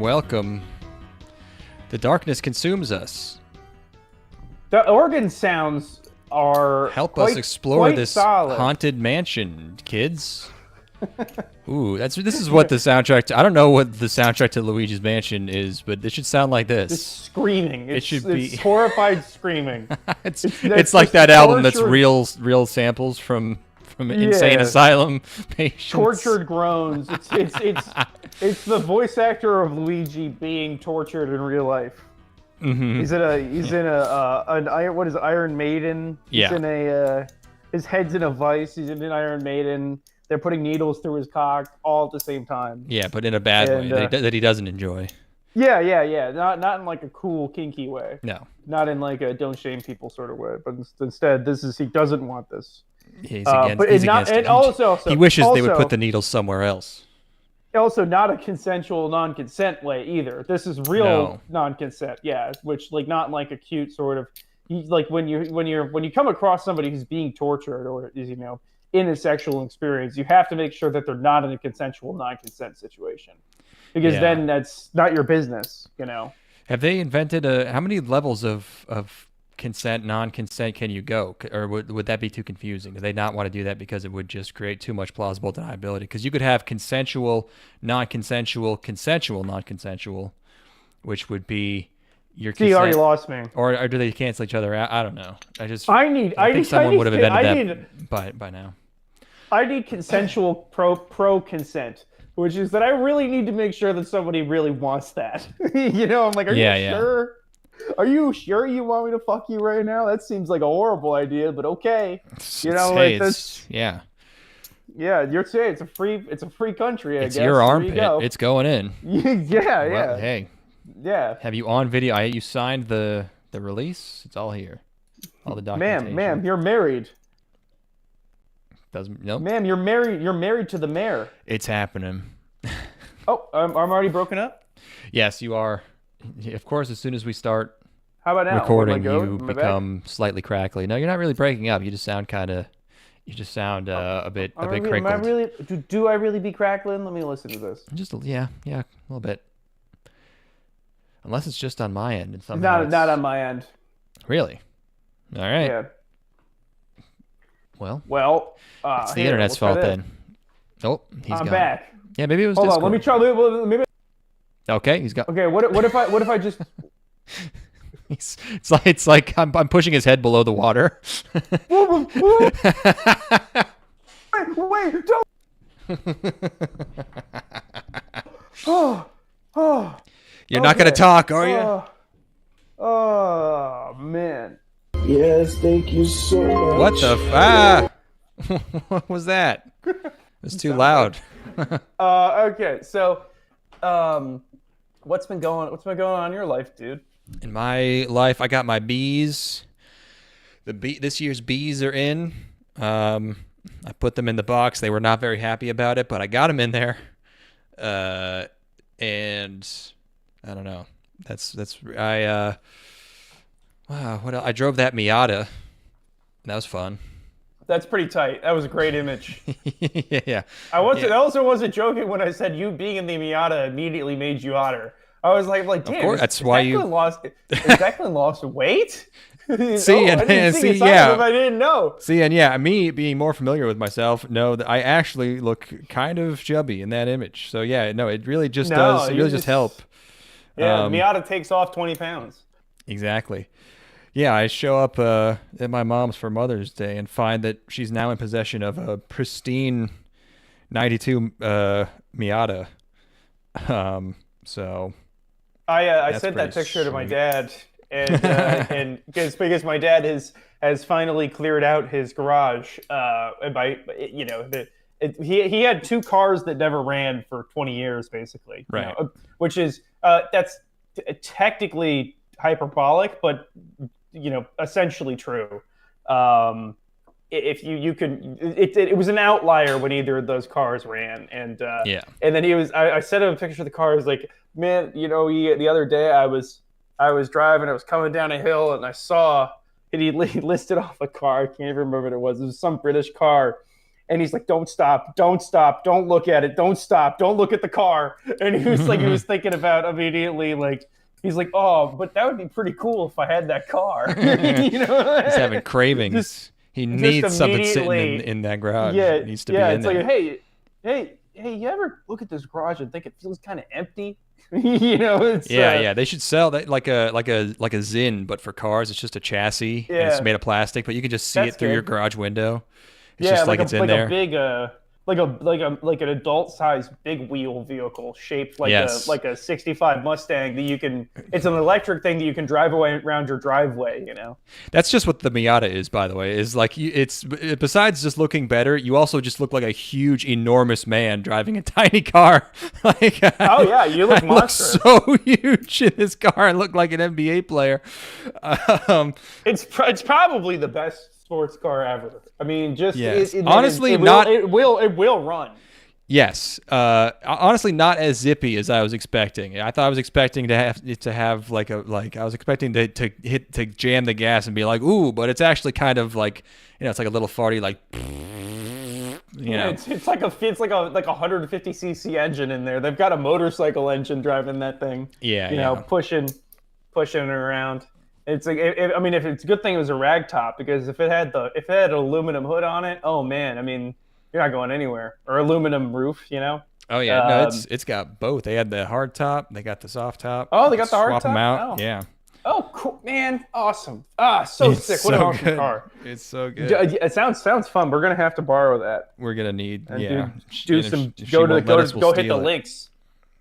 welcome. The darkness consumes us. The organ sounds are Help quite, us explore quite this solid. haunted mansion, kids. Ooh, this is what the soundtrack to, I don't know what the soundtrack to Luigi's Mansion is, but it should sound like this. Just screaming. It should be it's horrified screaming. It's like that album that's real samples from insane asylum patients. Tortured groans. It's the voice actor of Luigi being tortured in real life. Mm-hmm. He's in an Iron Maiden. He's in a his head's in a vice. He's in an Iron Maiden. They're putting needles through his cock all at the same time. Yeah, but in a bad way that he doesn't enjoy. Yeah. Not in like a cool, kinky way. No. Not in like a don't shame people sort of way. But instead, he doesn't want this. He's against it. Also, he wishes they would put the needles somewhere else. Also, not a consensual non-consent way either. This is real non-consent. Yeah, which like not like a cute sort of like when you come across somebody who's being tortured or is in a sexual experience, you have to make sure that they're not in a consensual non-consent situation, because then that's not your business. Have they invented how many levels of consent, non-consent can you go, or would that be too confusing? Do they not want to do that because it would just create too much plausible deniability? Because you could have consensual, non-consensual, consensual, non-consensual, which would be your consent. You already lost me. Or do they cancel each other out? I don't know. I think someone would have invented that by now. I need consensual pro consent, which is that I really need to make sure that somebody really wants that. I'm like, are you sure? Are you sure you want me to fuck you right now? That seems like a horrible idea, but okay. Yeah, you're saying it's a free country. I guess it's your armpit. It's going in. Yeah. Well, hey. Yeah. Have you on video? You signed the release. It's all here. All the documentation. Ma'am, you're married. Nope. Ma'am, you're married. You're married to the mayor. It's happening. Oh, I'm already broken up? Yes, you are. Of course, as soon as we start recording, you become slightly crackly. No, you're not really breaking up. You just sound a bit crinkled. Do I really be crackling? Let me listen to this. Just a little bit. Unless it's just on my end. And not on my end. Really? All right. Yeah. Well, it's the internet's fault then. Oh, I'm back. Yeah, maybe it was. Hold Discord. on, let me try. Maybe. Okay, he's got. Okay, what if I just? It's like I'm pushing his head below the water. Wait, don't. You're not gonna talk, are you? Oh man. Yes, thank you so much. What the what was that? It was too loud. Okay, so, what's been going on in your life, dude? In my life, I got my bees. This year's bees are in. I put them in the box. They were not very happy about it, but I got them in there. And I don't know. What else? I drove that Miata. That was fun. That's pretty tight. That was a great image. Yeah. I also wasn't joking when I said you being in the Miata immediately made you hotter. I was like, damn. Of course, that's why Declan lost weight. I didn't know. Me being more familiar with myself, know that I actually look kind of chubby in that image. So yeah, no, it really just does. It really just help. Yeah, Miata takes off 20 pounds. Exactly. Yeah, I show up at my mom's for Mother's Day and find that she's now in possession of a pristine 92 Miata. So I sent that picture to my dad, and because my dad has finally cleared out his garage. He had two cars that never ran for 20 years, basically. Right. Which is that's technically hyperbolic, but essentially true. If you could, it was an outlier when either of those cars ran, and then I sent him a picture of the car. I was like, man, the other day I was driving, I was coming down a hill, and I saw he listed off a car. I can't even remember what it was. It was some British car, and he's like, don't stop, don't look at it, don't stop, don't look at the car. And he was like, he was thinking about immediately, like, he's like, oh, but that would be pretty cool if I had that car. You know, he's having cravings. He needs something sitting in that garage. Yeah, It needs to be in there. Like, hey, you ever look at this garage and think it feels kind of empty? You know, it's yeah. They should sell that like a Zin, but for cars. It's just a chassis. And it's made of plastic, but you can just see it through your garage window. It's just like it's in there. A big like an adult sized big wheel vehicle shaped like a 65 Mustang that you can. It's an electric thing that you can drive away around your driveway. You know. That's just what the Miata is, by the way. Is like it's besides just looking better, you also just look like a huge, enormous man driving a tiny car. Like, oh yeah, you look monstrous. Look so huge in this car. I look like an NBA player. It's probably the best sports car ever. I mean, just honestly, it will run. Yes, honestly, not as zippy as I was expecting. I thought I was expecting to have I was expecting to jam the gas and be like, ooh, but it's actually kind of like, it's like a little farty, like, it's like a 150cc engine in there. They've got a motorcycle engine driving that thing. Pushing it around. It's like, if it's a good thing it was a rag top, because if it had an aluminum hood on it, oh man, I mean, you're not going anywhere. Or aluminum roof, Oh yeah, no, it's got both. They had the hard top, they got the soft top. Oh, they got the hard top. Swap them out, oh. Yeah. Oh, cool, man, awesome. So it's sick. What an awesome car. It's so good. It sounds fun. We're gonna have to borrow that. We're gonna need, Go hit the links.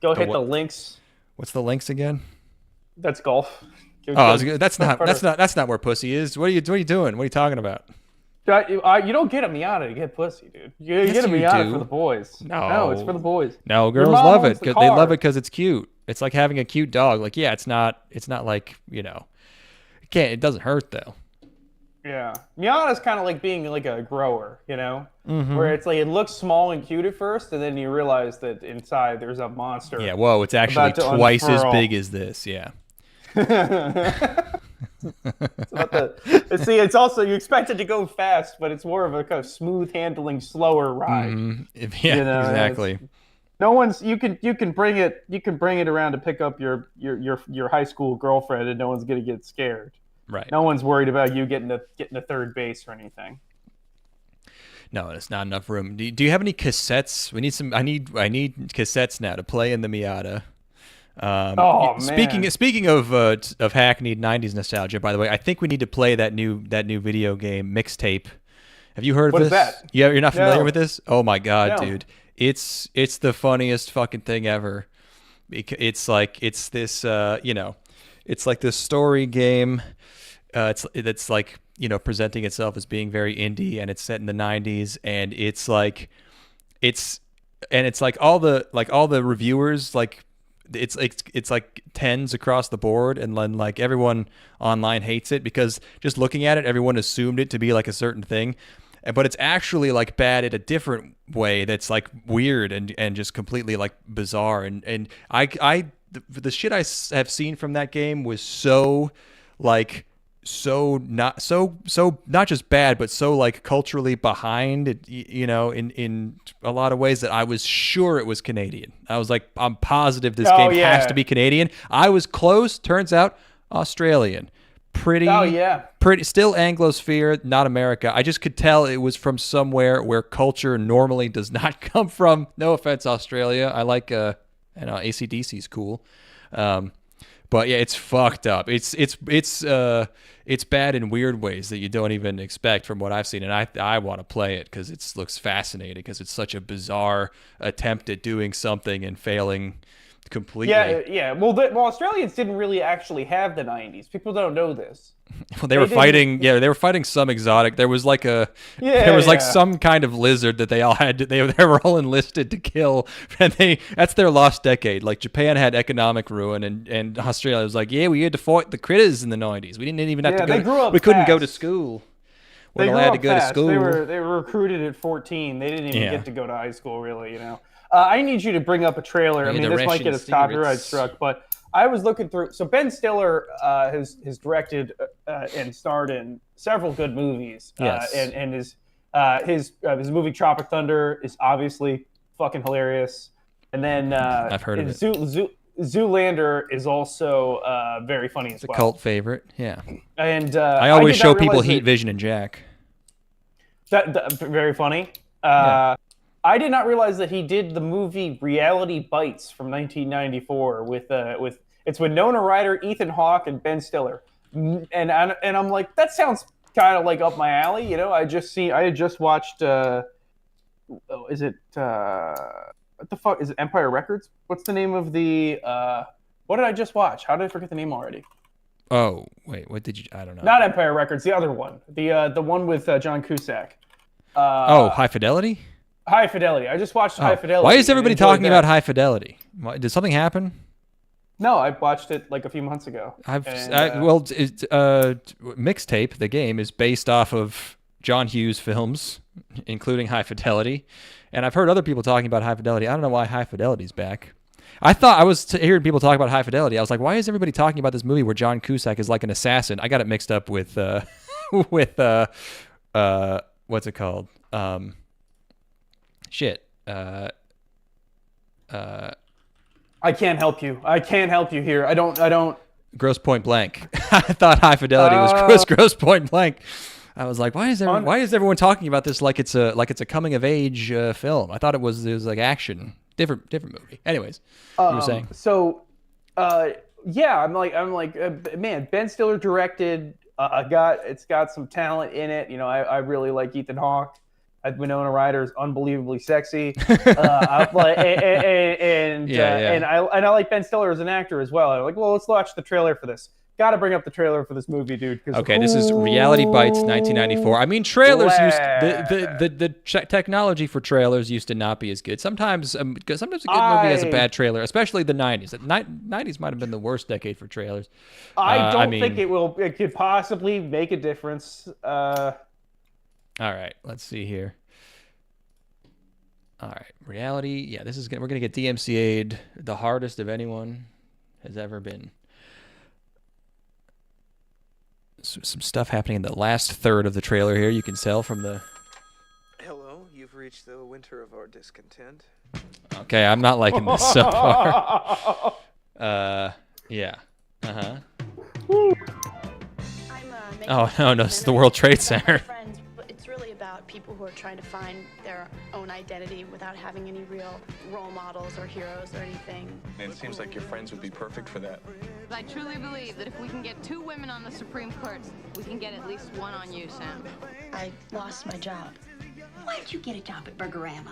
Go hit the links. What's the links again? That's golf. That's not where pussy is. What are you doing? What are you talking about? You don't get a Miata to get pussy, dude. You get a Miata for the boys. No, it's for the boys. No, girls love it. They love it because it's cute. It's like having a cute dog. Like, yeah, it's not like, it doesn't hurt though. Yeah. Miata's kind of like being like a grower, Mm-hmm. where it's like it looks small and cute at first, and then you realize that inside there's a monster. Yeah, whoa, it's actually twice as big as this. Yeah. It's also, you expect it to go fast, but it's more of a kind of smooth handling, slower ride. Mm-hmm. Yeah, exactly. You can bring it around to pick up your high school girlfriend, and no one's gonna get scared. Right. No one's worried about you getting to third base or anything. No, it's not enough room. Do you have any cassettes? I need cassettes now to play in the Miata. Man. Speaking of hackneyed 90s nostalgia, by the way, I think we need to play that new video game Mixtape. Have you heard of this? What is that? Yeah, you're not familiar with this? Oh my god, No. dude. It's the funniest fucking thing ever. It's like this it's like this story game. It's like, presenting itself as being very indie, and it's set in the 90s, and it's like all the reviewers, like, it's like 10s across the board, and then like everyone online hates it because just looking at it, everyone assumed it to be like a certain thing, but it's actually like bad in a different way that's like weird and just completely like bizarre. And the shit I have seen from that game was so not just bad, but so like culturally behind it, in a lot of ways, that I was sure it was Canadian. I was like, I'm positive this game has to be Canadian. I was close. Turns out Australian. Pretty still Anglosphere, not America. I just could tell it was from somewhere where culture normally does not come from. No offense, Australia. I like AC/DC's cool. But yeah, it's fucked up. It's bad in weird ways that you don't even expect from what I've seen, and I want to play it because it looks fascinating, because it's such a bizarre attempt at doing something and failing completely. Yeah. Well, Australians didn't really actually have the 90s. People don't know this. Well, they were fighting some exotic. There was like some kind of lizard that they all had. They were all enlisted to kill, and that's their lost decade. Like, Japan had economic ruin, and Australia was like, yeah, we had to fight the critters in the 90s. We didn't even have to go. We couldn't go to school. They allowed to go to school. They were recruited at 14. They didn't even get to go to high school, really. I need you to bring up a trailer. I mean, this might get us copyright struck, but I was looking through. So Ben Stiller has directed and starred in several good movies, yes. and is His movie Tropic Thunder is obviously fucking hilarious. And then I've heard of it. Zoolander is also very funny as well. It's a cult favorite, yeah. And I always did show not people realize Heat Vision and Jack. that very funny. Yeah. I did not realize that he did the movie Reality Bites from 1994 with it's Winona Ryder, Ethan Hawke, and Ben Stiller. And I'm like, that sounds kind of like up my alley, you know. I had just watched is it what the fuck is it, Empire Records? What's the name of the what did I just watch? How did I forget the name already? Oh, wait, what did you, I don't know. Not Empire Records, the other one. The one with John Cusack. High Fidelity? High Fidelity. I just watched High Fidelity. Why is everybody talking about High Fidelity? Did something happen? No, I watched it like a few months ago. Mixtape, the game, is based off of John Hughes films, including High Fidelity. And I've heard other people talking about High Fidelity. I don't know why High Fidelity's back. I thought I was hearing people talk about High Fidelity. I was like, why is everybody talking about this movie where John Cusack is like an assassin? I got it mixed up with what's it called? I can't help you. I can't help you here. I don't. Gross Point Blank. I thought High Fidelity was Gross Point Blank. I was like, why is everyone talking about this like it's a coming of age film? I thought it was like action, different movie. Anyways, you were saying. So, yeah, I'm like, man, Ben Stiller directed. It's got some talent in it. You know, I really like Ethan Hawke. Winona Ryder is unbelievably sexy. And I like Ben Stiller as an actor as well. I'm like, well, let's watch the trailer for this. Got to bring up the trailer for this movie, dude. Okay, this is Reality Bites 1994. I mean, trailers the technology for trailers used to not be as good. Sometimes a good movie has a bad trailer, especially the 90s. The 90s might have been the worst decade for trailers. I don't think it could possibly make a difference. All right, let's see here. All right, Reality. Yeah, we're gonna get DMCA'd the hardest of anyone has ever been. So, some stuff happening in the last third of the trailer here. You can tell from the. Hello, you've reached the winter of our discontent. Okay, I'm not liking this so far. Yeah. Oh no, it's the World Trade Center. It's really about people who are trying to find their own identity without having any real role models or heroes or anything. It seems like your friends would be perfect for that. I truly believe that if we can get 2 women on the Supreme Court, we can get at least 1 on you, Sam. I lost my job. Why'd you get a job at Burgerama?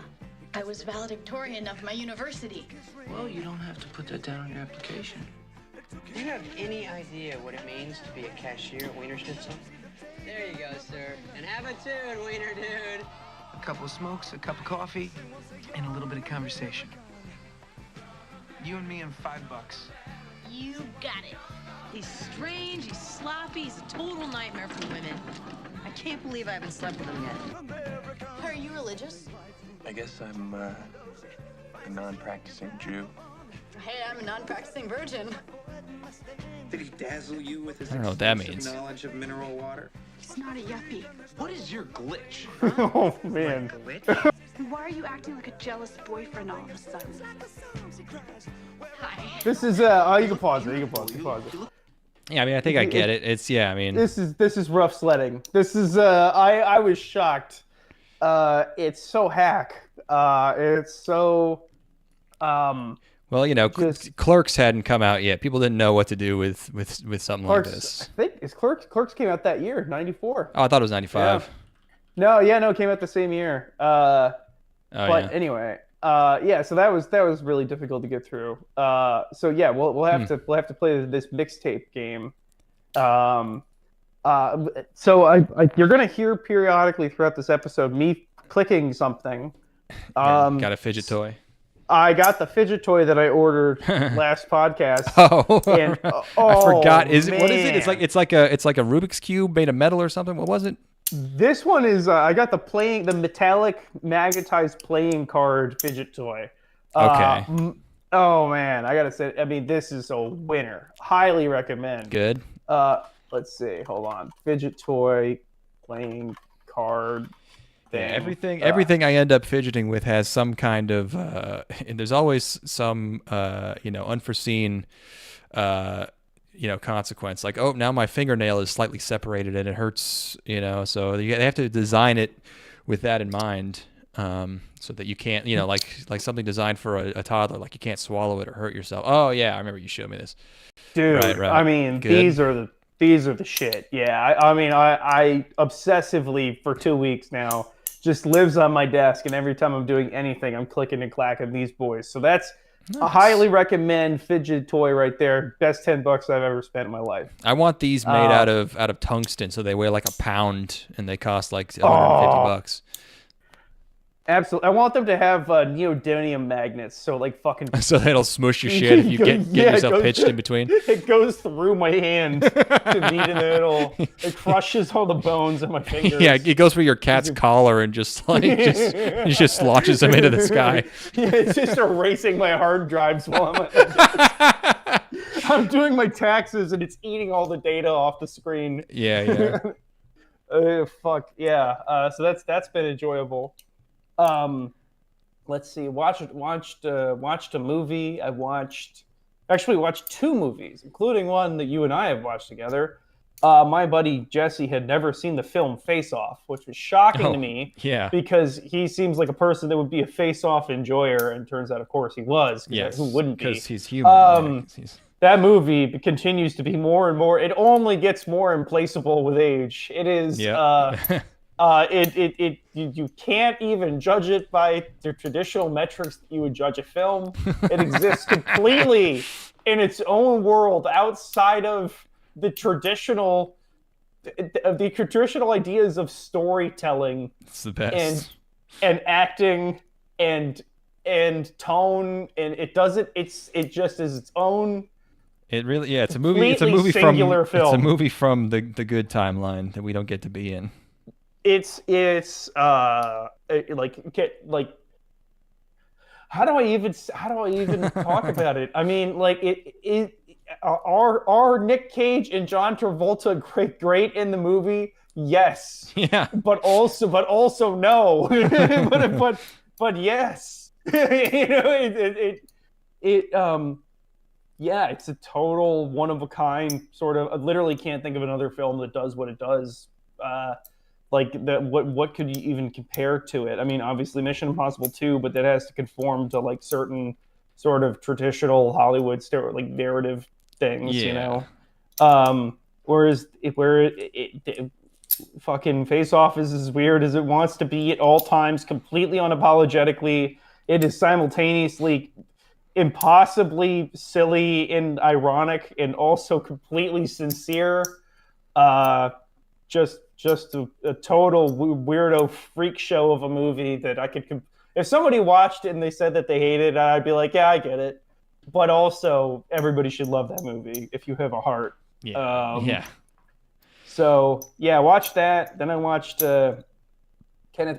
I was valedictorian of my university. Well, you don't have to put that down on your application. Do you have any idea what it means to be a cashier at Wiener Schnitzel? There you go, sir. And have a tune, Wiener dude. A couple of smokes, a cup of coffee, and a little bit of conversation. You and me and $5. You got it. He's strange, he's sloppy, he's a total nightmare for women. I can't believe I haven't slept with him yet. Are you religious? I guess I'm a non-practicing Jew. Hey, I'm a non-practicing virgin. Did he dazzle you with his I don't know what that means. knowledge of mineral water? He's not a yuppie. What is your glitch? Oh man. Why are you acting like a jealous boyfriend all of a sudden? Hi. This is you can pause it. You can pause it. Yeah, I mean, I think I get it. It's I mean, this is rough sledding. This is I was shocked. It's so hack. It's so well, you know, Clerks hadn't come out yet. People didn't know what to do with something Clerks, like this. I think it's Clerks came out that year, 94. Oh, I thought it was 95. Yeah. No, it came out the same year. Anyway, so that was really difficult to get through. So yeah, we'll have to play this mixtape game. You're gonna hear periodically throughout this episode me clicking something. Got a fidget toy. I got the fidget toy that I ordered last podcast. I forgot. What is it? It's like a Rubik's Cube made of metal or something. What was it? This one is I got the metallic magnetized playing card fidget toy. Okay. Oh man, I gotta say, I mean, this is a winner. Highly recommend. Good. Let's see. Hold on. Fidget toy playing card. thing. Everything I end up fidgeting with has some kind of and there's always some unforeseen consequence, like, oh, now my fingernail is slightly separated and it hurts, so they have to design it with that in mind, so that you can't, like something designed for a toddler, like you can't swallow it or hurt yourself. Oh yeah, I remember you showed me this. Dude, right. I mean, Good. these are the shit. Yeah, I obsessively for 2 weeks now just lives on my desk, and every time I'm doing anything, I'm clicking and clacking these boys. So that's nice. a highly recommend fidget toy right there. Best $10 I've ever spent in my life. I want these made out of tungsten, so they weigh like a pound and they cost like $150. Absolutely. I want them to have neodymium magnets, so like fucking... So that'll smush your shit if you get yourself pitched in between. It goes through my hand to meet in the middle. It crushes all the bones in my fingers. Yeah, it goes through your cat's collar and just launches them into the sky. Yeah, it's just erasing my hard drives while I'm doing my taxes, and it's eating all the data off the screen. Yeah. Fuck yeah. So that's been enjoyable. Let's see. Watched a movie. I watched 2 movies, including one that you and I have watched together. My buddy Jesse had never seen the film Face Off, which was shocking to me. Yeah. Because he seems like a person that would be a Face Off enjoyer, and turns out, of course, he was. Yes. Who wouldn't be? Because he's human. That movie continues to be more and more. It only gets more implaceable with age. It is. Yeah. You can't even judge it by the traditional metrics that you would judge a film. It exists completely in its own world outside of the traditional ideas of storytelling. It's the best. And acting and tone, and it just is its own. It really, it's a movie. It's a movie from the good timeline that we don't get to be in. It's how do I even talk about it? I mean, like are Nick Cage and John Travolta great in the movie? Yes. Yeah. But also no. but yes. It's a total one of a kind sort of. I literally can't think of another film that does what it does. What could you even compare to it? I mean, obviously Mission Impossible 2, but that has to conform to like certain sort of traditional Hollywood narrative things, whereas fucking Face Off is as weird as it wants to be at all times, completely unapologetically. It is simultaneously impossibly silly and ironic, and also completely sincere. Just a total weirdo freak show of a movie that I could. If somebody watched it and they said that they hated it, I'd be like, yeah, I get it. But also, everybody should love that movie if you have a heart. Yeah. So yeah, watch that. Then I watched Kenneth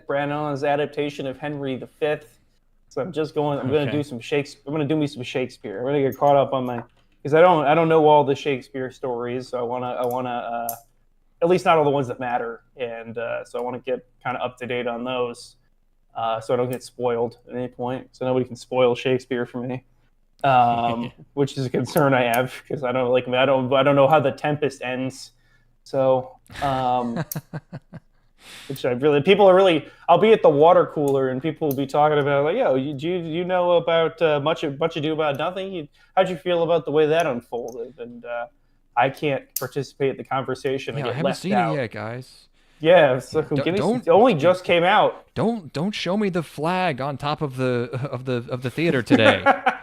Branagh's adaptation of Henry V. So I'm going to do some Shakespeare. I'm going to do me some Shakespeare. I'm going to get caught up on because I don't know all the Shakespeare stories. So I want to. At least not all the ones that matter, and so I want to get kind of up to date on those, so I don't get spoiled at any point. So nobody can spoil Shakespeare for me, which is a concern I have because I don't know how The Tempest ends. So, which I'll be at the water cooler and people will be talking about like, yo, you know about much ado about nothing? How'd you feel about the way that unfolded? And I can't participate in the conversation. Yeah, I haven't seen it yet, guys. Yeah, so it only just came out. Don't show me the flag on top of the theater today. I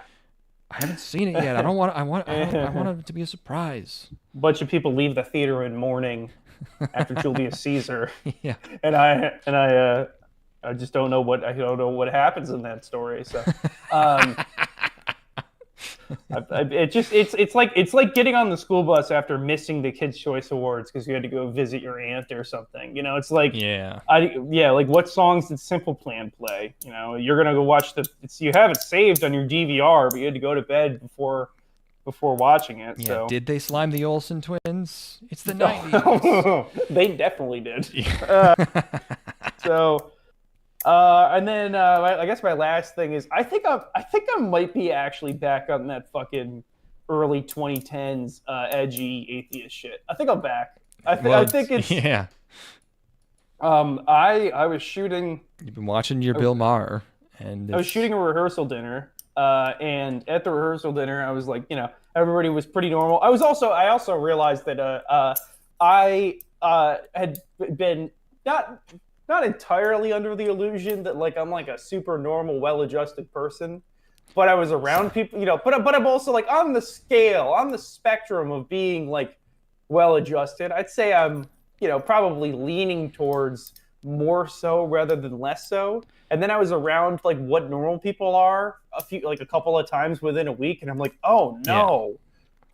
haven't seen it yet. I want it to be a surprise. A bunch of people leave the theater in mourning after Julius Caesar. Yeah, and I just don't know what happens in that story. So. It's like getting on the school bus after missing the Kids' Choice Awards because you had to go visit your aunt or something. It's like like what songs did Simple Plan play? You're gonna go watch you have it saved on your DVR, but you had to go to bed before watching it. Yeah. So Did they slime the Olsen twins? It's the 90s. They definitely did. Yeah. So And then I guess my last thing is I think I might be actually back on that fucking early 2010s edgy atheist shit. I think I'm back. I think it's yeah. I was shooting. You've been watching your Bill Maher, and I was shooting a rehearsal dinner. And at the rehearsal dinner, I was like, everybody was pretty normal. I also realized that I had been not entirely under the illusion that like I'm like a super normal, well-adjusted person, but I was around people, but I'm also like on the spectrum of being like well-adjusted. I'd say I'm, probably leaning towards more so rather than less so. And then I was around like what normal people are a couple of times within a week, and I'm like, oh no,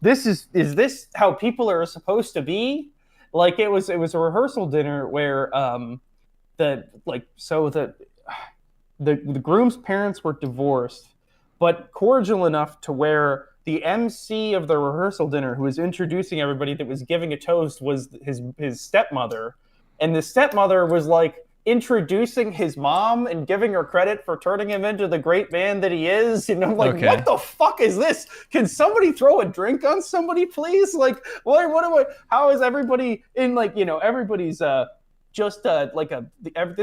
is this how people are supposed to be? Like it was a rehearsal dinner where the groom's parents were divorced, but cordial enough to where the MC of the rehearsal dinner, who was introducing everybody, that was giving a toast, was his stepmother, and the stepmother was like introducing his mom and giving her credit for turning him into the great man that he is. And I'm like, What the fuck is this? Can somebody throw a drink on somebody, please? Like, how is everybody in everybody's this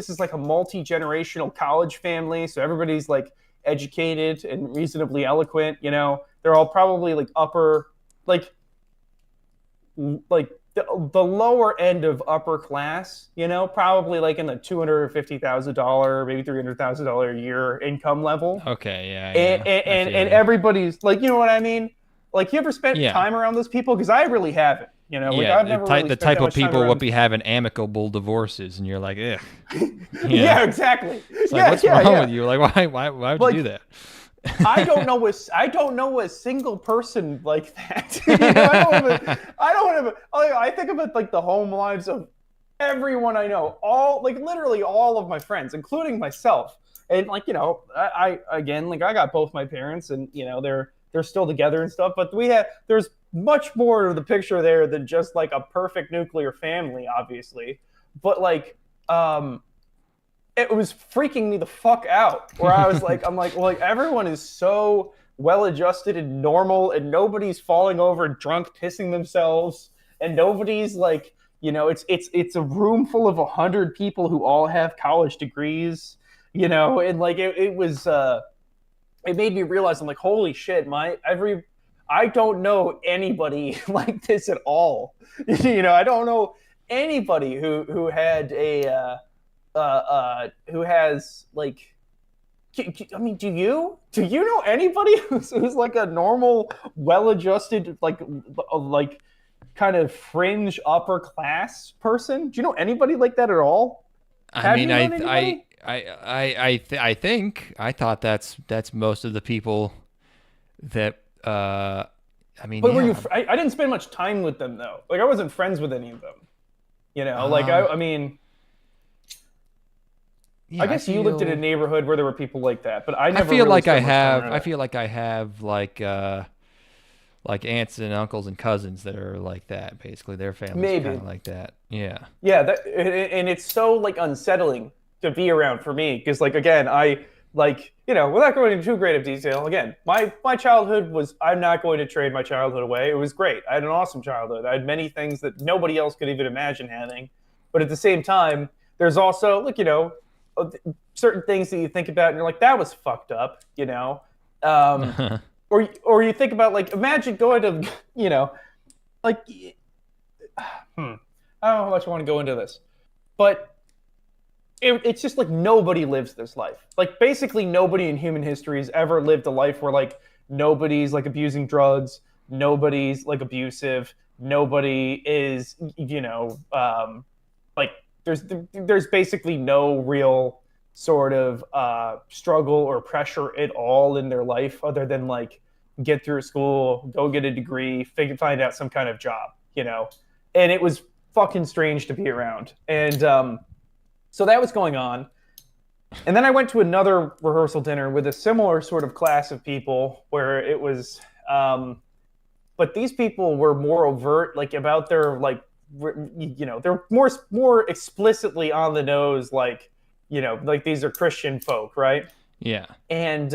is like a multi-generational college family. So everybody's like educated and reasonably eloquent, they're all probably like upper, like the lower end of upper class, probably like in the $250,000, maybe $300,000 a year income level. Okay, yeah. And everybody's like, you know what I mean? Like, you ever spent time around those people? Because I really haven't. I've never really the type of people would be having amicable divorces, and you're like, ugh. Yeah, exactly. It's like, what's wrong with you? Like, why would you do that? I don't know a single person like that. I think of it like the home lives of everyone I know, literally all of my friends, including myself. And I got both my parents, and they're still together and stuff. But there's much more to the picture there than just like a perfect nuclear family, obviously. But it was freaking me the fuck out, where I was like, everyone is so well-adjusted and normal, and nobody's falling over drunk, pissing themselves, and nobody's like, it's a room full of 100 people who all have college degrees, and like it was, it made me realize, I'm like, holy shit, I don't know anybody like this at all. I don't know anybody who had a who has like, I mean, do you know anybody who's like a normal, well-adjusted, like kind of fringe upper class person? Do you know anybody like that at all? I thought that's most of the people that But were you? I didn't spend much time with them though. Like I wasn't friends with any of them. I mean. Yeah, I guess you lived in a neighborhood where there were people like that, but I never. I feel like I have like aunts and uncles and cousins that are like that. Basically, their families kind of like that. Yeah. Yeah, and it's so like unsettling to be around for me, because like again, without going into too great of detail, again, my childhood was, I'm not going to trade my childhood away. It was great. I had an awesome childhood. I had many things that nobody else could even imagine having, but at the same time, there's also certain things that you think about and you're like, that was fucked up, or you think about like, imagine going to, I don't know how much I want to go into this, but it's just like nobody lives this life. Like basically nobody in human history has ever lived a life where like nobody's like abusing drugs, nobody's like abusive, nobody is, like there's basically no real sort of struggle or pressure at all in their life, other than like get through school, go get a degree, find out some kind of job, and it was fucking strange to be around. And so that was going on. And then I went to another rehearsal dinner with a similar sort of class of people, where it was but these people were more overt, like about their like, they're more explicitly on the nose, like like these are Christian folk, right? Yeah. And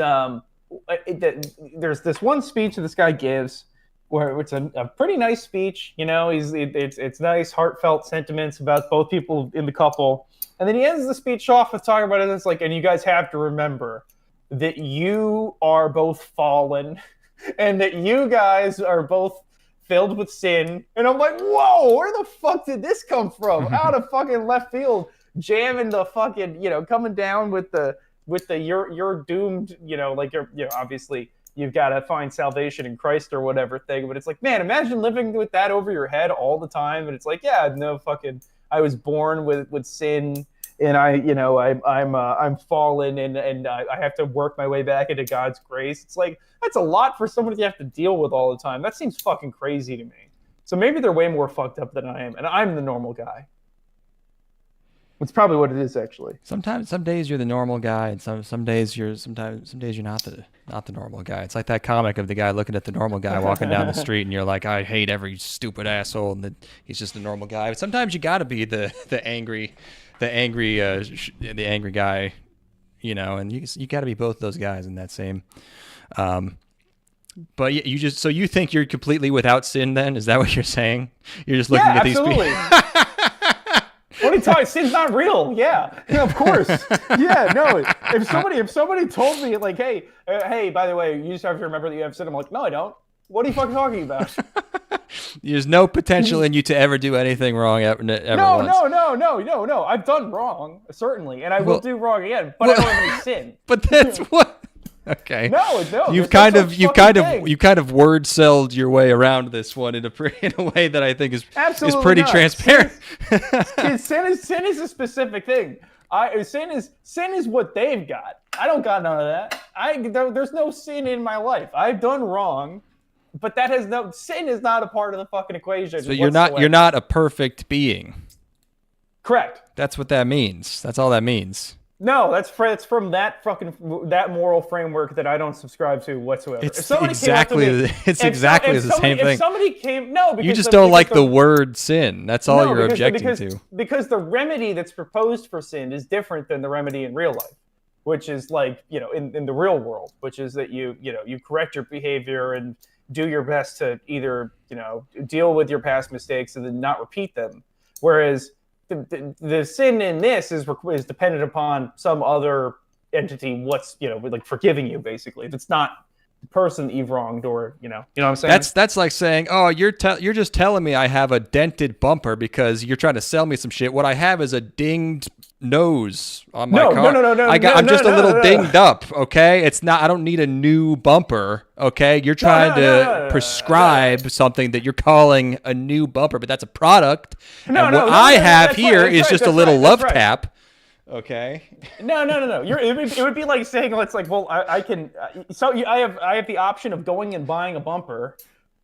there's this one speech that this guy gives where it's a pretty nice speech. It's nice, heartfelt sentiments about both people in the couple. And then he ends the speech off with talking about it. It's like, and you guys have to remember that you are both fallen and that you guys are both filled with sin. And I'm like, whoa, where the fuck did this come from? Out of fucking left field, jamming the fucking, coming down with the you're doomed, obviously you've got to find salvation in Christ or whatever thing. But it's like, man, imagine living with that over your head all the time. And it's like, yeah, no fucking, I was born with sin, and I'm fallen, and I have to work my way back into God's grace. It's like, that's a lot for somebody to have to deal with all the time. That seems fucking crazy to me. So maybe they're way more fucked up than I am, and I'm the normal guy. It's probably what it is, actually. Some days you're the normal guy, and some days you're not the normal guy. It's like that comic of the guy looking at the normal guy walking down the street, and you're like, I hate every stupid asshole, and he's just a normal guy. But sometimes you got to be the angry guy, and you got to be both those guys in that same. But you think you're completely without sin? Then is that what you're saying? You're just looking at these people. What are you talking? Sin's not real. Yeah, of course. Yeah, no. If somebody told me like, hey, by the way, you just have to remember that you have sin. I'm like, no, I don't. What are you fucking talking about? There's no potential in you to ever do anything wrong ever once. No. I've done wrong, certainly, and I will do wrong again. But I don't have any sin. But that's what. Okay. No. You've kind of word sold your way around this one in a way that I think is pretty transparent. Sin is a specific thing. Sin is what they've got. I don't got none of that. There's no sin in my life. I've done wrong, but sin is not a part of the fucking equation. So you're not a perfect being. Correct. That's what that means. That's all that means. No, that's from that moral framework that I don't subscribe to whatsoever. It's exactly the same thing. If somebody came, you just don't like the word sin. That's all you're objecting to. Because the remedy that's proposed for sin is different than the remedy in real life, which is like, in the real world, which is that you correct your behavior and do your best to either, deal with your past mistakes and then not repeat them. Whereas the sin in this is dependent upon some other entity, like forgiving you, basically. It's not the person that you've wronged, or you know what I'm saying? That's like saying, oh, you're just telling me I have a dented bumper because you're trying to sell me some shit. What I have is a dinged nose on my car. No. I'm just a little dinged up, okay? It's not. I don't need a new bumper, okay? You're trying to prescribe something that you're calling a new bumper, but that's a product. What I have here is just a little love tap. Okay. No. It would be like saying, it's like, well, I can. I have the option of going and buying a bumper,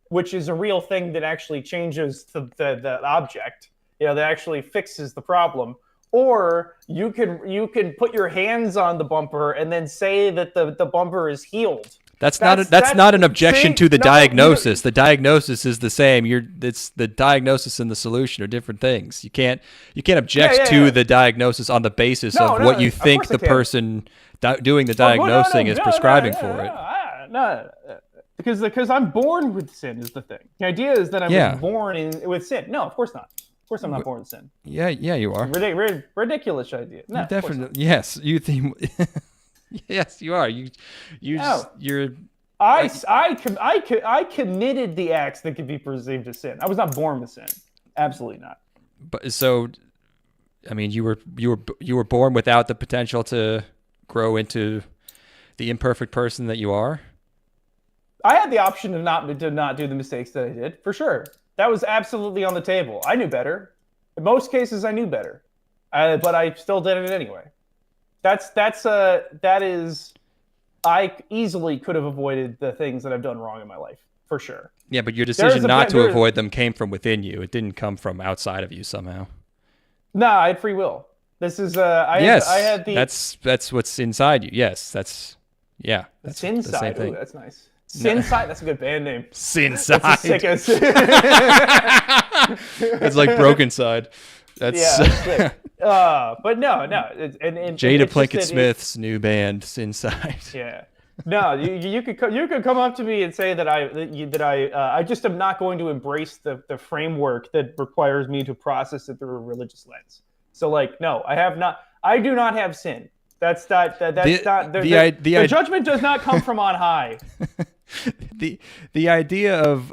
which is a real thing that actually changes the object. That actually fixes the problem. Or you can put your hands on the bumper and then say that the bumper is healed. That's not an objection to the diagnosis. The diagnosis is the same. It's the diagnosis and the solution are different things. You can't object to the diagnosis on the basis of what you think the person doing the diagnosing is prescribing for it. No, because I'm born with sin is the thing. The idea is that I'm born with sin. No, of course not. Of course I'm not born with sin. Yeah, you are. Ridiculous idea. No, definitely. Yes, you think. Yes, you are. You're. I committed the acts that could be perceived as sin. I was not born with sin. Absolutely not. But so, I mean, you were born without the potential to grow into the imperfect person that you are. I had the option of not do the mistakes that I did, for sure. That was absolutely on the table. I knew better. In most cases, I knew better, but I still did it anyway. That is. I easily could have avoided the things that I've done wrong in my life, for sure. Yeah, but your decision not to avoid them came from within you. It didn't come from outside of you somehow. No, I had free will. This is I had the. That's what's inside you. Yes, that's the same thing. Ooh, that's nice. Sinside, that's a good band name. Sinside. It's like Broken Side. That's sick. But no, and Jada it's just Pinkett that Smith's new band, Inside. Yeah. No, you could come up to me and say that I just am not going to embrace the framework that requires me to process it through a religious lens. So like, no, I do not have sin. The judgment does not come from on high. The idea of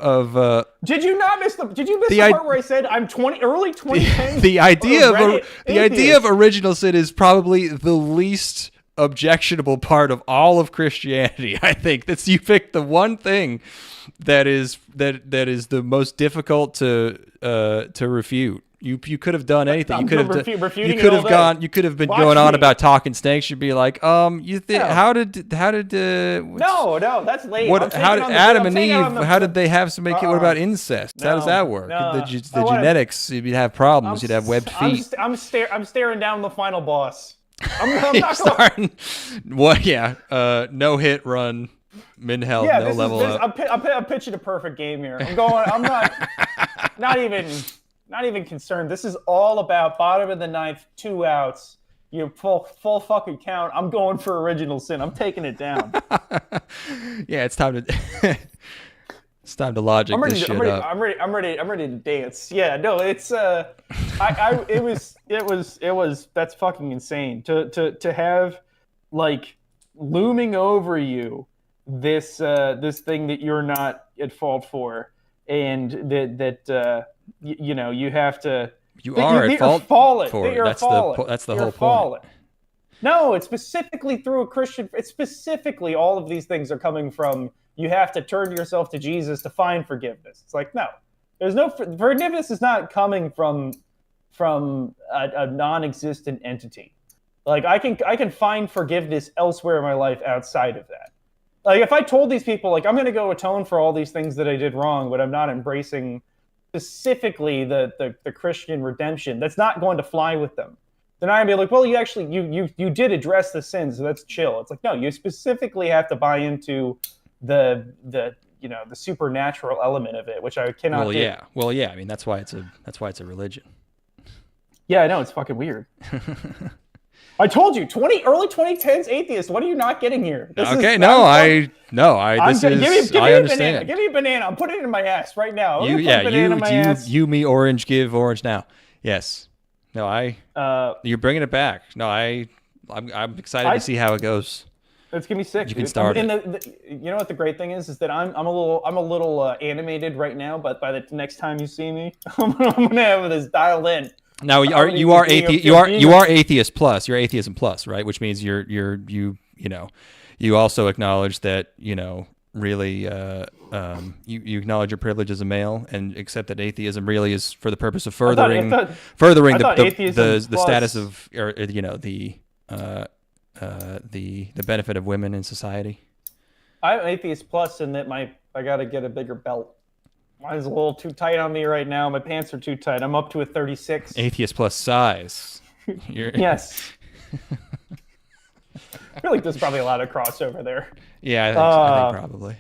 Did you miss the part where I said I'm early 2010s? the idea of original sin is probably the least objectionable part of all of Christianity. I think that's, you picked the one thing that is the most difficult to refute. You could have done anything. You could have been going on about talking snakes. You'd be like, how did no, that's late. How did Adam and Eve? How did they have so many kids? What about incest? How does that work? The genetics, you'd have problems. You'd have webbed feet. I'm staring down the final boss. I'm not starting. What? Yeah. No hit run. Mid health. No level up. I'm pitching a perfect game here. I'm not even concerned. This is all about bottom of the ninth, 2 outs. You full fucking count. I'm going for original sin. I'm taking it down. Yeah, it's time to logic this shit up. I'm ready to dance. Yeah, no, it's it was that's fucking insane to have like looming over you this thing that you're not at fault for, and that you have to. You are at fault for it. That's the whole point. No, it's specifically through a Christian. It's specifically all of these things are coming from. You have to turn yourself to Jesus to find forgiveness. It's like, no, there's no forgiveness is not coming from a non-existent entity. Like I can find forgiveness elsewhere in my life outside of that. Like if I told these people, like I'm going to go atone for all these things that I did wrong, but I'm not embracing specifically the Christian redemption, that's not going to fly with them. Then I'd be like, well, you did address the sins, so that's chill. It's like, no, you specifically have to buy into the supernatural element of it, which I cannot do. Well, yeah. I mean, that's why it's a religion. Yeah, I know, it's fucking weird. I told you, early 2010s atheist. What are you not getting here? I understand. Give me a banana. I'm putting it in my ass right now. You me orange, give orange now. Yes. No, you're bringing it back. No, I'm excited to see how it goes. It's gonna be sick. You can start it. You know what the great thing is that I'm a little animated right now, but by the next time you see me, I'm gonna have this dialed in. Now you are atheist plus. You're atheism plus, right? Which means you also acknowledge that really you acknowledge your privilege as a male and accept that atheism really is for the purpose of furthering the status of the benefit of women in society. I'm atheist plus in that I got to get a bigger belt. Mine's a little too tight on me right now. My pants are too tight. I'm up to a 36. Atheist plus size. Yes. I feel like there's probably a lot of crossover there. Yeah, I think probably.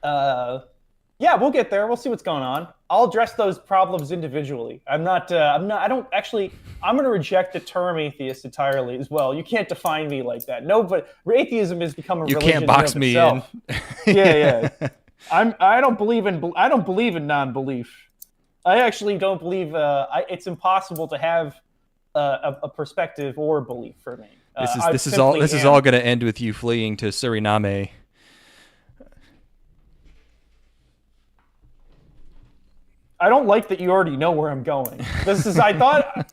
Yeah, we'll get there. We'll see what's going on. I'll address those problems individually. I'm going to reject the term atheist entirely as well. You can't define me like that. No, but atheism has become a religion. You can't box me in. Yeah. I don't believe in non-belief. I actually don't believe it's impossible to have a perspective or belief for me. This is all going to end with you fleeing to Suriname. I don't like that you already know where I'm going. I thought.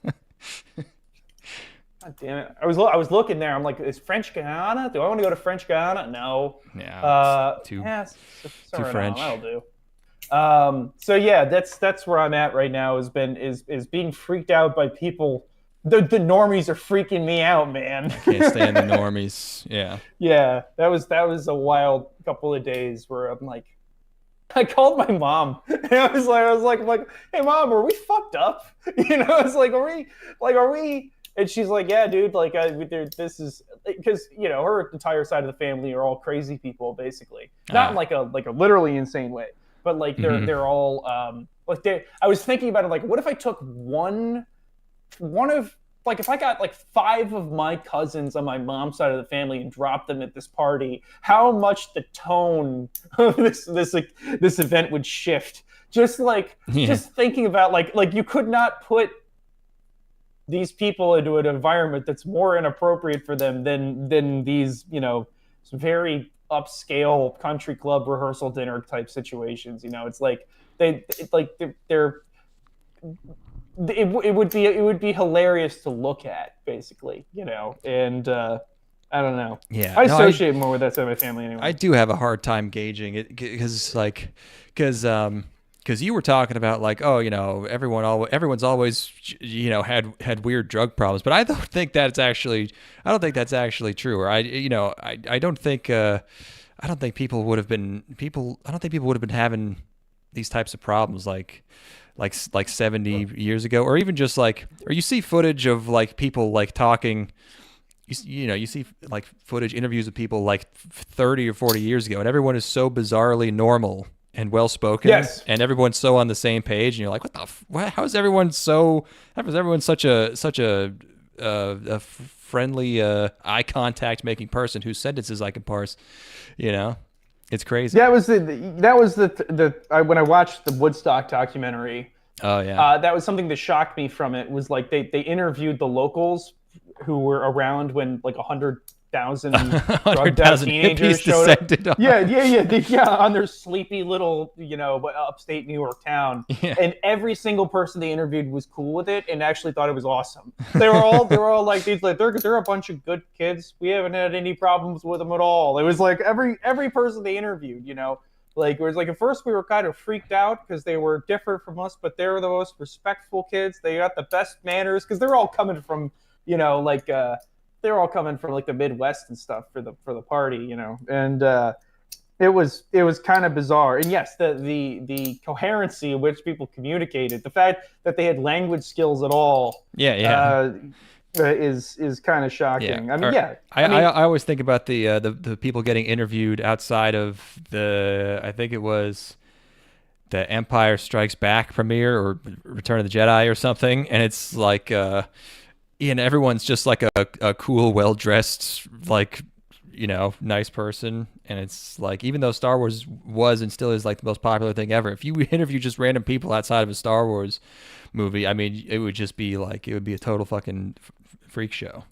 God damn it! I was looking there. I'm like, is French Guiana? Do I want to go to French Guiana? No. Yeah. Too French. That'll do. So yeah, that's where I'm at right now. Is being freaked out by people. The normies are freaking me out, man. I can't stand the normies. Yeah. Yeah, that was a wild couple of days where I'm like, I called my mom and I was like, hey mom, are we fucked up? I was like, are we? And she's like, yeah, dude, like this is because her entire side of the family are all crazy people, basically. Not in like a literally insane way, but like they're all I was thinking about it, like, what if I took one if I got like 5 of my cousins on my mom's side of the family and dropped them at this party, how much the tone of this event would shift. Just thinking about like you could not put these people into an environment that's more inappropriate for them than these, very upscale country club rehearsal dinner type situations. It's like it would be hilarious to look at, basically, and I don't know. Yeah, I associate more with that side of my family anyway. I do have a hard time gauging it because you were talking about like, oh, everyone's always had weird drug problems, but I don't think that's actually true. Or I don't think people would have been having these types of problems like 70 years ago, or even just or you see footage of like people like talking. You see like footage, interviews of people like 30 or 40 years ago, and everyone is so bizarrely normal and well spoken. Yes. And everyone's so on the same page, and you're like, how is everyone such a friendly eye contact making person whose sentences I can parse, It's crazy. That was when I watched the Woodstock documentary. Oh yeah. That was something that shocked me from it, was like they interviewed the locals who were around when like 100,000 drugged out teenagers showed up. Yeah, on their sleepy little, upstate New York town. Yeah. And every single person they interviewed was cool with it and actually thought it was awesome. They were all like these, like they're a bunch of good kids. We haven't had any problems with them at all. It was like every person they interviewed, like it was like at first we were kind of freaked out because they were different from us, but they were the most respectful kids. They got the best manners because they're all coming from, they're all coming from like the Midwest and stuff for the party, and it was kind of bizarre. And yes, the coherency in which people communicated, the fact that they had language skills at all, is kind of shocking. Yeah. I always think about the people getting interviewed outside of I think it was the Empire Strikes Back premiere or Return of the Jedi or something, and it's like and everyone's just like a cool, well-dressed, like, nice person. And it's like, even though Star Wars was and still is like the most popular thing ever, if you interview just random people outside of a Star Wars movie, I mean, it would just be like, it would be a total fucking freak show.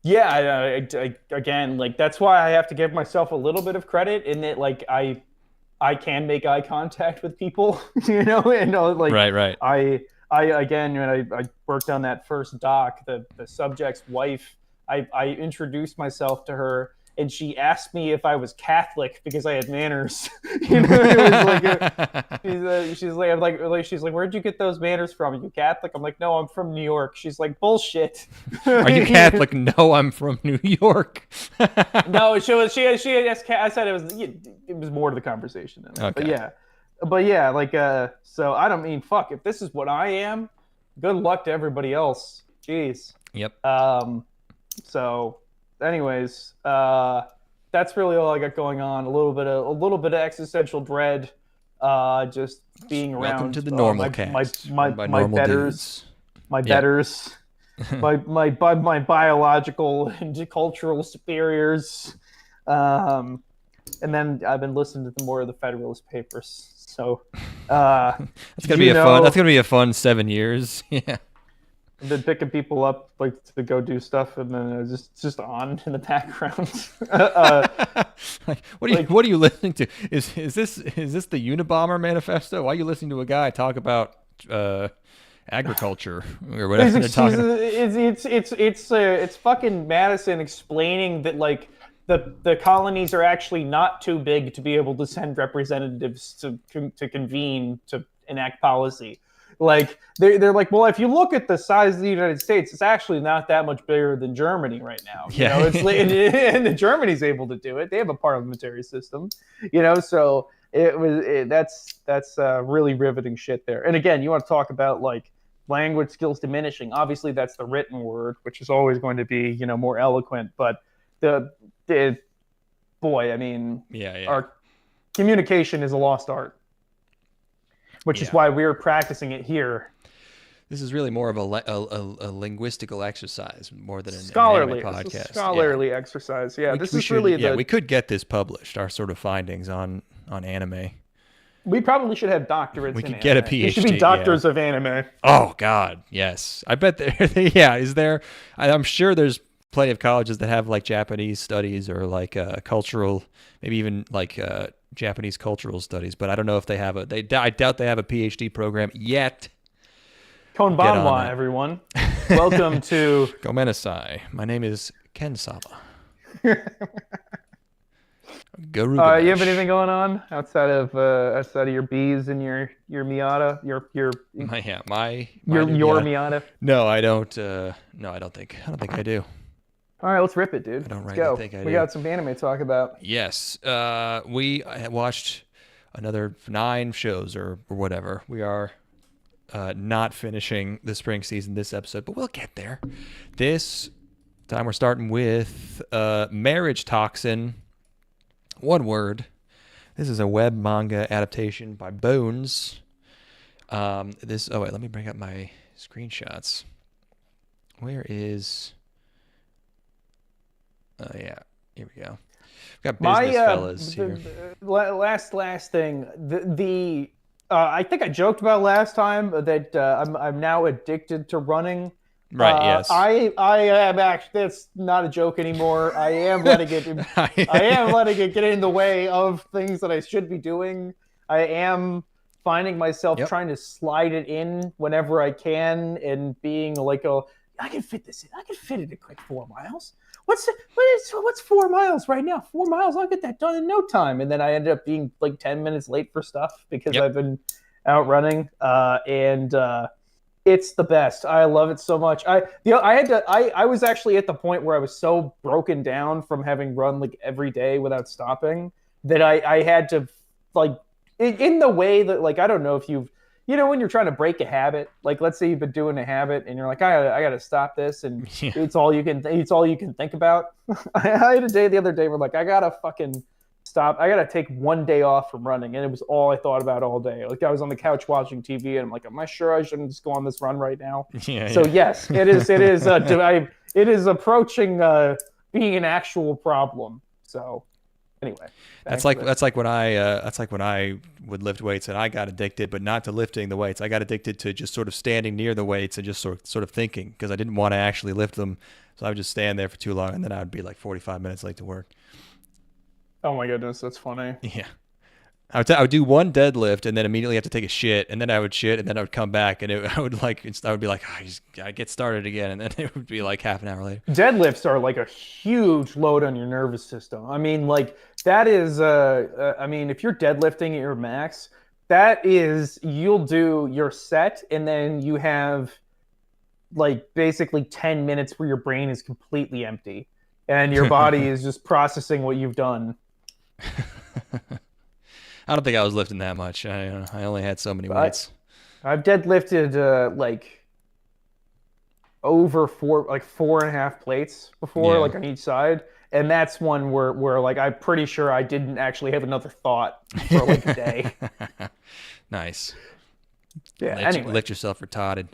Yeah, again, like that's why I have to give myself a little bit of credit in that, like I can make eye contact with people, like right. I again, when I worked on that first doc, the subject's wife, I introduced myself to her, and she asked me if I was Catholic because I had manners. It was like she's like, where'd you get those manners from? Are you Catholic? I'm like, no, I'm from New York. She's like, bullshit. Are you Catholic? No, I'm from New York. No, she asked. I said it was more to the conversation than that. Okay. But yeah, like so I don't mean fuck. If this is what I am, good luck to everybody else. Jeez. Yep. So, anyways, that's really all I got going on. A little bit of existential dread. Just being around. Welcome to the normal cast. My betters, my betters, my biological and cultural superiors. And then I've been listening to more of the Federalist Papers. So that's gonna be a fun 7 years. Yeah. I've been picking people up like to go do stuff, and then just on in the background. What are you listening to? Is this the Unabomber manifesto? Why are you listening to a guy talk about agriculture or whatever they're talking about? It's fucking Madison explaining that like the colonies are actually not too big to be able to send representatives to convene to enact policy. Like they're like, well, if you look at the size of the United States, it's actually not that much bigger than Germany right now. Yeah. And Germany's able to do it. They have a parliamentary system, So that's really riveting shit there. And again, you want to talk about like language skills diminishing. Obviously, that's the written word, which is always going to be more eloquent. But our communication is a lost art. Which is why we're practicing it here. This is really more of a linguistical exercise more than an scholarly anime podcast. It's a scholarly exercise. Yeah, we could get this published. Our sort of findings on anime. We probably should have doctorates. We in could get a anime. PhD. We should be doctors of anime. Oh God, yes. I bet there. Yeah, is there? I'm sure there's plenty of colleges that have like Japanese studies or like cultural, maybe even like Japanese cultural studies. But I don't know if they have a. I doubt they have a PhD program yet. Konbanwa, everyone. Welcome to Gomenasai. My name is Ken Saba. You have anything going on outside of your bees and your Miata, your Miata? No, I don't. No, I don't think I do. All right, let's rip it, dude. I don't let's really go. think I do. We got some anime to talk about. Yes. We watched another 9 shows or whatever. We are not finishing the spring season this episode, but we'll get there. This time we're starting with Marriage-Toxin. One word. This is a web manga adaptation by Bones. Oh wait, let me bring up my screenshots. Where is? Yeah, here we go. We've got business fellas here. Last thing. I think I joked about last time that I'm now addicted to running. Right. Yes. I am actually. That's not a joke anymore. I am letting it. I am letting it get in the way of things that I should be doing. I am finding myself trying to slide it in whenever I can, and being like, I can fit this in. I can fit it in like 4 miles. What's 4 miles right now? 4 miles. I'll get that done in no time. And then I ended up being like 10 minutes late for stuff because I've been out running. It's the best. I love it so much. I was actually at the point where I was so broken down from having run like every day without stopping that I had to like in the way that like I don't know if you've when you're trying to break a habit, like let's say you've been doing a habit and you're like I gotta stop this and it's all you can think about. I had a day the other day where like I gotta fucking stop. I gotta take 1 day off from running, and it was all I thought about all day. Like I was on the couch watching TV, and I'm like, am I sure I shouldn't just go on this run right now? Yes, it is. It is. It is approaching being an actual problem. So anyway, that's like when I would lift weights and I got addicted, but not to lifting the weights. I got addicted to just sort of standing near the weights and just sort of thinking because I didn't want to actually lift them. So I would just stand there for too long, and then I would be like 45 minutes late to work. Oh my goodness, that's funny. Yeah. I would do one deadlift and then immediately have to take a shit, and then I would shit, and then I would come back, and I would be like, I just gotta get started again, and then it would be like half an hour later. Deadlifts are like a huge load on your nervous system. I mean, like that is, I mean, if you're deadlifting at your max, that is, you'll do your set, and then you have like basically 10 minutes where your brain is completely empty, and your body is just processing what you've done. I don't think I was lifting that much. I only had so many weights. I've deadlifted like over 4.5 plates before, like on each side, and that's one where like I'm pretty sure I didn't actually have another thought for like a day. Nice. Yeah. Anyway, lift yourself retarded.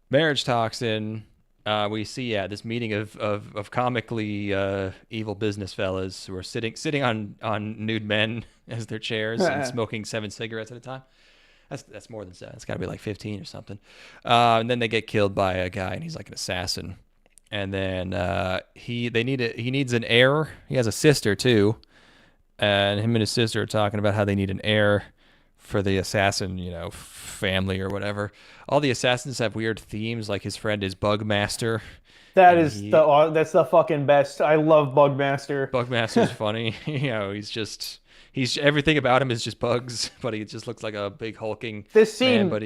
Marriage-Toxin. We see this meeting of comically evil business fellas who are sitting on nude men as their chairs and smoking 7 cigarettes at a time. That's more than 7. It's got to be like 15 or something. And then they get killed by a guy, and he's like an assassin. And then he needs an heir. He has a sister too, and him and his sister are talking about how they need an heir for the assassin, family or whatever. All the assassins have weird themes, like his friend is Bugmaster. that's the fucking best. I love Bugmaster. Bugmaster's funny. He's everything about him is just bugs, but he just looks like a big hulking man, but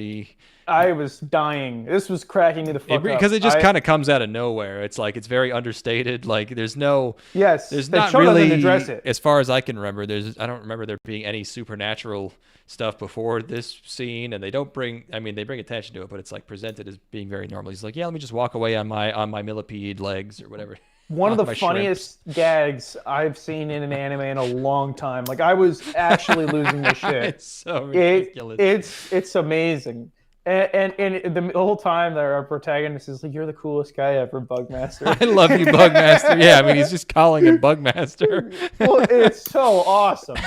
I was dying. This was cracking me the fuck up. Because it just kind of comes out of nowhere. It's like, it's very understated. Like there's not really, address it. As far as I can remember, I don't remember there being any supernatural stuff before this scene, and they bring attention to it, but it's like presented as being very normal. He's like, yeah, let me just walk away on my millipede legs or whatever. One of the funniest gags I've seen in an anime in a long time. Like I was actually losing my shit. It's so ridiculous. It's amazing. And the whole time, our protagonist is like, "You're the coolest guy ever, Bugmaster." I love you, Bugmaster. Yeah, I mean, he's just calling him Bugmaster. Well, it's so awesome.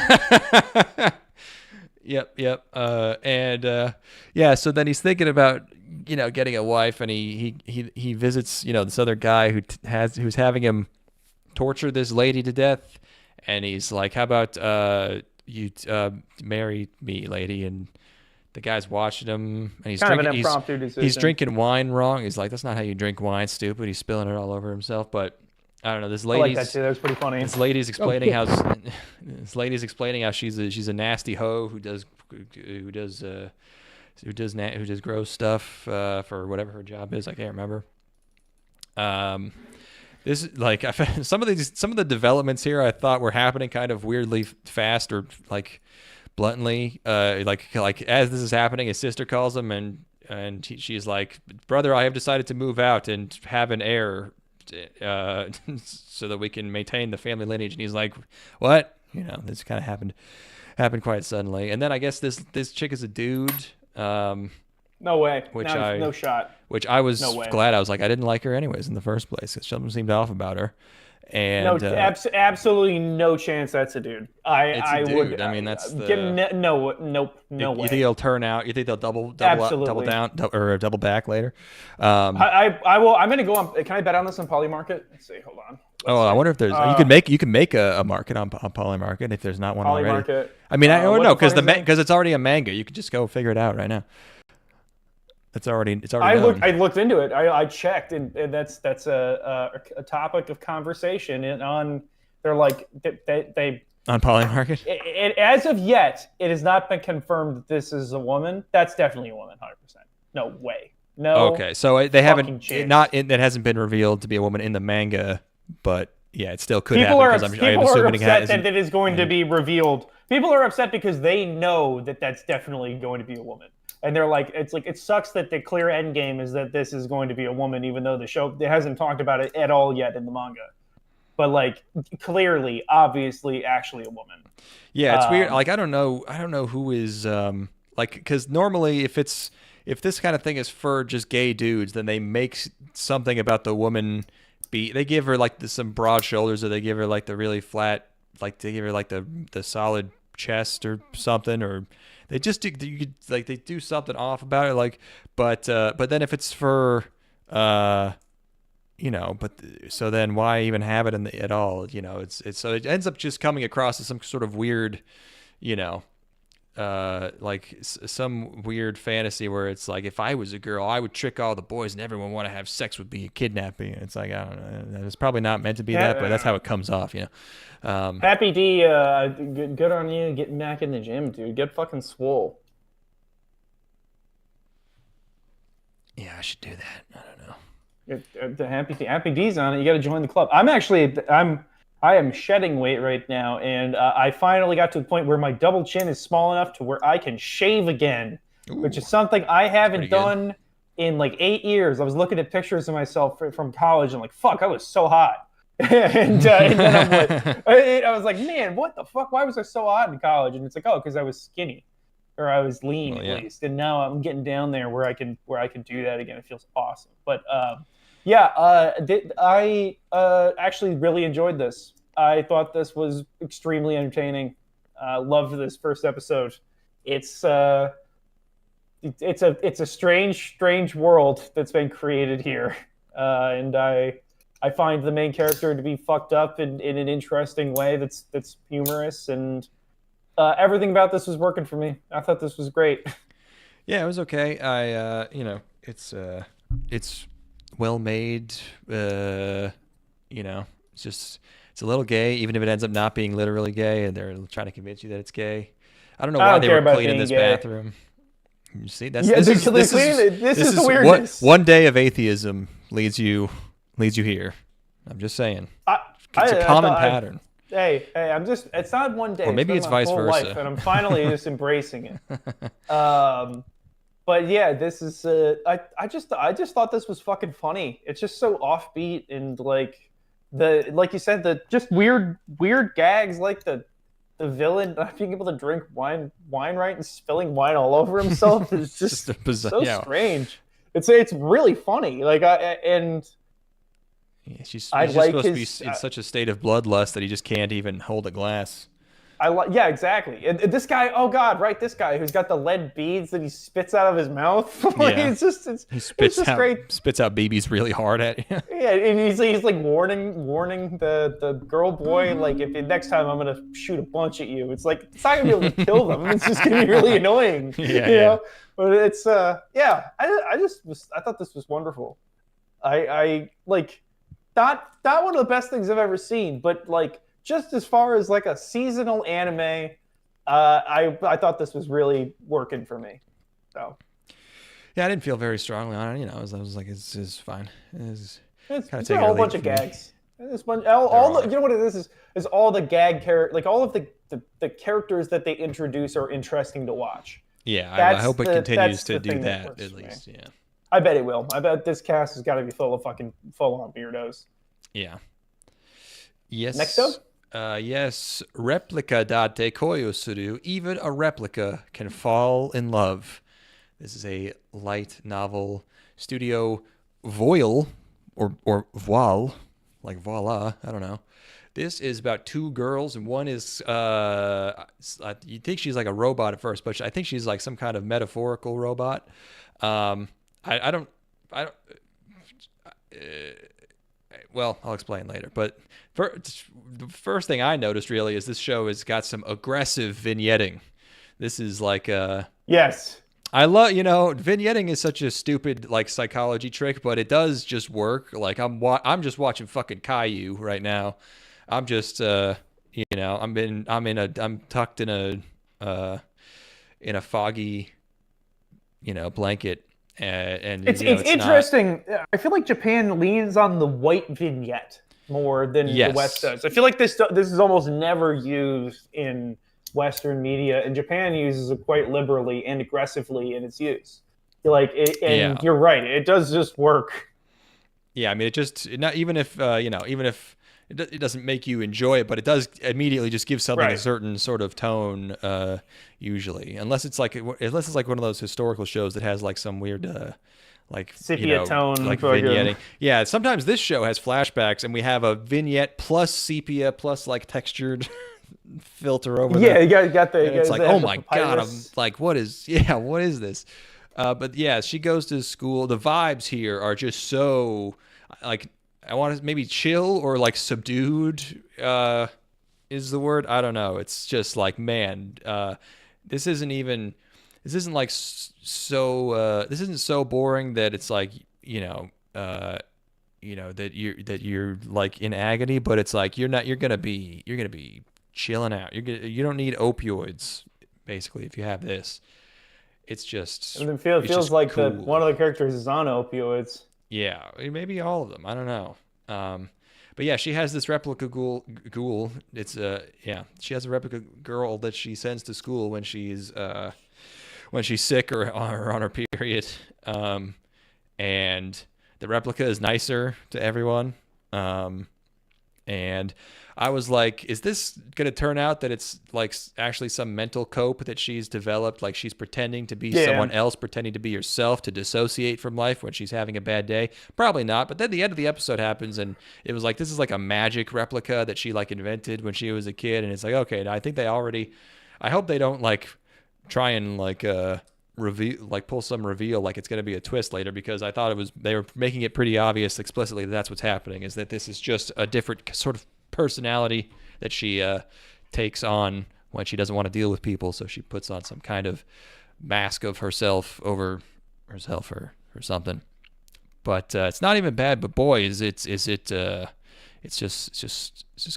Yep. Yeah, so then he's thinking about, getting a wife, and he visits, this other guy who's having him torture this lady to death, and he's like, "How about you marry me, lady?" And the guy's watching him, and he's kind drinking. of an impromptu decision. He's drinking wine wrong. He's like, "That's not how you drink wine, stupid." He's spilling it all over himself. But I don't know. This lady's, I like that too. That was pretty funny. This lady's explaining how she's a nasty hoe who does gross stuff for whatever her job is. I can't remember. This is like I found some of the developments here I thought were happening kind of weirdly fast, or like bluntly, like as this is happening, his sister calls him, and she's like, "Brother, I have decided to move out and have an heir, so that we can maintain the family lineage." And he's like, "What?" This kind of happened quite suddenly. And then I guess this chick is a dude. No way. No shot. Which I was glad. I was like, I didn't like her anyways in the first place, because something seemed off about her. And absolutely no chance that's a dude. I would. I mean, that's the no way. You think he'll turn out? You think they'll double down, or double back later? I will. I'm gonna go on. Can I bet on this on Polymarket? Let's see. Hold on. I wonder if there's. You can make a market on Polymarket if there's not one already. Polymarket. I mean, I don't know, because it's already a manga. You could just go figure it out right now. It's already. I looked into it. I checked, and that's a topic of conversation. And they're like they on Polymarket. As of yet, it has not been confirmed that this is a woman. That's definitely a woman, 100%. No way. No. Okay, so they haven't chance. It hasn't been revealed to be a woman in the manga, but yeah, it still could happen. People are upset that it is going to be revealed. People are upset because they know that that's definitely going to be a woman. And they're like, it sucks that the clear end game is that this is going to be a woman, even though the show hasn't talked about it at all yet in the manga. But like, clearly, obviously, actually a woman. Yeah, it's weird. Like, I don't know who is like, because normally if this kind of thing is for just gay dudes, then they make something about the woman. They give her like some broad shoulders, or they give her like the really flat, like they give her like the solid chest or something, or they just do, they do something off about it, like, but then if it's for so then why even have it at all? It's so it ends up just coming across as some sort of weird, like some weird fantasy where it's like, if I was a girl, I would trick all the boys and everyone want to have sex with me, kidnapping. It's like, I don't know, it's probably not meant to be that, but that's how it comes off, Happy D, good on you getting back in the gym, dude. Get fucking swole. Yeah, I should do that. I don't know. The Happy D's on it. You got to join the club. I am shedding weight right now, and I finally got to the point where my double chin is small enough to where I can shave again, which is something I haven't done in like 8 years. I was looking at pictures of myself from college, and like, fuck, I was so hot. and then I'm like, I was like, man, what the fuck? Why was I so hot in college? And it's like, oh, because I was skinny, or I was lean at least. And now I'm getting down there where I can do that again. It feels awesome. But I actually really enjoyed this. I thought this was extremely entertaining. Loved this first episode. It's a strange world that's been created here, and I find the main character to be fucked up in an interesting way that's humorous, and everything about this was working for me. I thought this was great. Yeah, it was okay. It's well made. It's a little gay, even if it ends up not being literally gay, and they're trying to convince you that it's gay. I don't know why they were cleaning this bathroom. You see, this is the weirdness. One day of atheism leads you here. I'm just saying. It's a common pattern. Hey, it's not one day. Or maybe it's vice versa. Life, and I'm finally just embracing it. But yeah, this is. I just thought this was fucking funny. It's just so offbeat, and like you said, the just weird gags, like the the villain not being able to drink wine right and spilling wine all over himself is just bizarre, so strange. It's really funny. Like he's just like supposed to be in such a state of bloodlust that he just can't even hold a glass. Yeah, exactly. And this guy, oh god, right, this guy who's got the lead beads that he spits out of his mouth. Yeah. He spits out BBs really hard at you. Yeah, and he's like warning the girl boy, like, if next time I'm gonna shoot a bunch at you. It's like, it's not gonna be able to kill them. It's just gonna be really annoying. You know? But it's I thought this was wonderful. I like not one of the best things I've ever seen, but like just as far as like a seasonal anime, I thought this was really working for me. So yeah, I didn't feel very strongly on it. You know, I was like, it's fine. It's a whole bunch of gags. You know what it is all the gag like all of the characters that they introduce are interesting to watch. Yeah, I hope it continues to do that at least. Yeah, I bet it will. I bet this cast has got to be full of fucking full-on weirdos. Yeah. Yes. Next up. Yes, Replica Datte koyo suru. Even a replica can fall in love. This is a light novel. Studio Voile or Voile, like voila. I don't know. This is about two girls, and one is you think she's like a robot at first, but I think she's like some kind of metaphorical robot. Well, I'll explain later. But the first thing I noticed really is this show has got some aggressive vignetting. This is like yes. I love, vignetting is such a stupid like psychology trick, but it does just work. Like I'm just watching fucking Caillou right now. I'm just I'm tucked in a foggy blanket. And it's interesting. I feel like Japan leans on the white vignette more than the West does. I feel like this is almost never used in Western media, and Japan uses it quite liberally and aggressively in its use. You're right, it does just work. Yeah, I mean, it just not even if it doesn't make you enjoy it, but it does immediately just give something a certain sort of tone. Usually, unless it's like one of those historical shows that has like some weird like sepia tone, like vignetting. Yeah, sometimes this show has flashbacks, and we have a vignette plus sepia plus like textured filter over. Yeah, you got the. It's like, oh my god, I'm like, what is this? But yeah, she goes to school. The vibes here are just so like. I want to maybe chill or like subdued is the word. I don't know. It's just like, man, this isn't so boring that it's like, that you're like in agony, but it's like you're gonna be chilling out. You don't need opioids basically if you have this. It's just and it feels like cool. One of the characters is on opioids. Yeah, maybe all of them. I don't know. But yeah, she has this replica ghoul. It's she has a replica girl that she sends to school when she's sick or on her period. And the replica is nicer to everyone. And I was like, is this going to turn out that it's like actually some mental cope that she's developed? Like she's pretending to be someone else, pretending to be herself to dissociate from life when she's having a bad day? Probably not. But then the end of the episode happens and it was like, this is like a magic replica that she like invented when she was a kid. And it's like, okay, I think I hope they don't like try and like reveal, like pull some reveal like it's going to be a twist later, because I thought they were making it pretty obvious explicitly that that's what's happening, is that this is just a different sort of personality that she takes on when she doesn't want to deal with people, so she puts on some kind of mask of herself over herself or something. But it's not even bad, but boy, it's just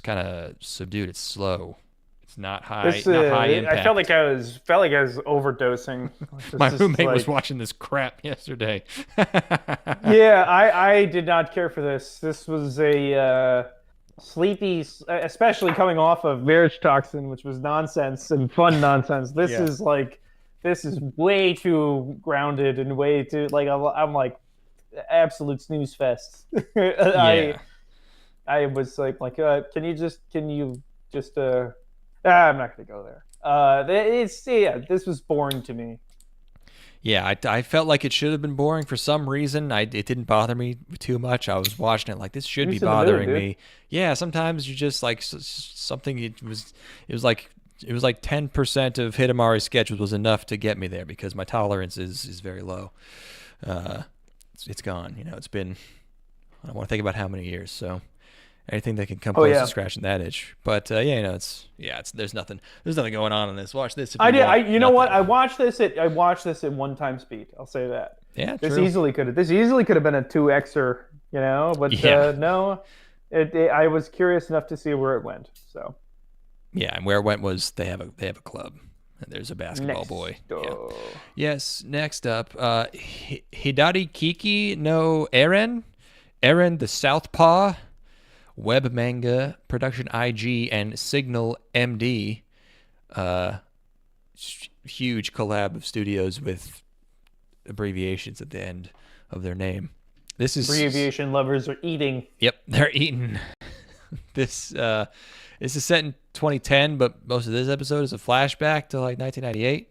kind of subdued. It's slow. It's not high impact. I felt like I was overdosing. My roommate was watching this crap yesterday. Yeah, I did not care for this. This was a sleepy, especially coming off of MARRIAGETOXIN, which was nonsense and fun nonsense. This is way too grounded and way too like I'm like absolute snooze fest. I was like can you just I'm not going to go there. This was boring to me. Yeah, I felt like it should have been boring for some reason. It didn't bother me too much. I was watching it like this should be bothering me. Yeah, sometimes you just like something. It was like 10% of Hidamari's sketches was enough to get me there because my tolerance is very low. It's gone. You know, it's been. I don't want to think about how many years. So anything that can come close to scratching that itch. But yeah, you know, there's nothing going on in this. Watch this. You know what? I watched this at 1x speed. I'll say that. Yeah, this true. easily could have been a 2xer, you know. But no, I was curious enough to see where it went. So. Yeah, and where it went was they have a club. And there's a basketball boy. Yeah. Yes. Next up, Hidarikiki no Eren. Eren the Southpaw. Web Manga, Production IG, and Signal MD. Huge collab of studios with abbreviations at the end of their name. This is abbreviation lovers are eating. Yep, they're eating. This is set in 2010, but most of this episode is a flashback to like 1998.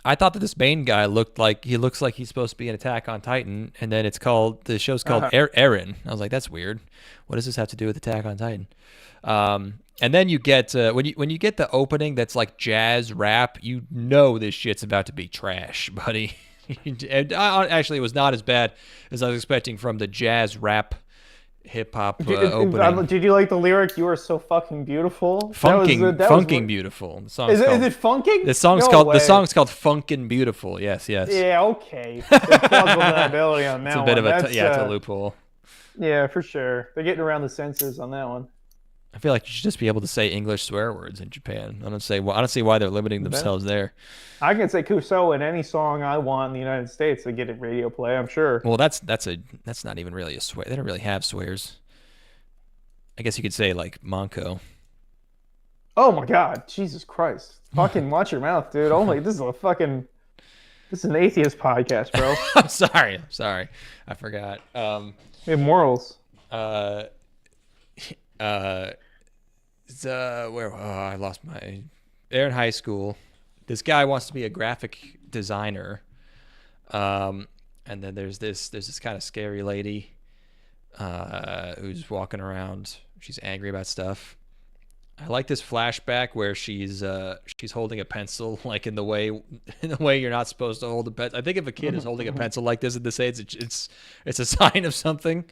I thought that this main guy looks like he's supposed to be an Attack on Titan, and then the show's called Eren. I was like, that's weird. What does this have to do with Attack on Titan? And then you get when you get the opening that's like jazz rap, you know this shit's about to be trash, buddy. And actually, it was not as bad as I was expecting from the jazz rap hip hop opening. Did you like the lyric? You are so fucking beautiful. Funking beautiful. The song is it funking? The song's called Funkin' Beautiful. Yes. Yeah, okay. There's plausible deniability on that one. It's a bit of it's a loophole. Yeah, for sure. They're getting around the censors on that one. I feel like you should just be able to say English swear words in Japan. I don't see why they're limiting themselves there. I can say Kuso in any song I want in the United States to get it radio play, I'm sure. Well, that's not even really a swear. They don't really have swears. I guess you could say like Monko. Oh my God, Jesus Christ! Fucking watch your mouth, dude. This is an atheist podcast, bro. I'm sorry. I forgot. We have morals. I lost my. They're in high school. This guy wants to be a graphic designer, and then there's this kind of scary lady who's walking around. She's angry about stuff. I like this flashback where she's holding a pencil like in the way you're not supposed to hold a pencil. I think if a kid is holding a pencil like this at this age, it's a sign of something.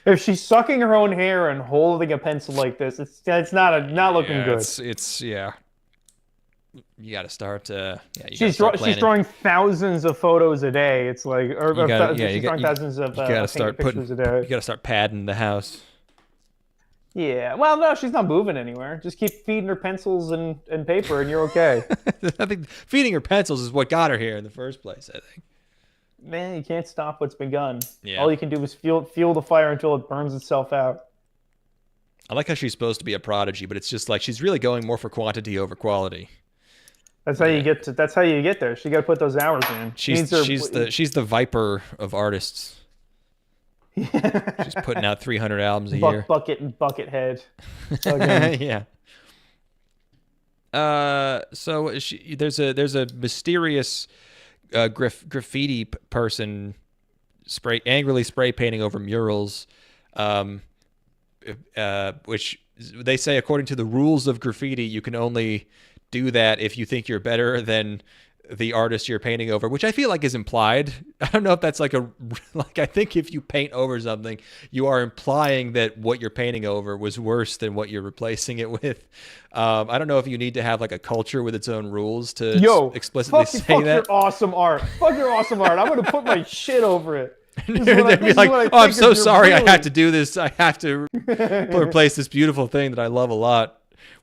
If she's sucking her own hair and holding a pencil like this, it's not looking good. It's you got to start. She's drawing thousands of photos a day. It's like, she's drawing thousands of pictures a day. You got to start padding the house. Yeah, well, no, she's not moving anywhere. Just keep feeding her pencils and paper, and you're okay. I think feeding her pencils is what got her here in the first place. I think. Man, you can't stop what's begun. Yeah. All you can do is fuel the fire until it burns itself out. I like how she's supposed to be a prodigy, but it's just like she's really going more for quantity over quality. That's how you get to. That's how you get there. She got to put those hours in. She's the Viper of artists. She's putting out 300 albums a year. Bucket head. Yeah. So there's a mysterious graffiti person angrily spray painting over murals, which they say according to the rules of graffiti you can only do that if you think you're better than the artist you're painting over, which I feel like is implied. I don't know if that's I think if you paint over something, you are implying that what you're painting over was worse than what you're replacing it with. I don't know if you need to have like a culture with its own rules to explicitly say fuck that. Your awesome art. Fuck your awesome art. I'm going to put my shit over it. They'd be like, oh, I'm so sorry I had to do this. I have to replace this beautiful thing that I love a lot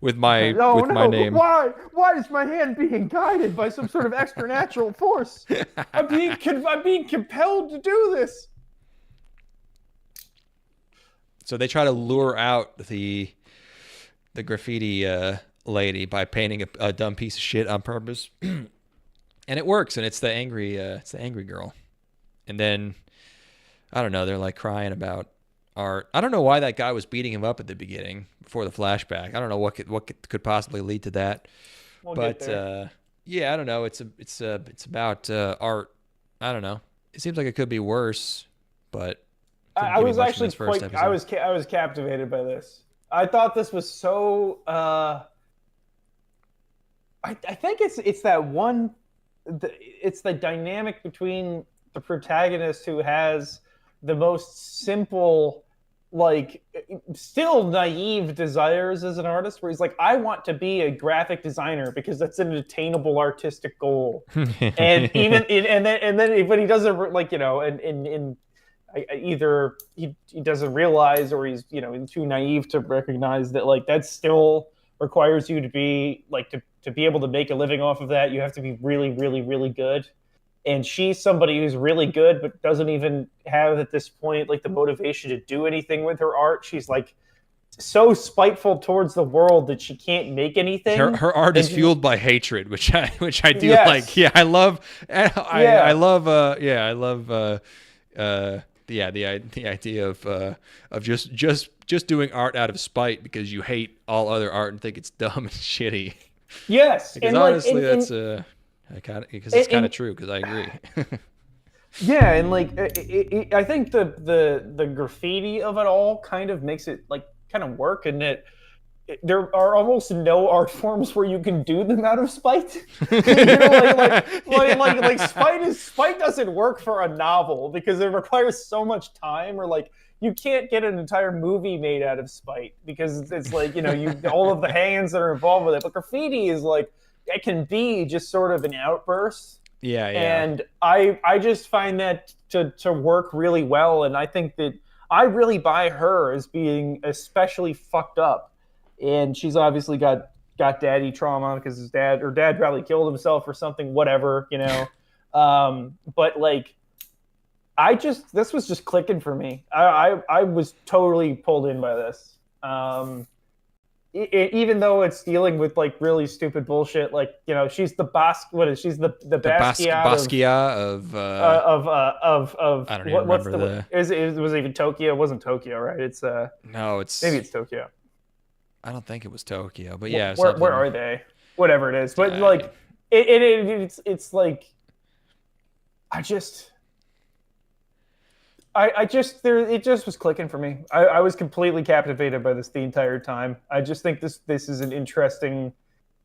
with my my name. Why is my hand being guided by some sort of extranatural force? I'm being compelled to do this. So they try to lure out the graffiti lady by painting a dumb piece of shit on purpose, and it works. And it's the angry girl. And then I don't know. They're like crying about art. I don't know why that guy was beating him up at the beginning before the flashback. I don't know what could possibly lead to that. But yeah, I don't know. It's about art. I don't know. It seems like it could be worse, but I was actually I was captivated by this. I thought this was so. I think it's that one. It's the dynamic between the protagonist who has the most simple, like, still naive desires as an artist, where he's like, I want to be a graphic designer because that's an attainable artistic goal. And then but he doesn't, like, you know, and either he doesn't realize, or he's, you know, too naive to recognize that, like, that still requires you to be, like, to be able to make a living off of that, you have to be really, really, really good. And she's somebody who's really good, but doesn't even have at this point, like, the motivation to do anything with her art. She's, like, so spiteful towards the world that she can't make anything. Her art is fueled by hatred, which I do like. Yeah, I love the idea of just doing art out of spite because you hate all other art and think it's dumb and shitty. Yes, because and honestly, like, that's because it's kind of true. Because I agree. Yeah, and like I think the graffiti of it all kind of makes it, like, kind of work, and that there are almost no art forms where you can do them out of spite. You know, like spite doesn't work for a novel because it requires so much time, or like you can't get an entire movie made out of spite because it's like, you know, all of the hands that are involved with it. But graffiti is like, it can be just sort of an outburst. Yeah. And I just find that to work really well, and I think that I really buy her as being especially fucked up. And she's obviously got daddy trauma because her dad probably killed himself or something, whatever, you know. But like, this was just clicking for me. I was totally pulled in by this. Even though it's dealing with, like, really stupid bullshit, like, you know, she's the she's the Basquiat of I don't even remember was it even Tokyo? It wasn't Tokyo, right? It's no, it's maybe it's Tokyo. I don't think it was Tokyo, but yeah. Where are they? Whatever it is, but like it's like it just was clicking for me. I was completely captivated by this the entire time. I just think this is an interesting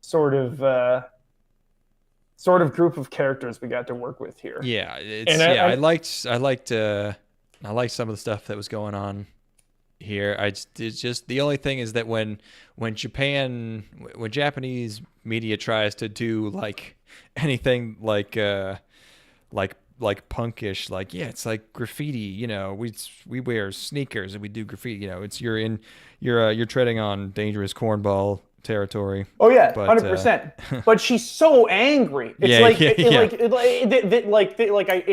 sort of group of characters we got to work with here. Yeah, I liked some of the stuff that was going on here. It's just the only thing is that when Japanese media tries to do like anything like punkish, like, yeah, it's like graffiti, you know, we wear sneakers and we do graffiti, you know, it's you're treading on dangerous cornball territory. Oh yeah, 100%. But she's so angry. It's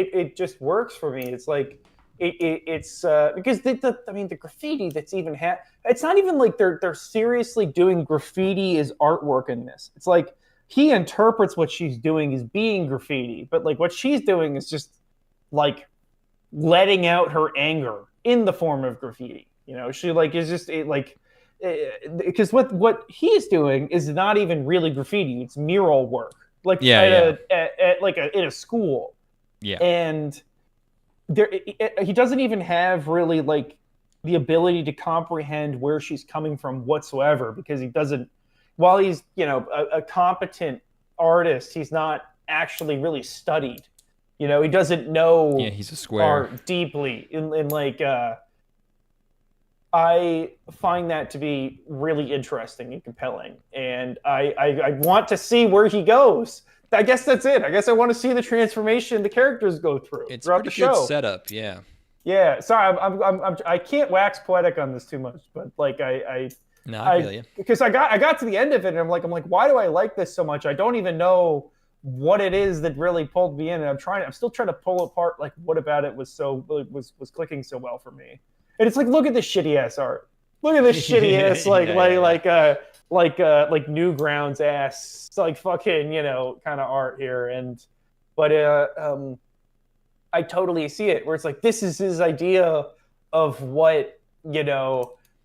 it just works for me. It's like it's because the graffiti that's even it's not even like they're seriously doing graffiti as artwork in this. It's like he interprets what she's doing as being graffiti, but like what she's doing is just like letting out her anger in the form of graffiti. You know, she like is just because what he's doing is not even really graffiti; it's mural work, like in a school. Yeah, and he doesn't even have really like the ability to comprehend where she's coming from whatsoever, because he doesn't. While he's, you know, a competent artist, he's not actually really studied. You know, he doesn't know he's a square art deeply. And like, I find that to be really interesting and compelling. And I want to see where he goes. I guess that's it. I guess I want to see the transformation the characters go through throughout the show. It's pretty good setup, yeah. Yeah, sorry, I can't wax poetic on this too much, but like No, I feel you. Because I got to the end of it, and I'm like, why do I like this so much? I don't even know what it is that really pulled me in, and I'm still trying to pull apart like what about it was clicking so well for me. And it's like, look at this shitty ass art. Look at this shitty ass like Newgrounds ass like fucking, you know, kind of art here. But I totally see it where it's like this is his idea of what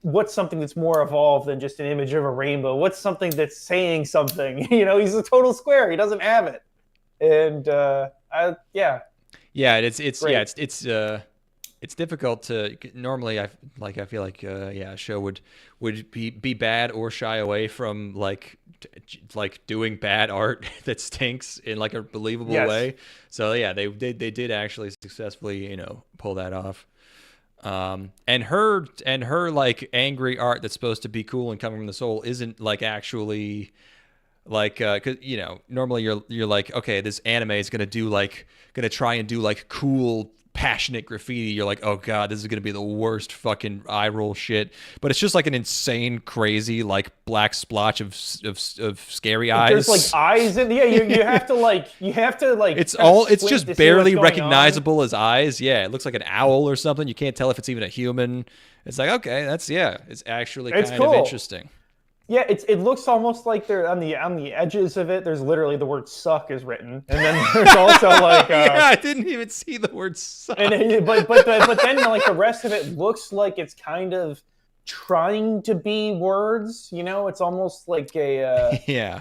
what's something that's more evolved than just an image of a rainbow? What's something that's saying something? He's a total square. He doesn't have it. And yeah, it's difficult to normally. I feel like a show would be bad or shy away from like doing bad art that stinks in like a believable way. So yeah, they did actually successfully pull that off. And her like angry art that's supposed to be cool and coming from the soul isn't like actually like cause normally you're like, okay, this anime is gonna try and do like cool passionate graffiti. You're like, oh god, this is gonna be the worst fucking eye roll shit. But it's just like an insane, crazy, like black splotch of scary eyes. There's like eyes in you have to like it's just barely recognizable as eyes. Yeah, it looks like an owl or something. You can't tell if it's even a human. It's like, okay, it's actually kind of interesting. Yeah, it looks almost like they're on the edges of it. There's literally the word "suck" is written, and then there's also like yeah, I didn't even see the word "suck." But then like the rest of it looks like it's kind of trying to be words. It's almost like a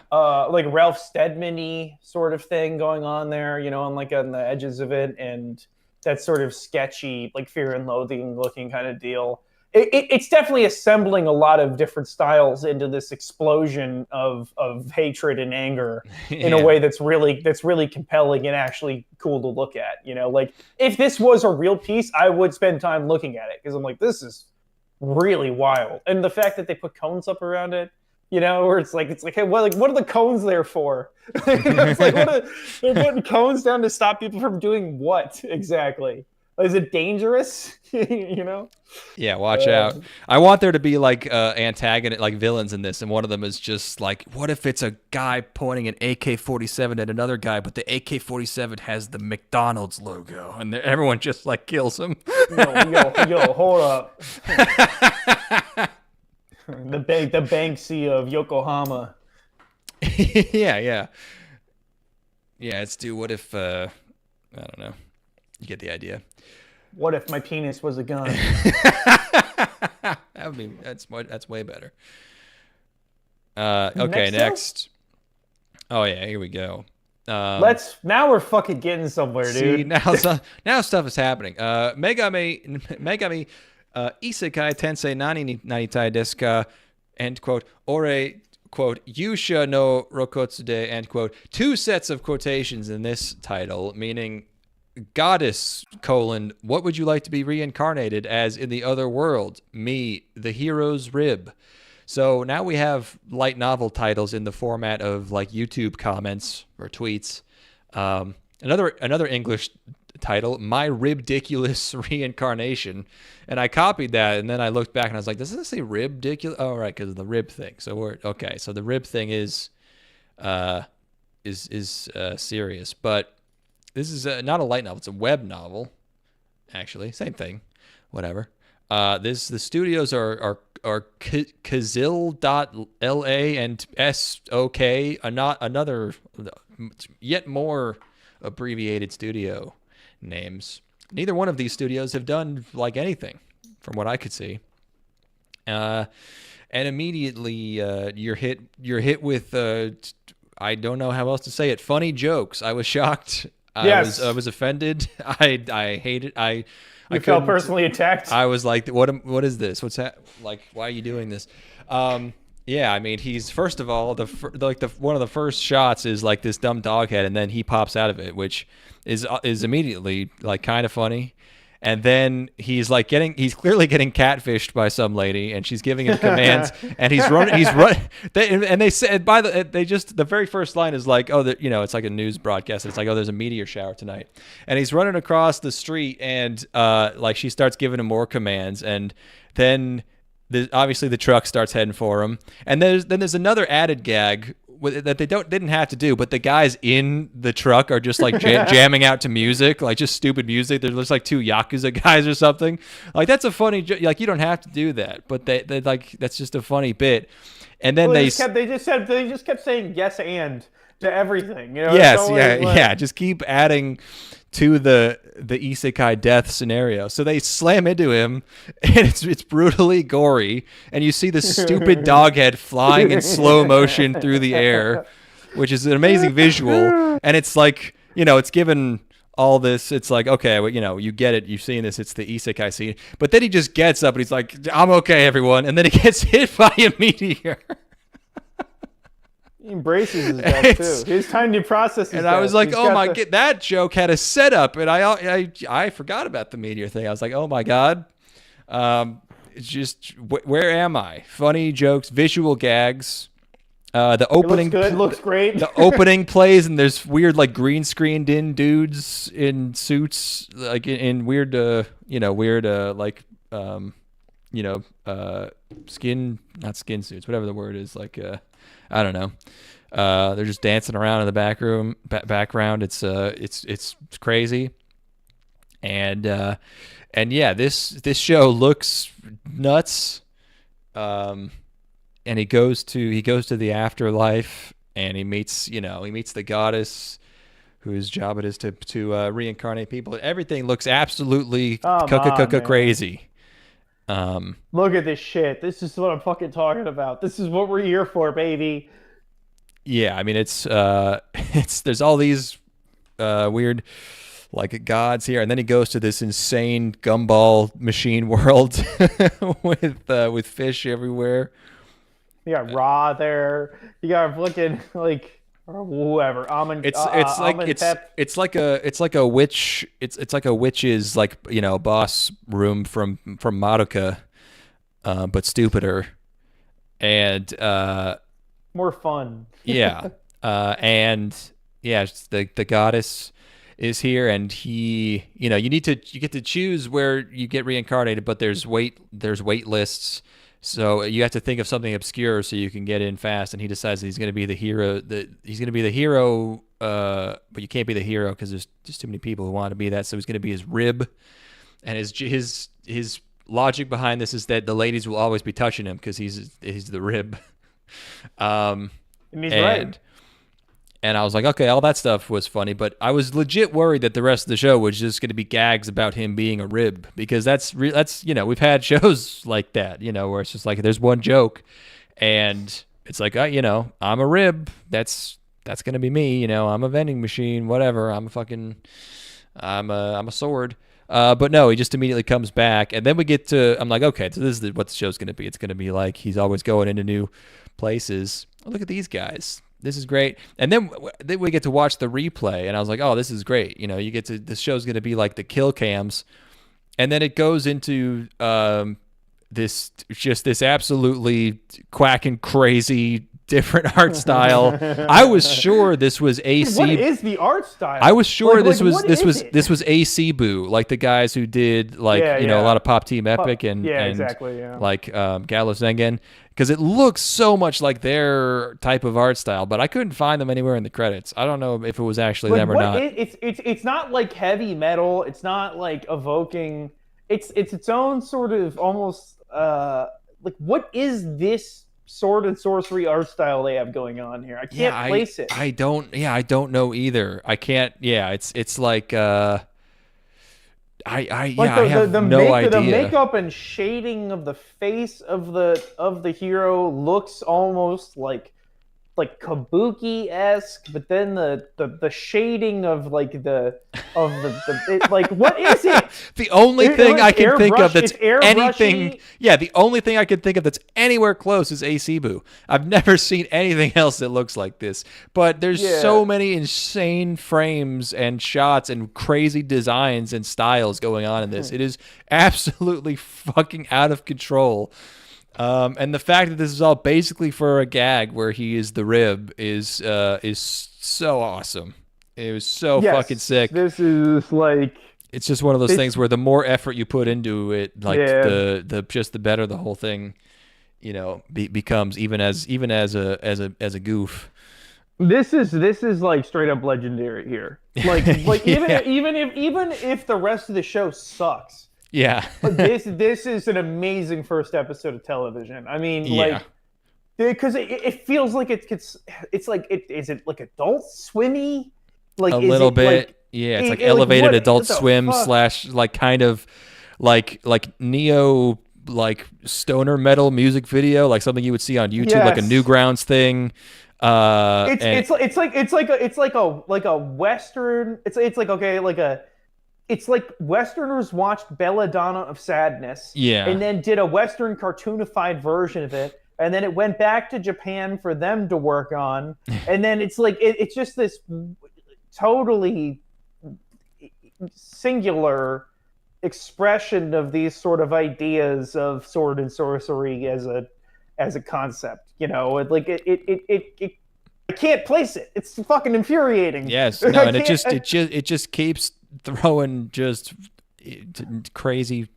like Ralph Steadman-y sort of thing going on there. On the edges of it, and that sort of sketchy, like Fear and Loathing looking kind of deal. It's definitely assembling a lot of different styles into this explosion of hatred and anger in a way that's really compelling and actually cool to look at. Like if this was a real piece, I would spend time looking at it because I'm like, this is really wild. And the fact that they put cones up around it, where it's like, hey, what are the cones there for? It's like, they're putting cones down to stop people from doing what exactly? Is it dangerous? Yeah, watch out. I want there to be like antagonist, like villains in this, and one of them is just like, what if it's a guy pointing an AK-47 at another guy, but the AK-47 has the McDonald's logo, and everyone just like kills him. Yo, hold up. The Banksy of Yokohama. Yeah. It's what if I don't know. You get the idea. What if my penis was a gun? That's way better. Okay, next. Oh yeah, here we go. Now we're fucking getting somewhere, dude. Now stuff is happening. Megami Isekai Tensei Nani Naritai desu ka, end quote, ore, quote, Yuusha no Rokkotsu de, end quote. Two sets of quotations in this title, meaning goddess, what would you like to be reincarnated as in the other world? Me, the hero's rib. So now we have light novel titles in the format of like YouTube comments or tweets. Another English title, My Ribdiculous Reincarnation. And I copied that, and then I looked back and I was like, does this say ribdiculous? Oh, right, because of the rib thing. So we're okay. So the rib thing is serious, but this is not a light novel. It's a web novel, actually. Same thing. Whatever. The studios are Kazil.la and SOK, another yet more abbreviated studio names. Neither one of these studios have done like anything, from what I could see. And immediately you're hit with I don't know how else to say it. Funny jokes. I was shocked. I was offended. I hated. I felt personally attacked. I was like, what is this? What's that? Like, why are you doing this? Yeah, I mean, he's first of all one of the first shots is like this dumb dog head, and then he pops out of it, which is immediately like kind of funny. And then he's clearly getting catfished by some lady, and she's giving him commands, and he's running. And they said the very first line is like, oh, it's like a news broadcast. It's like, oh, there's a meteor shower tonight, and he's running across the street, and like she starts giving him more commands, and then obviously the truck starts heading for him, and there's another added gag that they didn't have to do, but the guys in the truck are just like jamming out to music, like just stupid music. They're just like two Yakuza guys or something. Like that's a funny, like you don't have to do that, but they like that's just a funny bit. And then they just kept saying yes and to everything. You know? Yes, yeah. Just keep adding to the isekai death scenario. So they slam into him, and it's brutally gory, and you see the stupid dog head flying in slow motion through the air, which is an amazing visual. And it's like, it's given all this. It's like, okay, well, you get it. You've seen this. It's the isekai scene. But then he just gets up and he's like, I'm okay, everyone. And then he gets hit by a meteor. He embraces his death too. His time to process his and death. I was like, He's oh my got god, that joke had a setup, and I forgot about the meteor thing. I was like, oh my god, it's just where am I? Funny jokes, visual gags. The opening it looks good, looks great. The opening plays, and there's weird like green screened in dudes in suits, like in weird, not skin suits, whatever the word is, like I don't know. They're just dancing around in the background. It's crazy, and yeah, this show looks nuts. And he goes to the afterlife, and he meets the goddess, whose job it is to reincarnate people. Everything looks absolutely crazy. Look at this shit. This is what I'm fucking talking about. This is what we're here for, baby. Yeah, I mean it's there's all these weird like gods here, and then he goes to this insane gumball machine world with fish everywhere. You got Ra there. You got fucking like whoever. It's like a witch. It's like a witch's boss room from Madoka, but stupider, and more fun. Yeah, and yeah, the goddess is here, and he, you get to choose where you get reincarnated, but there's wait lists. So you have to think of something obscure so you can get in fast, and he decides that he's going to be the hero. But you can't be the hero because there's just too many people who want to be that. So he's going to be his rib, and his logic behind this is that the ladies will always be touching him because he's the rib. And he's right. And I was like, okay, all that stuff was funny, but I was legit worried that the rest of the show was just going to be gags about him being a rib, because that's we've had shows like that, where it's just like there's one joke, and it's like, I'm a rib. That's going to be me. I'm a vending machine. Whatever. I'm a sword. But no, he just immediately comes back, and then we get to. I'm like, okay, so this is what the show's going to be. It's going to be like he's always going into new places. Oh, look at these guys. This is great. And then we get to watch the replay, and I was like, oh, this is great. This show's going to be like the kill cams. And then it goes into this absolutely quacking crazy different art style. I was sure this was AC. What is the art style? I was sure this was AC Boo, like the guys who did a lot of Pop Team Epic and like Gallo Zengen, because it looks so much like their type of art style, but I couldn't find them anywhere in the credits. I don't know if it was actually them or not. It's not like heavy metal. It's not like evoking. It's its own sort of almost like, what is this sword and sorcery art style they have going on here? I can't place it. I don't know either. I can't. Yeah, it's like I have no idea. The makeup and shading of the face of the hero looks almost like kabuki-esque, but then the shading of what is it? The only thing I can think of that's anything, the only thing I can think of that's anywhere close is AC Boo. I've never seen anything else that looks like this, but there's so many insane frames and shots and crazy designs and styles going on in this. It is absolutely fucking out of control. And the fact that this is all basically for a gag where he is the rib is so awesome. It was so fucking sick. This is like, it's just one of those things where the more effort you put into it, the better the whole thing, becomes, even as a goof. This is like straight up legendary here. Like even if the rest of the show sucks. Yeah. this is an amazing first episode of television. I mean, because it feels like it's like is it like Adult Swimmy? Like a little bit. Yeah, it's like elevated what Adult the Swim fuck? slash like kind of like neo like stoner metal music video, like something you would see on YouTube, like a Yes. Newgrounds thing. It's like a Western. It's like Westerners watched Belladonna of Sadness, Yeah. and then did a Western cartoonified version of it, and then it went back to Japan for them to work on, and then it's like it's just this totally singular expression of these sort of ideas of sword and sorcery as a concept. You know, it I can't place it. It's fucking infuriating. Yes, no, and it just keeps throwing just crazy,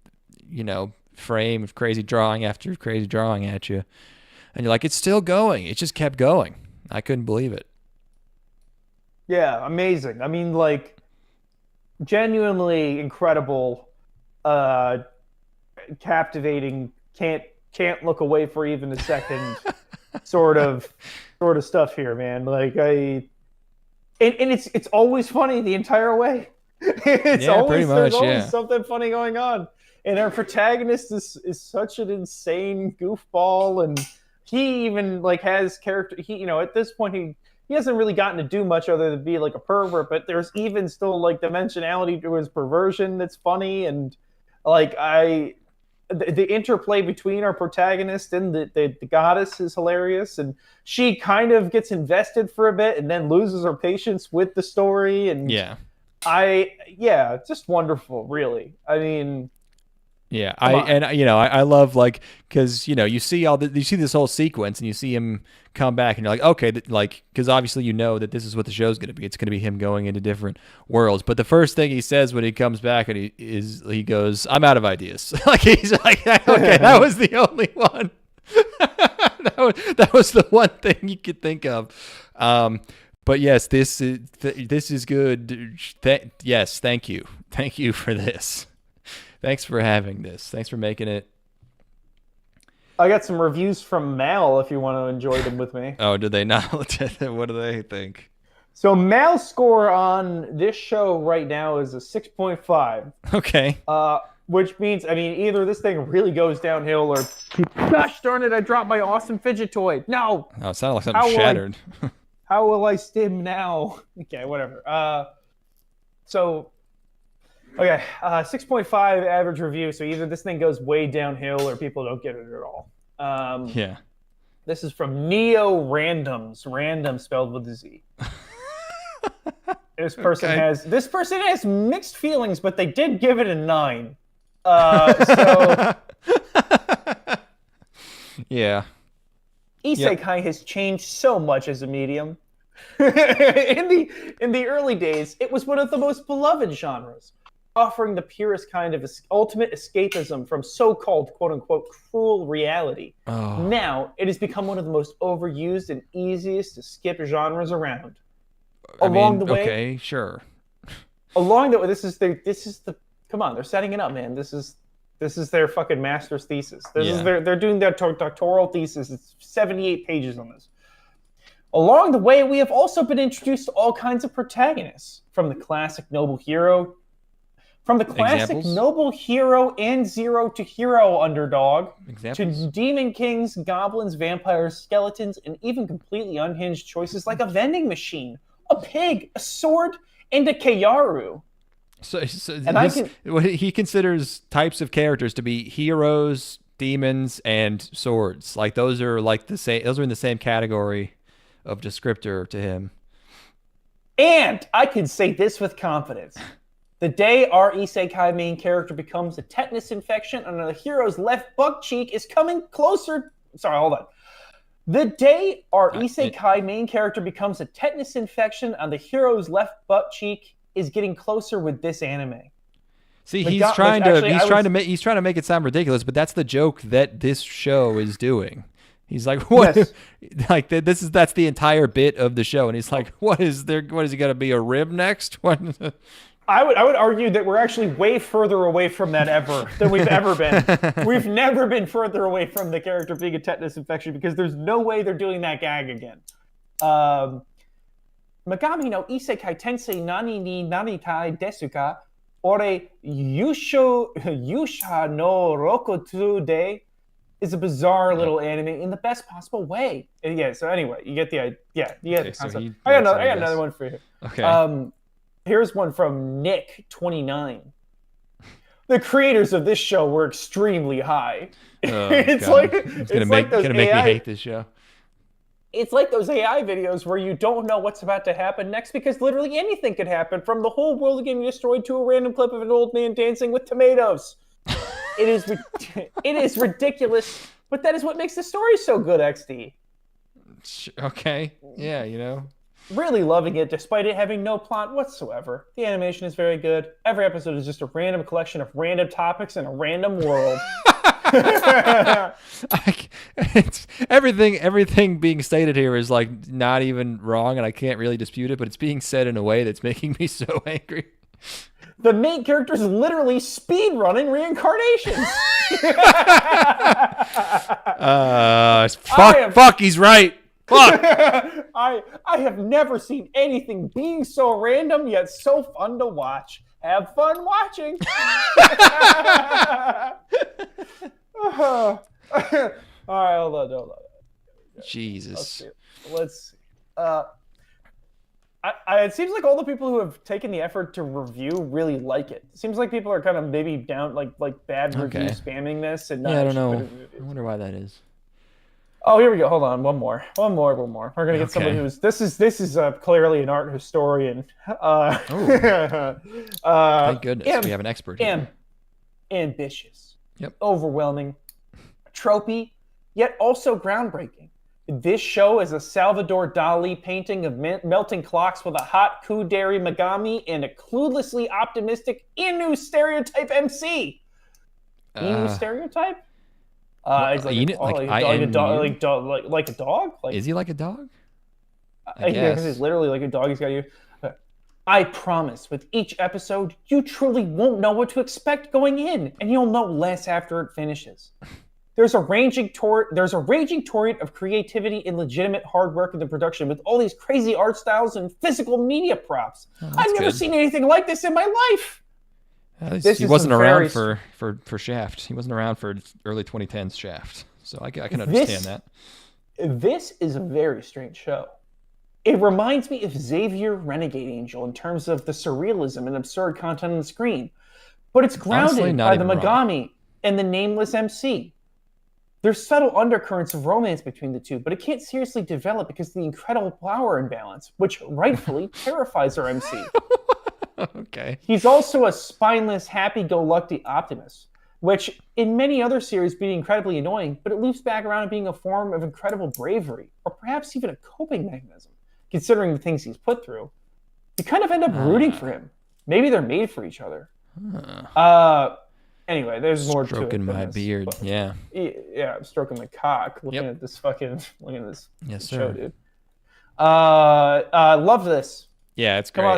frame of crazy drawing after crazy drawing at you, and you're like, it's still going. It just kept going. I couldn't believe it. Yeah, amazing. I mean, like, genuinely incredible, captivating. Can't look away for even a second. sort of stuff here, man. Like and it's always funny the entire way. It's pretty much. There's always something funny going on, and our protagonist is such an insane goofball, and he even like has character. He at this point he hasn't really gotten to do much other than be like a pervert, but there's even still like dimensionality to his perversion that's funny, and like the interplay between our protagonist and the goddess is hilarious, and she kind of gets invested for a bit and then loses her patience with the story, and just wonderful, really. I mean, I love, like, because you see you see this whole sequence and you see him come back and you're like, okay, because obviously that this is what the show's going to be. It's going to be him going into different worlds. But the first thing he says when he comes back and he goes, "I'm out of ideas." Like, he's like, okay, that was the only one. that was the one thing you could think of. But yes, this is good. Yes, thank you for this. Thanks for having this. Thanks for making it. I got some reviews from Mal if you want to enjoy them with me. Oh, did they not? What do they think? So Mal's score on this show right now is a 6.5. Okay. Which means, I mean, either this thing really goes downhill or, gosh darn it, I dropped my awesome fidget toy. No. Oh, it sounded like something shattered. How will I stim now? Okay, whatever. Okay, 6.5 average review. So either this thing goes way downhill or people don't get it at all. Yeah. This is from Neo Randoms. Random spelled with a Z. This person has mixed feelings, but they did give it a 9. Yeah. Isekai has changed so much as a medium. in the early days, it was one of the most beloved genres, offering the purest kind of ultimate escapism from so-called quote-unquote cruel reality. Oh. Now, it has become one of the most overused and easiest to skip genres around. Along the way, okay, sure. Along the way, this is the come on, they're setting it up, man. This is their fucking master's thesis. They're doing their doctoral thesis. It's 78 pages on this. Along the way, we have also been introduced to all kinds of protagonists, from the classic noble hero and zero to hero underdog, to demon kings, goblins, vampires, skeletons, and even completely unhinged choices like a vending machine, a pig, a sword, and a Kayaru. What he considers types of characters to be heroes, demons, and swords. Like, those are like the same. Those are in the same category of descriptor to him. And I can say this with confidence: the day our isekai main character becomes a tetanus infection on the hero's left butt cheek is coming closer. Sorry, hold on. The day our isekai main character becomes a tetanus infection on the hero's left butt cheek is getting closer with this anime. See, he's trying to make it sound ridiculous, but that's the joke that this show is doing. He's like, what? Yes. Like, that's the entire bit of the show, and he's like, what is he going to be, a rib next? What? I would argue that we're actually way further away from that than we've ever been. We've never been further away from the character being a tetanus infection, because there's no way they're doing that gag again. Megami no Isekai Tensei Nani ni Naritai Desu ka? Ore Yuusha no Rokkotsu de is a bizarre little anime in the best possible way. And yeah, so anyway, you get the idea. Yeah, you get the concept. I got another one for you. Okay. Here's one from Nick29. The creators of this show were extremely high. It's gonna make me hate this show. It's like those AI videos where you don't know what's about to happen next because literally anything could happen, from the whole world getting destroyed to a random clip of an old man dancing with tomatoes. It is ridiculous, but that is what makes the story so good, XD. Okay. Yeah, you know. Really loving it, despite it having no plot whatsoever. The animation is very good. Every episode is just a random collection of random topics in a random world. It's everything being stated here is like not even wrong, and I can't really dispute it, but it's being said in a way that's making me so angry. The main character is literally speed running reincarnations. Fuck, he's right. Fuck. I have never seen anything being so random yet so fun to watch. Have fun watching. All right, hold on. Jesus. Let's see. It seems like all the people who have taken the effort to review really like it. It seems like people are kind of maybe down, like bad review spamming this, and not. Yeah, I don't know. I wonder why that is. Oh, here we go. Hold on, one more. We're gonna get somebody who's this is clearly an art historian. Thank goodness we have an expert here. Ambitious. Yep. Overwhelming. Tropey, yet also groundbreaking. This show is a Salvador Dali painting of melting clocks with a hot kudere Megami and a cluelessly optimistic Inu stereotype MC. Inu stereotype? He's like a dog. Like a dog? Is he like a dog? I guess. He's literally like a dog. He's got you. I promise, with each episode, you truly won't know what to expect going in, and you'll know less after it finishes. There's a raging torrent of creativity and legitimate hard work in the production, with all these crazy art styles and physical media props. I've never seen anything like this in my life. He wasn't around for Shaft. He wasn't around for early 2010s Shaft, so I can understand that. This is a very strange show. It reminds me of Xavier Renegade Angel in terms of the surrealism and absurd content on the screen, but it's grounded by the Megami and the nameless MC. There's subtle undercurrents of romance between the two, but it can't seriously develop because of the incredible power imbalance, which rightfully terrifies our MC. Okay. He's also a spineless, happy-go-lucky optimist, which in many other series be incredibly annoying, but it loops back around to being a form of incredible bravery, or perhaps even a coping mechanism, considering the things he's put through. You kind of end up rooting for him. Maybe they're made for each other. Anyway, there's more to it. Stroking my beard, yeah. Yeah, I'm stroking my cock, looking at this show, dude. Love this. Yeah, it's great. Come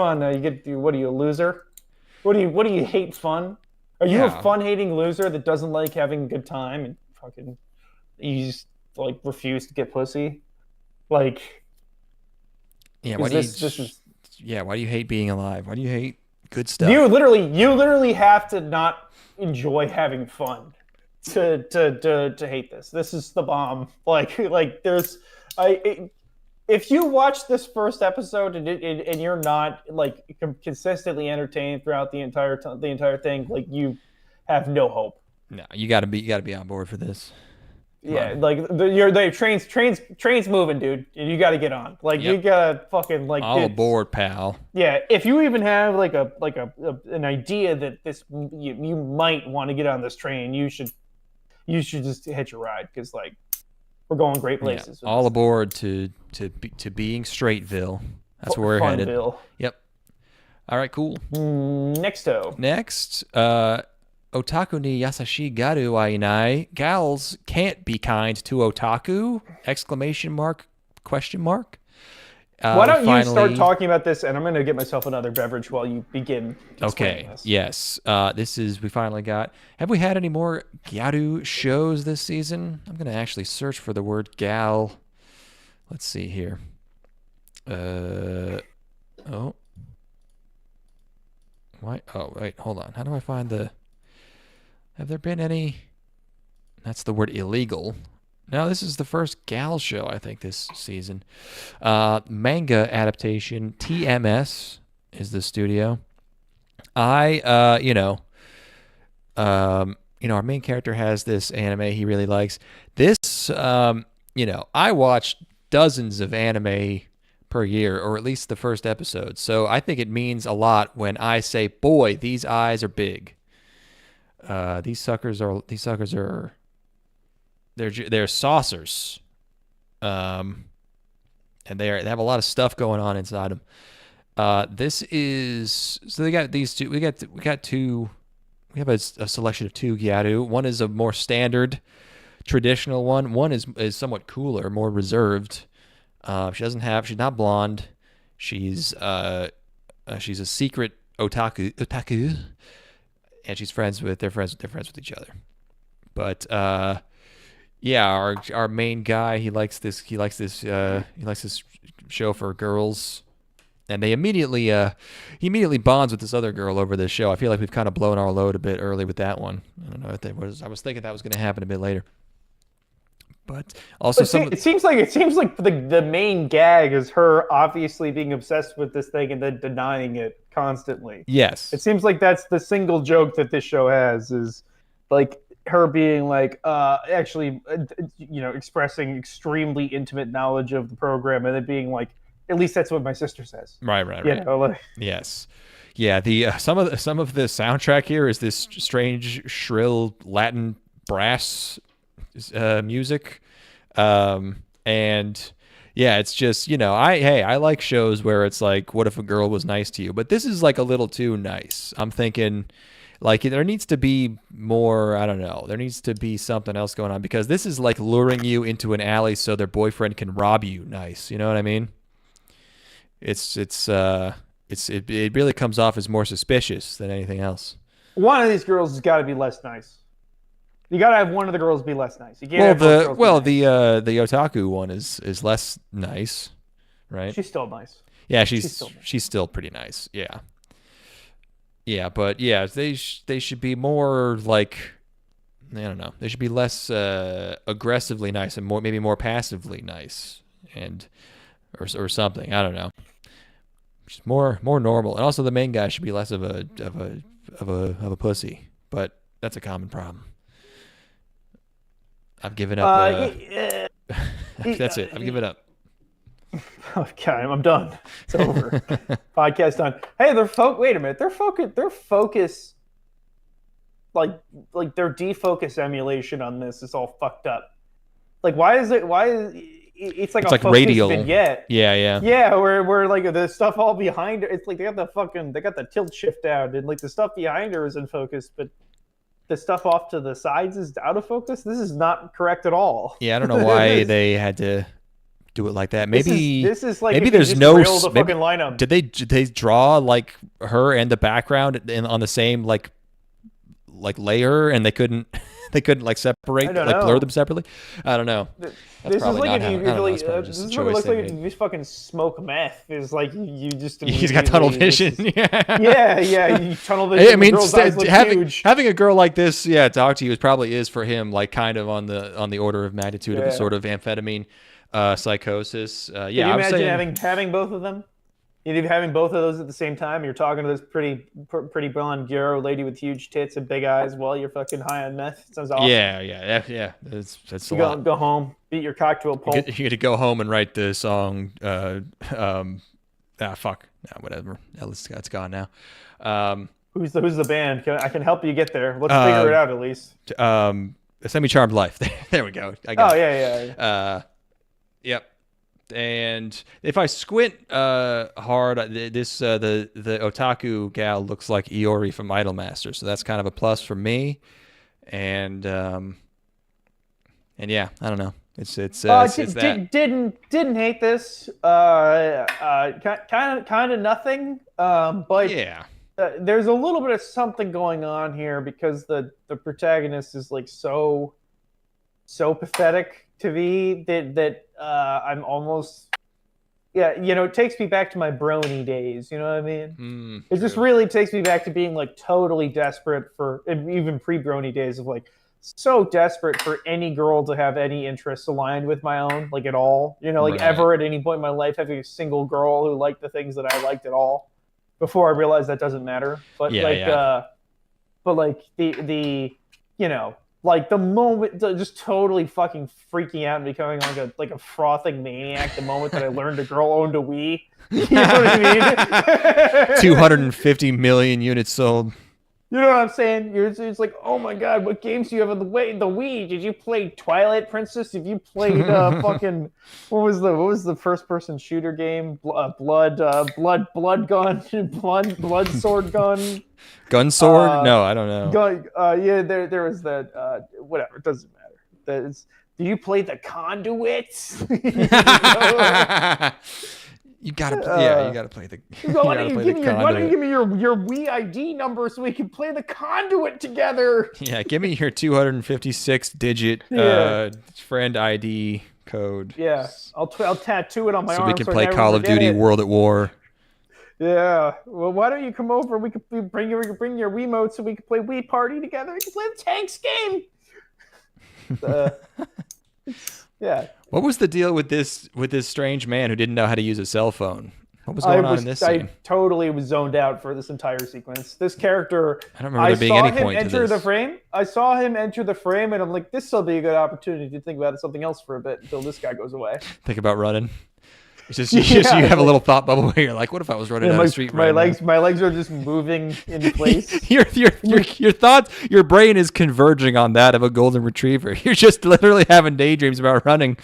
on now. What are you, a loser? What do you hate fun? Are you a fun-hating loser that doesn't like having a good time and fucking you just like refuse to get pussy? Like, yeah, why do you hate being alive? Why do you hate good stuff? You literally have to not enjoy having fun to hate this. This is the bomb. If you watch this first episode and you're not like consistently entertained throughout the entire thing, like you have no hope. No, you gotta be on board for this. Yeah, like trains moving, dude. You got to get on. Like you gotta fucking like all aboard, pal. Yeah, if you even have like an idea that you might want to get on this train, you should just hitch a ride because like we're going great places. Yeah, all aboard to being Straightville. That's where we're headed. Yep. All right, cool. Next, Otaku ni Yasashii garu wa inai. Gals can't be kind to otaku! ! Why don't you start talking about this, and I'm going to get myself another beverage while you begin explaining this. Yes. We finally got... Have we had any more Gyaru shows this season? I'm going to actually search for the word gal. Let's see here. Oh. Why? Oh, wait, hold on. How do I find the... Have there been any... That's the word illegal. No, this is the first gal show, I think, this season. Manga adaptation. TMS is the studio. Our main character has this anime he really likes. This, I watch dozens of anime per year, or at least the first episode. So I think it means a lot when I say, boy, these eyes are big. These suckers are they're saucers. And they have a lot of stuff going on inside them. This is, so they got these two, we have a selection of two Gyaru. One is a more standard, traditional one. One is somewhat cooler, more reserved. She's not blonde. She's a secret otaku, and they're friends with each other. But yeah, our main guy, he likes this show for girls, and he immediately bonds with this other girl over this show. I feel like we've kind of blown our load a bit early with that one. I don't know if that was. I was thinking that was going to happen a bit later. But also, it seems like the main gag is her obviously being obsessed with this thing and then denying it constantly. Yes, it seems like that's the single joke that this show has, is like her being like expressing extremely intimate knowledge of the program, and then being like, at least that's what my sister says. Right. Yes. Yeah. The some of the soundtrack here is this strange, shrill Latin brass music, and yeah, it's just, I like shows where it's like, what if a girl was nice to you? But this is like a little too nice. I'm thinking, like, there needs to be more. I don't know. There needs to be something else going on, because this is like luring you into an alley so their boyfriend can rob you. Nice, you know what I mean? It really comes off as more suspicious than anything else. One of these girls has got to be less nice. You got to have one of the girls be less nice. You can't the otaku one is less nice, right? She's still nice. Yeah, she's still pretty nice. Yeah. Yeah, but yeah, they should be more like, I don't know. They should be less aggressively nice and maybe more passively nice, or something. I don't know. Just more normal. And also the main guy should be less of a pussy, but that's a common problem. I've given up. That's it. I've given up. Okay, I'm done. It's over. Podcast done. Hey, wait a minute. Their focus, like their defocus emulation on this is all fucked up. Like, why is it's like a radial vignette? Yeah. Where like the stuff all behind her, it's like they got the tilt shift down, and like the stuff behind her is in focus, but the stuff off to the sides is out of focus. This is not correct at all. Yeah, I don't know why they had to do it like that. Maybe this is like, maybe there's no fucking lineup. Did they draw like her and the background on the same like layer, and they couldn't like separate, blur them separately? I don't know. This is like if you really. This is what it looks like if you fucking smoke meth. Is like you just. He's got tunnel vision. Yeah. You tunnel vision. I mean, having a girl like this, talk to you is for him like kind of on the order of magnitude of a sort of amphetamine psychosis. Can you imagine having both of them? Having both of those at the same time. You're talking to this pretty blonde gyro lady with huge tits and big eyes while you're fucking high on meth. Sounds awesome. Yeah. That's a lot. Go home, beat your cocktail pulp. You get to go home and write the song. Fuck. No, whatever. It's gone now. Who's the band? I can help you get there. Let's figure it out at least. Semi-Charmed Life. There we go. I got it. Yep. And if I squint hard, the otaku gal looks like Iori from Idolmaster, so that's kind of a plus for me. And yeah, I don't know. It's that. Didn't hate this. Kind of nothing. But yeah. There's a little bit of something going on here, because the protagonist is like so pathetic to me that I'm almost Yeah, it takes me back to my brony days. You know what I mean? It just True. really takes me back to being like totally desperate for even pre-brony days of like so desperate for any girl to have any interests aligned with my own, like at all. Like Right. ever at any point in my life having a single girl who liked the things that I liked at all. Before I realized that doesn't matter. But but like the like the moment, just totally fucking freaking out and becoming like a frothing maniac the moment that I learned a girl owned a Wii. You know what I mean? 250 million units sold. You know what I'm saying? It's like, oh my god, what games do you have on the Wii? Did you play Twilight Princess? Have you played fucking what was the first person shooter game? Blood gun, blood sword gun. Gun sword? No, I don't know. Yeah, there was that. Whatever, it doesn't matter. Do you play the Conduit? You gotta play the. Why don't you give me your Wii ID number so we can play the Conduit together? Yeah, give me your 256-digit friend ID code. Yeah, I'll tattoo it on my arm so we can play Call of Duty World at War. Yeah, well, why don't you come over? We could bring your Wiimote so we can play Wii Party together. We can play the Tanks game. Yeah. What was the deal with this strange man who didn't know how to use a cell phone? What was going on in this scene? I totally was zoned out for this entire sequence. This character, I don't remember there being any point to this. I saw him enter the frame, and I'm like, this will be a good opportunity to think about something else for a bit until this guy goes away. Think about running. It's just, you have a little thought bubble where you're like, what if I was running down the street my legs are just moving in place. your thoughts, your brain is converging on that of a golden retriever. You're just literally having daydreams about running.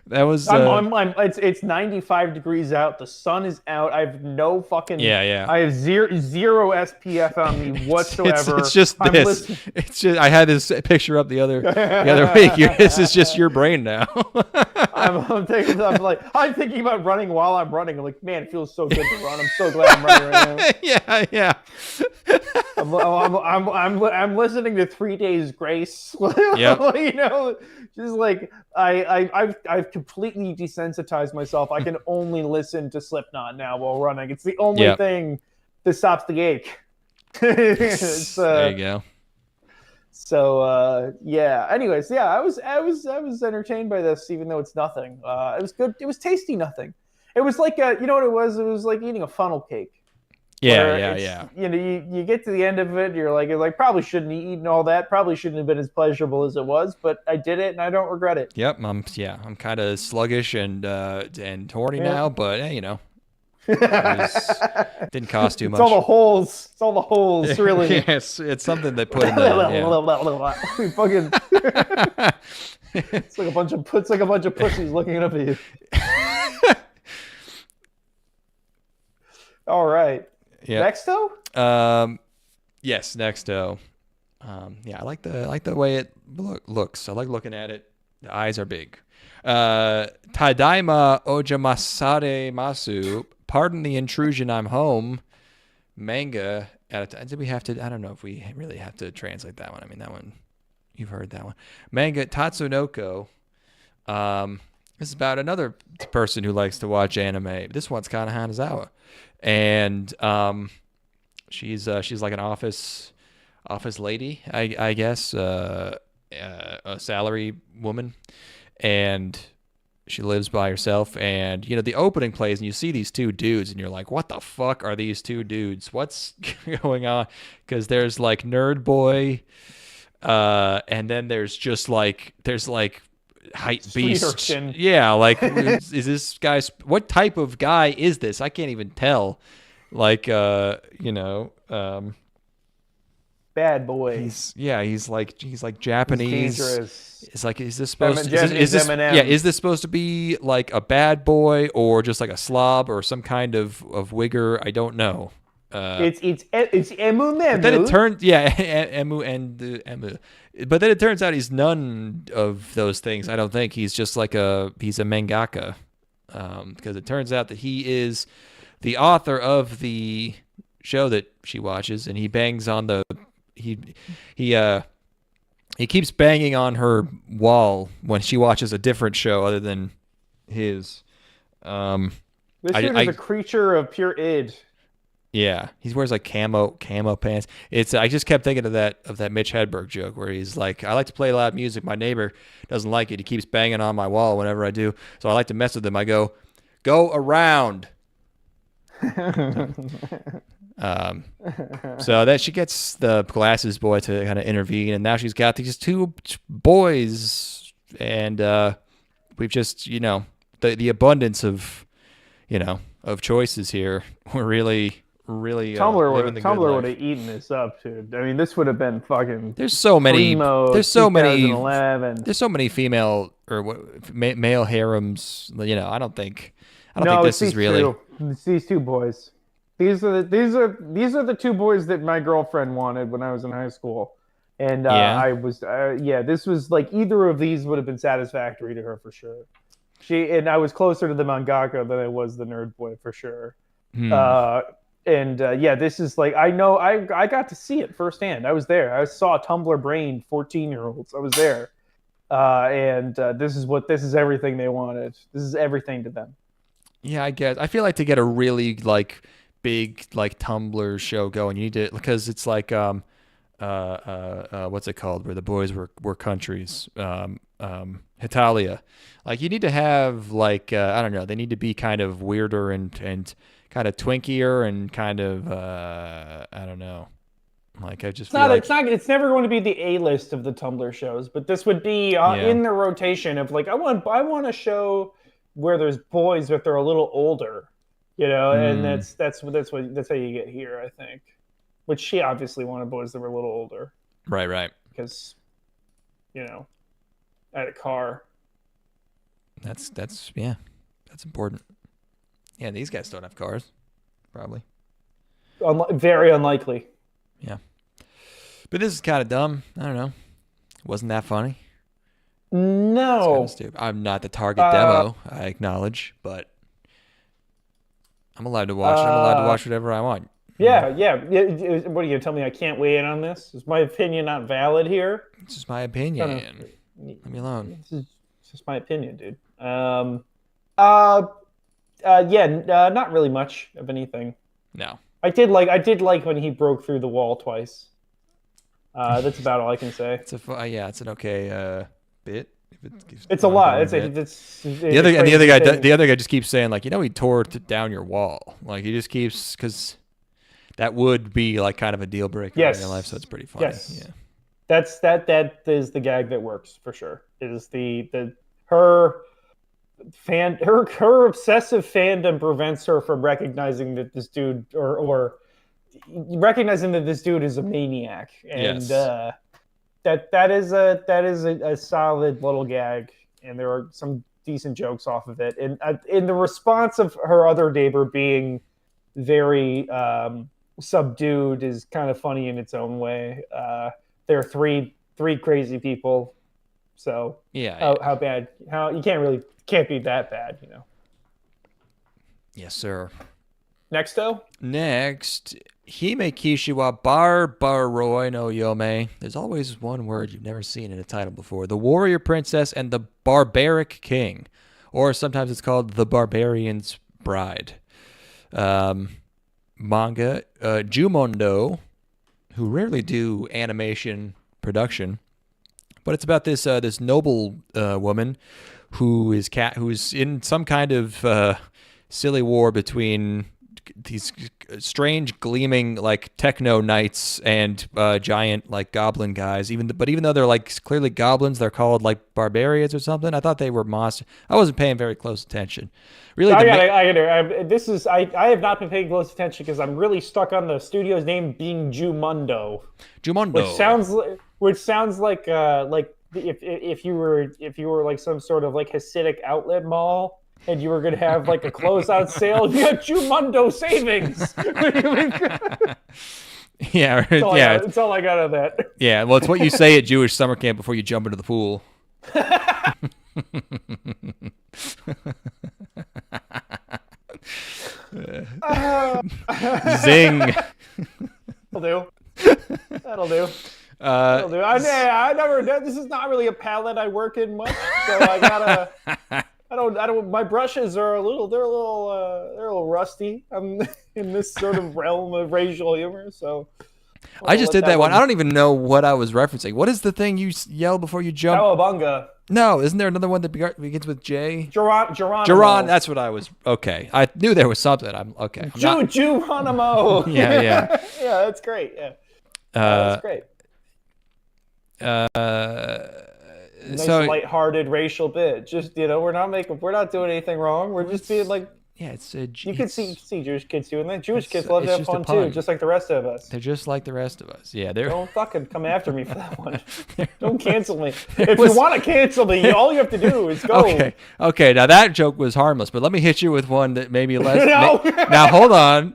That was. It's 95 degrees out. The sun is out. I have no fucking. Yeah. I have zero SPF on me whatsoever. It's just this. It's just. I had this picture up the other week. This is just your brain now. I'm thinking about running while I'm running. I'm like, man, it feels so good to run. I'm so glad I'm running right now. Yeah. I'm listening to 3 Days Grace. Yep. Just like I've completely desensitized myself. I can only listen to Slipknot now while running. It's the only thing that stops the ache. There you go. So yeah. Anyways, yeah, I was entertained by this, even though it's nothing. It was good. It was tasty nothing. It was like you know what it was? It was like eating a funnel cake. Yeah. You get to the end of it, you're like probably shouldn't have eaten all that. Probably shouldn't have been as pleasurable as it was, but I did it and I don't regret it. Yep. I'm kind of sluggish and horny now, but hey, it didn't cost too much. It's all the holes, really. Yes, it's something they put in the. Fucking. It's like a bunch of pussies looking up at you. All right. Yeah. Nexto? Yes, Nexto. Yeah, I like the way it looks. I like looking at it. The eyes are big. Tadaima Ojamasaremasu. Pardon the intrusion, I'm home. Manga. Did we have to? I don't know if we really have to translate that one. I mean, that one, you've heard that one. Manga Tatsunoko. This is about another person who likes to watch anime. This one's kind of Hanazawa. And she's like an office lady, I guess, a salary woman, and she lives by herself. And the opening plays, and you see these two dudes, and you're like, what the fuck are these two dudes? What's going on? Because there's like Nerd Boy, and then there's height beast. Yeah, like is this guy's, what type of guy is this? I can't even tell. Like bad boy. He's like Japanese. He's dangerous. It's like, is this supposed to be like a bad boy or just like a slob or some kind of wigger? I don't know. It's emu. But then it turns emu. But then it turns out he's none of those things. I don't think he's just like he's a mangaka, because it turns out that he is the author of the show that she watches, and he bangs on he keeps banging on her wall when she watches a different show other than his. This dude is a creature of pure id. Yeah, he wears like camo pants. I just kept thinking of that Mitch Hedberg joke where he's like, I like to play loud music. My neighbor doesn't like it. He keeps banging on my wall whenever I do. So I like to mess with him. I go around. So that she gets the glasses boy to kind of intervene, and now she's got these two boys, and we've just, the abundance of, of choices here. We're really Tumblr would have eaten this up, dude. I mean, this would have been fucking. There's so many female or male harems. I don't think this is really. It's these two boys. These are the two boys that my girlfriend wanted when I was in high school, and this was like either of these would have been satisfactory to her for sure. I was closer to the mangaka than I was the nerd boy for sure. This is like, I know I got to see it firsthand. I was there. I saw Tumblr brain 14-year-olds. I was there. This is everything they wanted. This is everything to them. Yeah, I guess. I feel like to get a really like big like Tumblr show going, you need to, because it's like what's it called, where the boys were countries, Hitalia. Like you need to have like I don't know, they need to be kind of weirder and kind of twinkier and kind of I don't know. Like I just it's never going to be the A-list of the Tumblr shows, but this would be in the rotation of like I want a show where there's boys but they're a little older, and that's how you get here, I think. Which she obviously wanted boys that were a little older. Right. Because I had a car. That's important. Yeah, these guys don't have cars, probably. Very unlikely. Yeah. But this is kind of dumb. I don't know. Wasn't that funny? No. It's kind of stupid. I'm not the target demo, I acknowledge, but I'm allowed to watch. I'm allowed to watch whatever I want. Yeah. What are you going to tell me I can't weigh in on this? Is my opinion not valid here? It's just my opinion. Leave me alone. It's just my opinion, dude. Not really much of anything. No. I did like when he broke through the wall twice. That's about all I can say. It's an okay bit. It's a lot. The other guy just keeps saying like, he tore down your wall. Like he just keeps, because that would be like kind of a deal breaker in real life. So it's pretty funny. Yes. Yeah. That is the gag that works for sure. It is her obsessive fandom prevents her from recognizing that this dude or recognizing that this dude is a maniac, and that is a solid little gag, and there are some decent jokes off of it, and in the response of her other neighbor being very subdued is kind of funny in its own way. There are three crazy people, so how bad? How you can't be that bad, Yes, sir. Next, Hime Kishi wa Barbaroi no Yome. There's always one word you've never seen in a title before. The Warrior Princess and the Barbaric King. Or sometimes it's called The Barbarian's Bride. Manga. Jumondo, who rarely do animation production. But it's about this noble woman who's in some kind of silly war between these strange gleaming like techno knights and giant like goblin guys. Even though they're like clearly goblins, they're called like barbarians or something. I thought they were monsters. I wasn't paying very close attention. Really, I have not been paying close attention because I'm really stuck on the studio's name being Jumundo, which sounds like if you were like some sort of like Hasidic outlet mall. And you were going to have like a closeout sale. You got Jumundo savings. That's all I got on that. Yeah, well, it's what you say at Jewish summer camp before you jump into the pool. Zing. That'll do. I never. This is not really a palette I work in much, so I I don't. My brushes are a little. They're a little rusty. I'm in this sort of realm of racial humor, so. I just did that one. I don't even know what I was referencing. What is the thing you yell before you jump? Cowabunga. No, isn't there another one that begins with J? Geronimo. That's what I was. Okay, I knew there was something. I'm okay. Geronimo. Yeah. Yeah, that's great. Yeah, that's great. Nice lighthearted racial bit. Just we're not doing anything wrong. We're just being like. Yeah, it's you can see Jewish kids doing that. Jewish kids love to have fun too, just like the rest of us. They're just like the rest of us. Yeah, don't fucking come after me for that one. Don't cancel me. If you want to cancel me, all you have to do is go. Okay. Now that joke was harmless, but let me hit you with one that maybe less. Now hold on.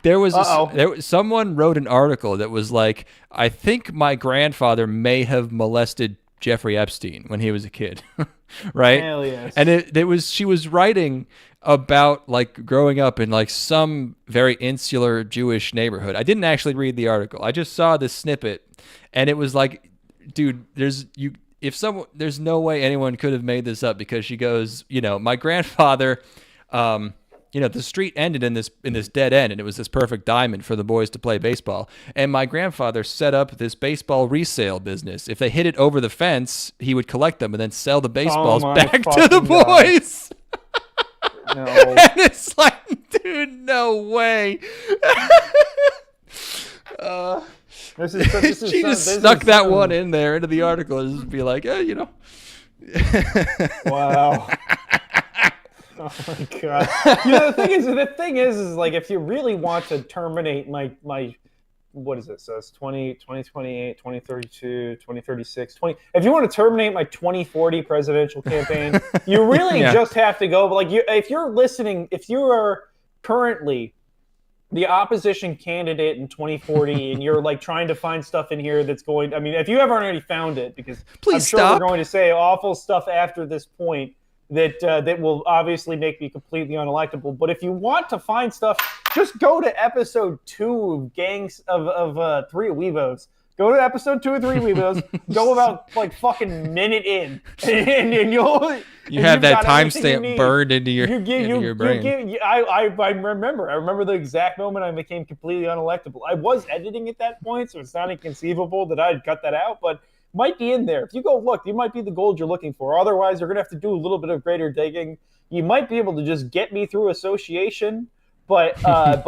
There was someone wrote an article that was like, I think my grandfather may have molested Jeffrey Epstein when he was a kid. Right? Hell yes. And she was writing about like growing up in like some very insular Jewish neighborhood. I didn't actually read the article. I just saw this snippet, and it was like, dude, there's no way anyone could have made this up, because she goes, my grandfather, the street ended in this dead end, and it was this perfect diamond for the boys to play baseball. And my grandfather set up this baseball resale business. If they hit it over the fence, he would collect them and then sell the baseballs back to the boys. No. And it's like, dude, no way. She just stuck that one in there into the article and just be like, Wow. Oh my god! The thing is like, if you really want to terminate my what is it? So it's 2028, 2032, 2036, 20. If you want to terminate my 2040 presidential campaign, you really just have to go. Like, if you're listening, if you are currently the opposition candidate in 2040, and you're like trying to find stuff in here that's going. I mean, if you haven't already found it, because I'm sure we're going to say awful stuff after this point. That will obviously make me completely unelectable. But if you want to find stuff, just go to episode 2 of Gangs of Three Weebos. Go to episode 2 of Three Weebos. Go about like fucking minute in, and you have that timestamp burned into your brain. I remember the exact moment I became completely unelectable. I was editing at that point, so it's not inconceivable that I'd cut that out, but. Might be in there. If you go look, you might be the gold you're looking for. Otherwise, you're gonna have to do a little bit of greater digging. You might be able to just get me through association, but I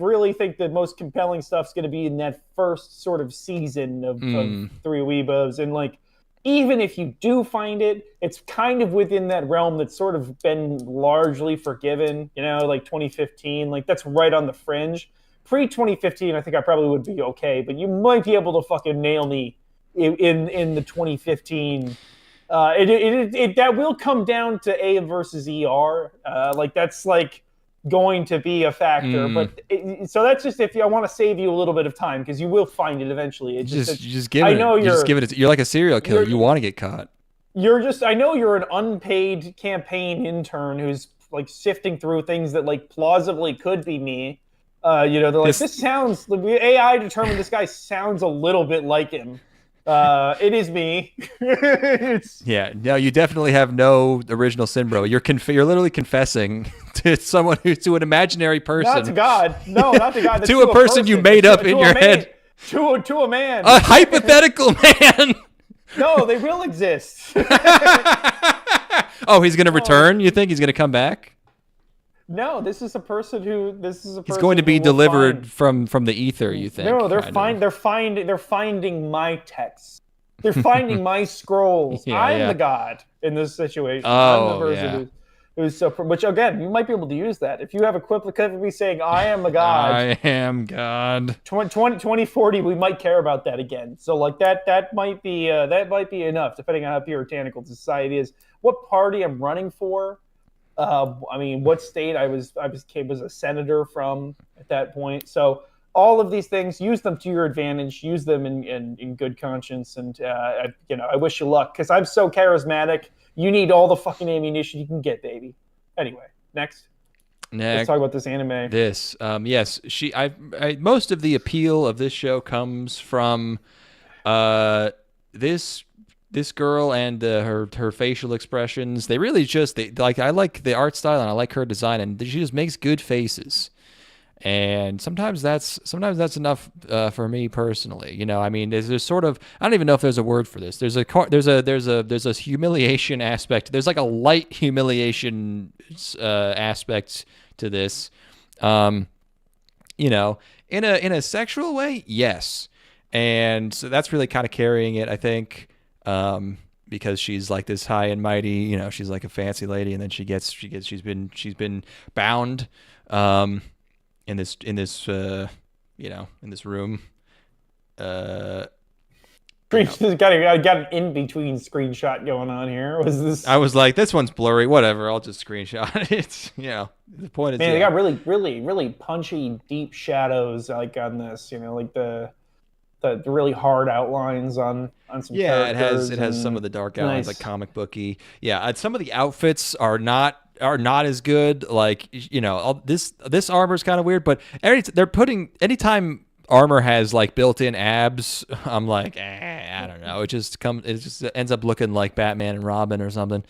really think the most compelling stuff's gonna be in that first sort of season of Three Weebos. And like, even if you do find it, it's kind of within that realm that's sort of been largely forgiven. Like 2015, like that's right on the fringe. Pre-2015, I think I probably would be okay, but you might be able to fucking nail me in the 2015. That will come down to A versus ER. Like that's like going to be a factor. But so that's just if I want to save you a little bit of time, because you will find it eventually. Just give it. You're like a serial killer. You want to get caught. I know you're an unpaid campaign intern who's like sifting through things that like plausibly could be me. They're like, this sounds. The AI determined this guy sounds a little bit like him. It is me. No, you definitely have no original sin, bro. You're literally confessing to someone to an imaginary person. Not to God. No, not to God. to a person you made up in your head. To a man. A hypothetical man. No, they will exist. Oh, he's gonna return? You think he's gonna come back? No, this is a person who. He's going to be delivered from the ether. You think? No, they're finding my texts. They're finding my scrolls. I'm the god in this situation. I'm the person who's so. Which again, you might be able to use that if you have a clip of me saying, "I am the god." I am God. 2040, we might care about that again. So like that might be enough, depending on how puritanical society is. What party I'm running for. What state I was a senator from at that point. So all of these things, use them to your advantage. Use them in good conscience, and I wish you luck, because I'm so charismatic. You need all the fucking ammunition you can get, baby. Anyway, next. Let's talk about this anime. Yes, most of the appeal of this show comes from this this girl and her facial expressions, they really just I like the art style and I like her design, and she just makes good faces. And sometimes that's enough for me personally. You know, I mean, there's sort of, I don't even know if there's a word for this. There's a humiliation aspect. There's like a light humiliation aspect to this. You know, in a sexual way, yes. And so that's really kind of carrying it, I think, because she's like this high and mighty. You know, she's like a fancy lady, and then she's been bound. In this you know, in this room. Got an in-between screenshot going on here. Was this? I was like, this one's blurry. Whatever, I'll just screenshot it. You know, the point is, man, they got really punchy, deep shadows like on this. You know, like the really hard outlines on some. Yeah, characters it has some of the dark outlines, like comic booky. Yeah, some of the outfits are not as good. Like, you know, this armor's kind of weird, but anytime armor has like built-in abs, I'm like, I don't know. It just ends up looking like Batman and Robin or something.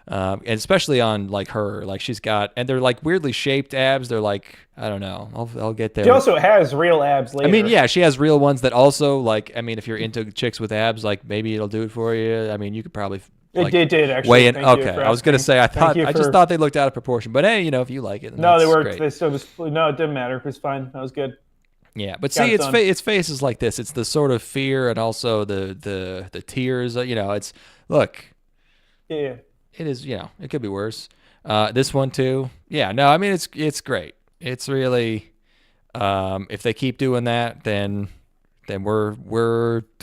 And especially on like her, like she's got, and they're like weirdly shaped abs. They're like, I don't know. I'll get there. She also has real abs later. I mean, yeah, she has real ones that also like. I mean, if you're into chicks with abs, like maybe it'll do it for you. I mean, you could probably. Like, it did actually. Weigh in. Okay, I was gonna say I just thought they looked out of proportion, but hey, you know, if you like it, then no, they worked. Great. No, it didn't matter. It was fine. That was good. Yeah, but see, its faces like this. It's the sort of fear and also the tears. You know, it's look. Yeah. It is. You know, it could be worse. This one too. Yeah. No, I mean it's great. It's really. If they keep doing that, then we're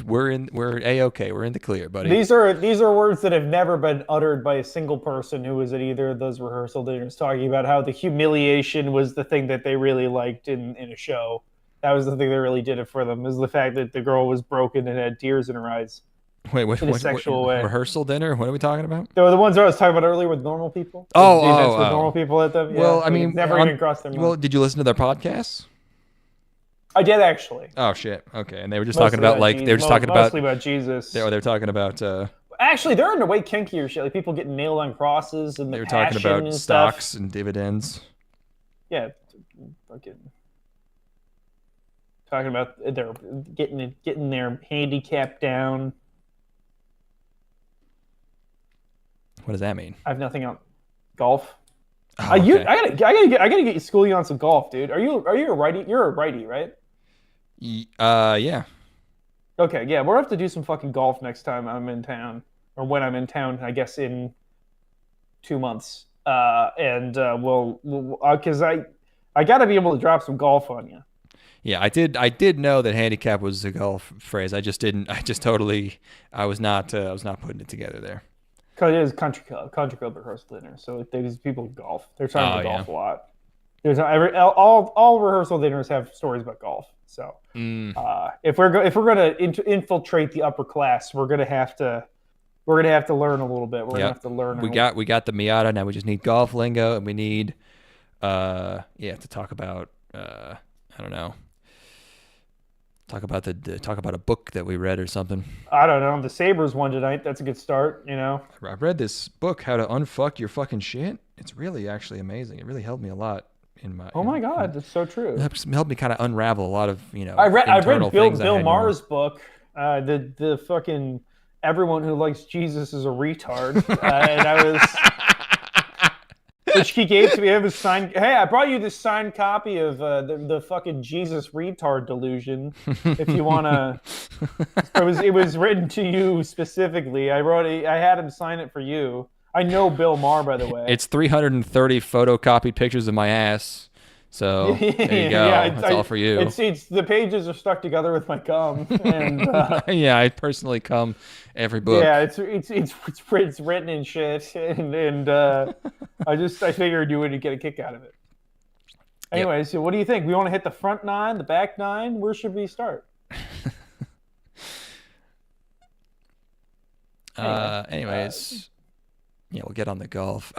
A-okay. We're in the clear, buddy. These are words that have never been uttered by a single person who was at either of those rehearsal dinners, talking about how the humiliation was the thing that they really liked in a show. That was the thing that really did it for them, is the fact that the girl was broken and had tears in her eyes. Wait, in a sexual way. Rehearsal dinner? What are we talking about? The ones I was talking about earlier with normal people. With normal people at them. Well, yeah, I mean, never even crossed their mind. Well, did you listen to their podcasts? I did actually. Oh shit. Okay, and they were just mostly talking about like Jesus. they were just talking about mostly about Jesus. They're talking about. Actually, they're in a way kinkier shit. Like people getting nailed on crosses and they were talking about stocks and dividends. Yeah, fucking talking about they're getting their handicap down. What does that mean? I have nothing else. Golf. Oh, okay. I gotta get you school you on some golf, dude. Are you a righty? You're a righty, right? Yeah. Okay, yeah, we'll have to do some fucking golf next time I'm in town, or when I'm in town. I guess in 2 months. We'll because I gotta be able to drop some golf on you. Yeah, I did know that handicap was a golf phrase. I just was not putting it together there. Because it is country club rehearsal dinner, so these people golf. They're trying to golf a lot. There's all rehearsal dinners have stories about golf. So if we're gonna infiltrate the upper class, we're gonna have to learn a little bit. We're gonna have to learn. We got the Miata. Now we just need golf lingo, and we need to talk about I don't know. Talk about a book that we read or something. I don't know. The Sabres won tonight. That's a good start, you know. I read this book, How to Unfuck Your Fucking Shit. It's really actually amazing. It really helped me a lot in my. Oh my God, that's so true. It helped me kind of unravel a lot of I read Bill Maher's book. The fucking everyone who likes Jesus is a retard, and I was. Which he gave to me. It was signed. Hey, I brought you this signed copy of the fucking Jesus retard delusion. If you wanna, it was written to you specifically. I had him sign it for you. I know Bill Maher, by the way. It's 330 photocopied pictures of my ass. So there you go. That's all for you. It's the pages are stuck together with my cum. And, yeah, I personally cum every book. Yeah, it's written in shit, and I figured you would get a kick out of it. Anyway, yep. So what do you think? We want to hit the front 9, the back 9? Where should we start? Anyways, yeah, we'll get on the golf.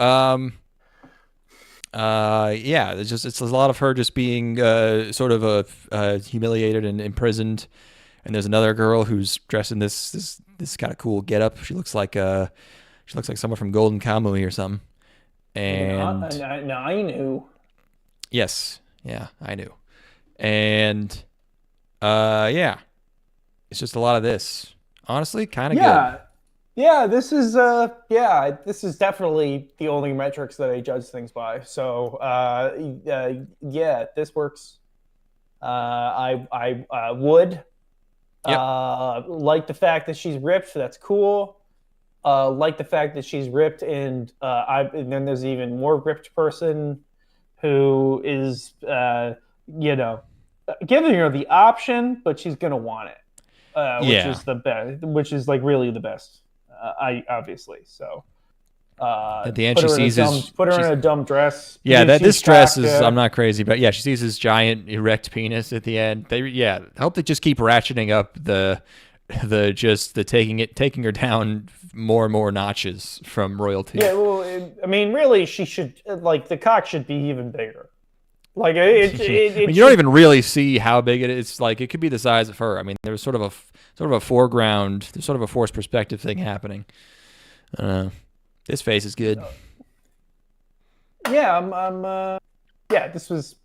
Yeah, it's a lot of her just being sort of humiliated and imprisoned, and there's another girl who's dressed in this this kind of cool getup. She looks like someone from Golden Kamuy or something. And I knew. Yes, yeah, I knew. And yeah, it's just a lot of this. Honestly, kind of good. Yeah, this is definitely the only metrics that I judge things by. So yeah, this works. I would like the fact that she's ripped. That's cool. Like the fact that she's ripped, and then there's even more ripped person who is giving her the option, but she's gonna want it, which is the best, which is like really the best. I obviously so. At the end, she sees put her in a dumb dress. Yeah, this dress is I'm not crazy, but yeah, she sees his giant erect penis at the end. I hope they just keep ratcheting up the taking her down more and more notches from royalty. Yeah, well, I mean, really, she should the cock should be even bigger. Like you don't even really see how big it is. Like it could be the size of her. I mean, there was sort of a foreground, there's sort of a forced perspective thing happening. This face is good. Yeah, this was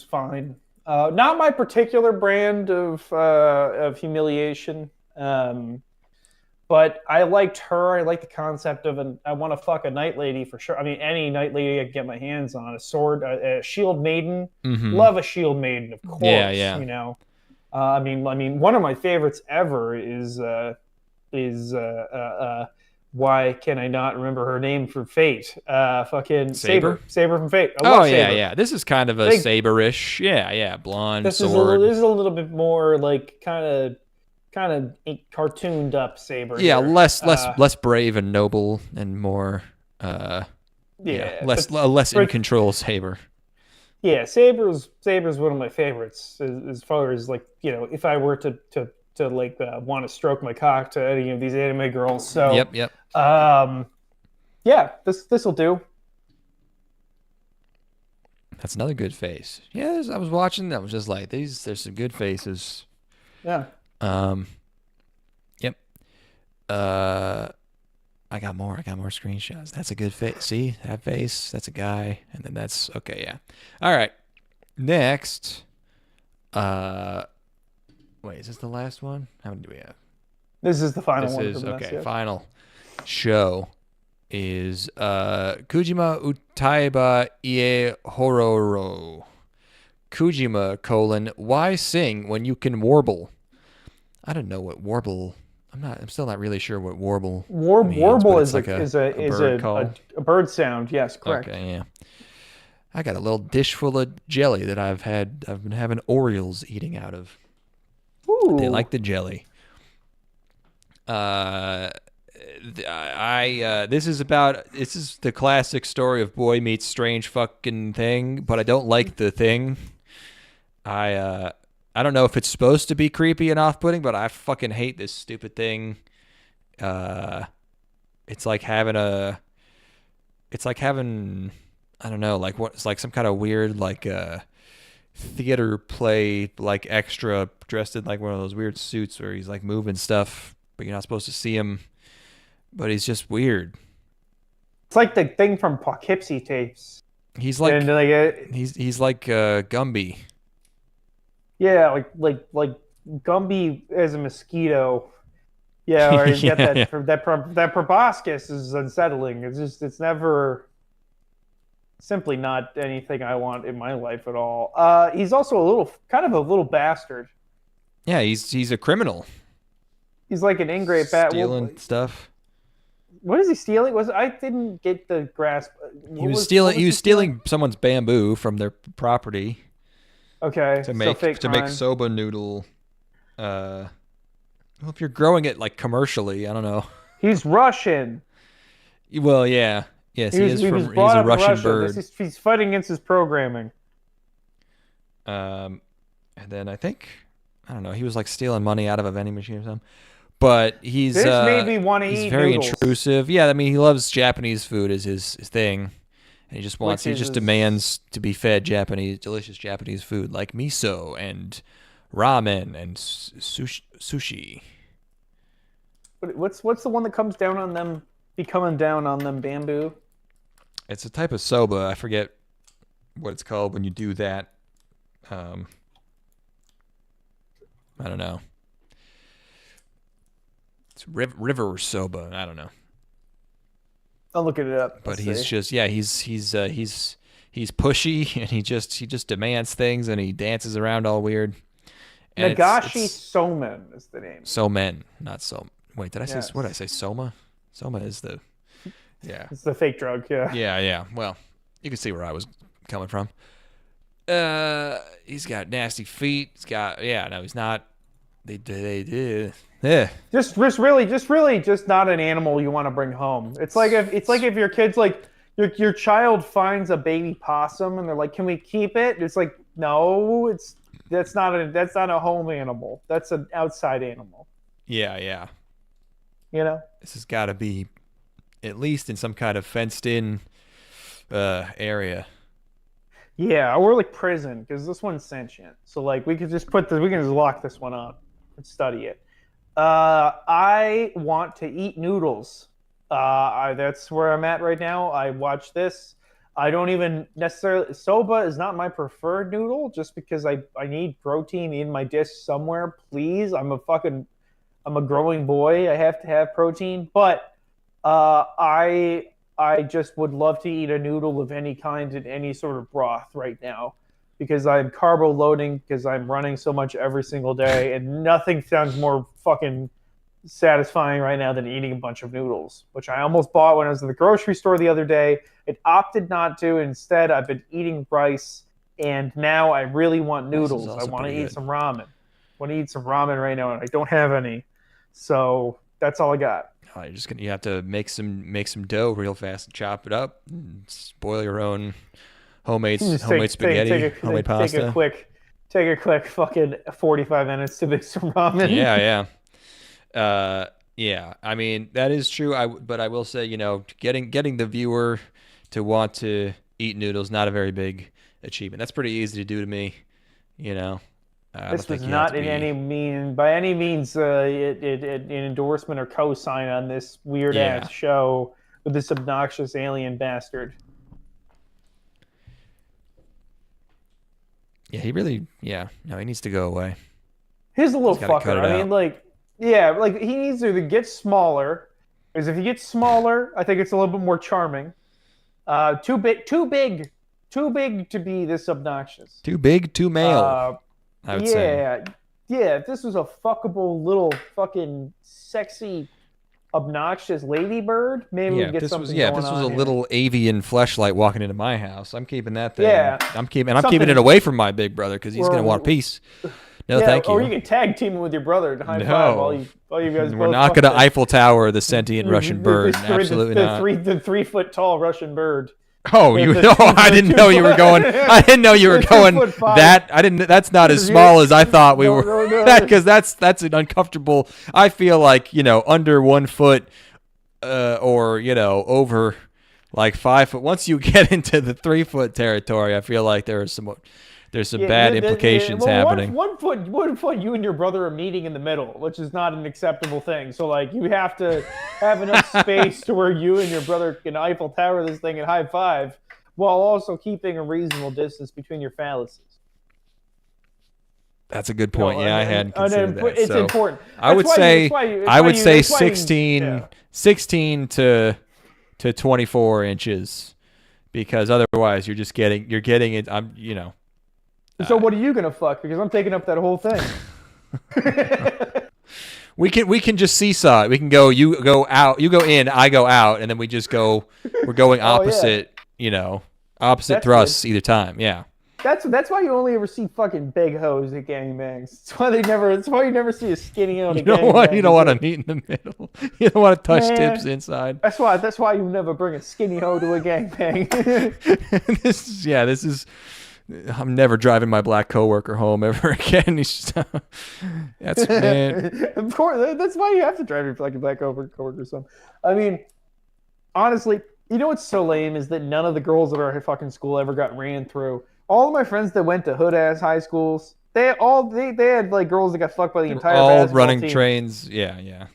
fine. Not my particular brand of humiliation. But I liked her. I liked the concept of I want to fuck a night lady for sure. I mean, any night lady I can get my hands on. A sword, a shield maiden. Mm-hmm. Love a shield maiden, of course. Yeah. You know, I mean, one of my favorites ever is why can I not remember her name from Fate? Fucking Saber from Fate. I love Saber. Yeah. This is kind of a Saber-ish. Yeah. Blonde sword. This is a little bit more like kind of cartooned up Saber. Yeah, here. less brave and noble and more less in control Saber. Yeah, Saber's one of my favorites as far as if I were to want to stroke my cock to any of these anime girls. So Yep. Yeah, this'll do. That's another good face. Yeah, I was watching. I was just like, there's some good faces. Yeah. Yep. I got more screenshots. That's a good face. See that face? That's a guy. And then that's okay. Yeah. All right. Next. Wait, is this the last one? How many do we have? This is the final one. Okay. Final show is Kujima Utaeba Ie Hororo. Kujima : why sing when you can warble? I don't know what warble. I'm still not really sure what warble. Warble means, is a bird sound. Yes, correct. Okay, yeah. I got a little dish full of jelly that I've been having Orioles eating out of. Ooh. They like the jelly. This is the classic story of boy meets strange fucking thing, but I don't like the thing. I don't know if it's supposed to be creepy and off-putting, but I fucking hate this stupid thing. It's like having I don't know, like what? It's like some kind of weird theater play extra dressed in one of those weird suits where he's moving stuff, but you're not supposed to see him. But he's just weird. It's like the thing from Poughkeepsie tapes. He's like he's like Gumby. Yeah, like Gumby as a mosquito. Yeah, or you get that proboscis is unsettling. It's never simply not anything I want in my life at all. He's also a little bastard. Yeah, he's a criminal. He's like an ingrate bat stealing stuff. What is he stealing? I didn't get the grasp. He was stealing someone's bamboo from their property. Okay. To make soba noodle. Well, if you're growing it commercially, I don't know. He's Russian. Well, yeah. Yes, he's a Russian bird. He's fighting against his programming. And then I don't know, he was stealing money out of a vending machine or something. But he's made me want to eat very noodles. Intrusive. Yeah, I mean, he loves Japanese food as his thing. And he just demands to be fed delicious Japanese food like miso and ramen and sushi. What's the one that comes down on them? Be coming down on them bamboo. It's a type of soba. I forget what it's called when you do that. I don't know. It's river soba. I don't know. I'll look it up. But he's just he's pushy and he just demands things and he dances around all weird. And Nagashi Somen is the name. Somen, not so. Wait, did I say what did I say? Soma? Soma is the It's the fake drug. Yeah. Yeah. Well, you can see where I was coming from. He's got nasty feet. He's got no, he's not. They did. Yeah. Just not an animal you want to bring home. It's like if your kid's like your child finds a baby possum and they're like, "Can we keep it?" It's like, no, that's not a home animal. That's an outside animal. Yeah. You know? This has got to be at least in some kind of fenced in area. Yeah, or like prison, because this one's sentient. So like we can just lock this one up and study it. I want to eat noodles. That's where I'm at right now. I watch this. I don't even necessarily... Soba is not my preferred noodle, just because I need protein in my dish somewhere, please. I'm a growing boy. I have to have protein. But I just would love to eat a noodle of any kind in any sort of broth right now, because I'm carbo loading, because I'm running so much every single day, and nothing sounds more fucking satisfying right now than eating a bunch of noodles, which I almost bought when I was in the grocery store the other day. It opted not to. Instead, I've been eating rice, and now I really want noodles. I want to eat some ramen. I want to eat some ramen right now, and I don't have any. So that's all I got. Oh, you have to make some dough real fast and chop it up, and boil your own homemade spaghetti, homemade pasta. Take a quick fucking 45 minutes to make some ramen. Yeah. Yeah. I mean, that is true. But I will say, getting the viewer to want to eat noodles, not a very big achievement. That's pretty easy to do to me. This was not by any means an endorsement or co-sign on this weird ass show with this obnoxious alien bastard. Yeah, he really. Yeah, no, he needs to go away. He's a little fucker. I mean, he needs to either get smaller, because if he gets smaller, I think it's a little bit more charming. Too big to be this obnoxious. Too big, too male. I would say. Yeah. If this was a fuckable little fucking sexy, obnoxious ladybird, maybe we'd get something going on. If this was a little avian fleshlight walking into my house, I'm keeping that thing. Yeah. I'm keeping it away from my big brother, because he's gonna want a piece. No, thank you. Or you can tag team with your brother to high five while you guys. We're not gonna Eiffel Tower the sentient Russian bird. Absolutely not. The 3 foot tall Russian bird. Oh, I didn't know you were going. I didn't know you were going that. I didn't. That's not as small as I thought we were. Because that's an uncomfortable. I feel like under 1 foot, or over like 5 foot. Once you get into the 3 foot territory, I feel like there's some bad implications happening. 1 foot, you and your brother are meeting in the middle, which is not an acceptable thing. So, like, you have to have enough space to where you and your brother can Eiffel Tower this thing and high five, while also keeping a reasonable distance between your phalluses. That's a good point. I hadn't considered that. It's important. I would say 16 to 24 inches, because otherwise you're getting it. So what are you gonna fuck? Because I'm taking up that whole thing. We can just seesaw it. We can go. You go out. You go in. I go out, and then we just go. We're going opposite. Opposite thrusts either time. Yeah. That's why you only ever see fucking big hoes at gangbangs. That's why you never see a skinny hoe at a gangbang. You don't want to meet in the middle. You don't want to touch tips inside. That's why you never bring a skinny hoe to a gangbang. This is. I'm never driving my black coworker home ever again. That's man. Of course, that's why you have to drive your fucking black coworker home. I mean, honestly, what's so lame is that none of the girls at our fucking school ever got ran through. All of my friends that went to hood ass high schools, they had like girls that got fucked by the entire all basketball running team. Trains. Yeah.